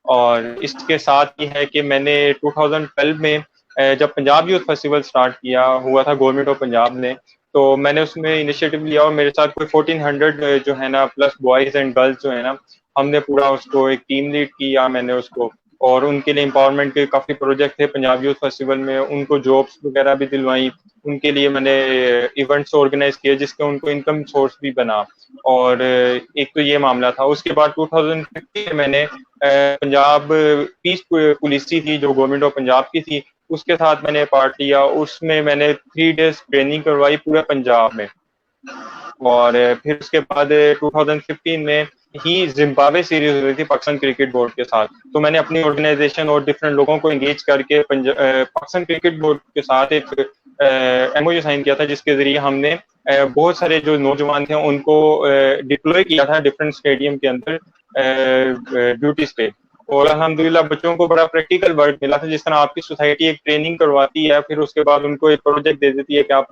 اور اس کے ساتھ یہ ہے کہ میں نے 2012 میں جب پنجاب یوتھ فیسٹیول سٹارٹ کیا ہوا تھا گورنمنٹ آف پنجاب نے, تو میں نے اس میں انیشیٹو لیا, اور میرے ساتھ کوئی 1400 جو ہے نا پلس بوائز اینڈ گرلز جو ہے نا, ہم نے پورا اس کو ایک ٹیم لیڈ کیا. میں نے اس کو اور ان کے لیے امپاورمنٹ کے کافی پروجیکٹ تھے پنجاب یوتھ فیسٹیول میں, ان کو جابس وغیرہ بھی دلوائیں, ان کے لیے میں نے ایونٹس آرگنائز کیے جس کے ان کو انکم سورس بھی بنا. اور ایک تو یہ معاملہ تھا. اس کے بعد 2015 میں نے پنجاب پیس پولیسی تھی جو گورنمنٹ آف پنجاب کی تھی, اس کے ساتھ میں نے پارٹ لیا. اس میں میں نے 3 days ٹریننگ کروائی پورے پنجاب میں. اور پھر اس کے بعد 2015 میں ہی زمبابوے سیریز ہوئی تھی پاکستان کرکٹ بورڈ کے ساتھ, تو میں نے اپنی آرگنائزیشن اور ڈفرینٹ لوگوں کو انگیج کر کے پاکستان کرکٹ بورڈ کے ساتھ ایک ایم او یو سائن کیا تھا, جس کے ذریعے ہم نے بہت سارے جو نوجوان تھے ان کو ڈپلوائے کیا تھا ڈفرینٹ اسٹیڈیم کے اندر ڈیوٹیز پہ. اور الحمدللہ بچوں کو بڑا پریکٹیکل ورک ملا تھا. جس طرح آپ کی سوسائٹی ایک ٹریننگ کرواتی ہے, پھر اس کے بعد ان کو ایک پروجیکٹ دے دیتی ہے کہ آپ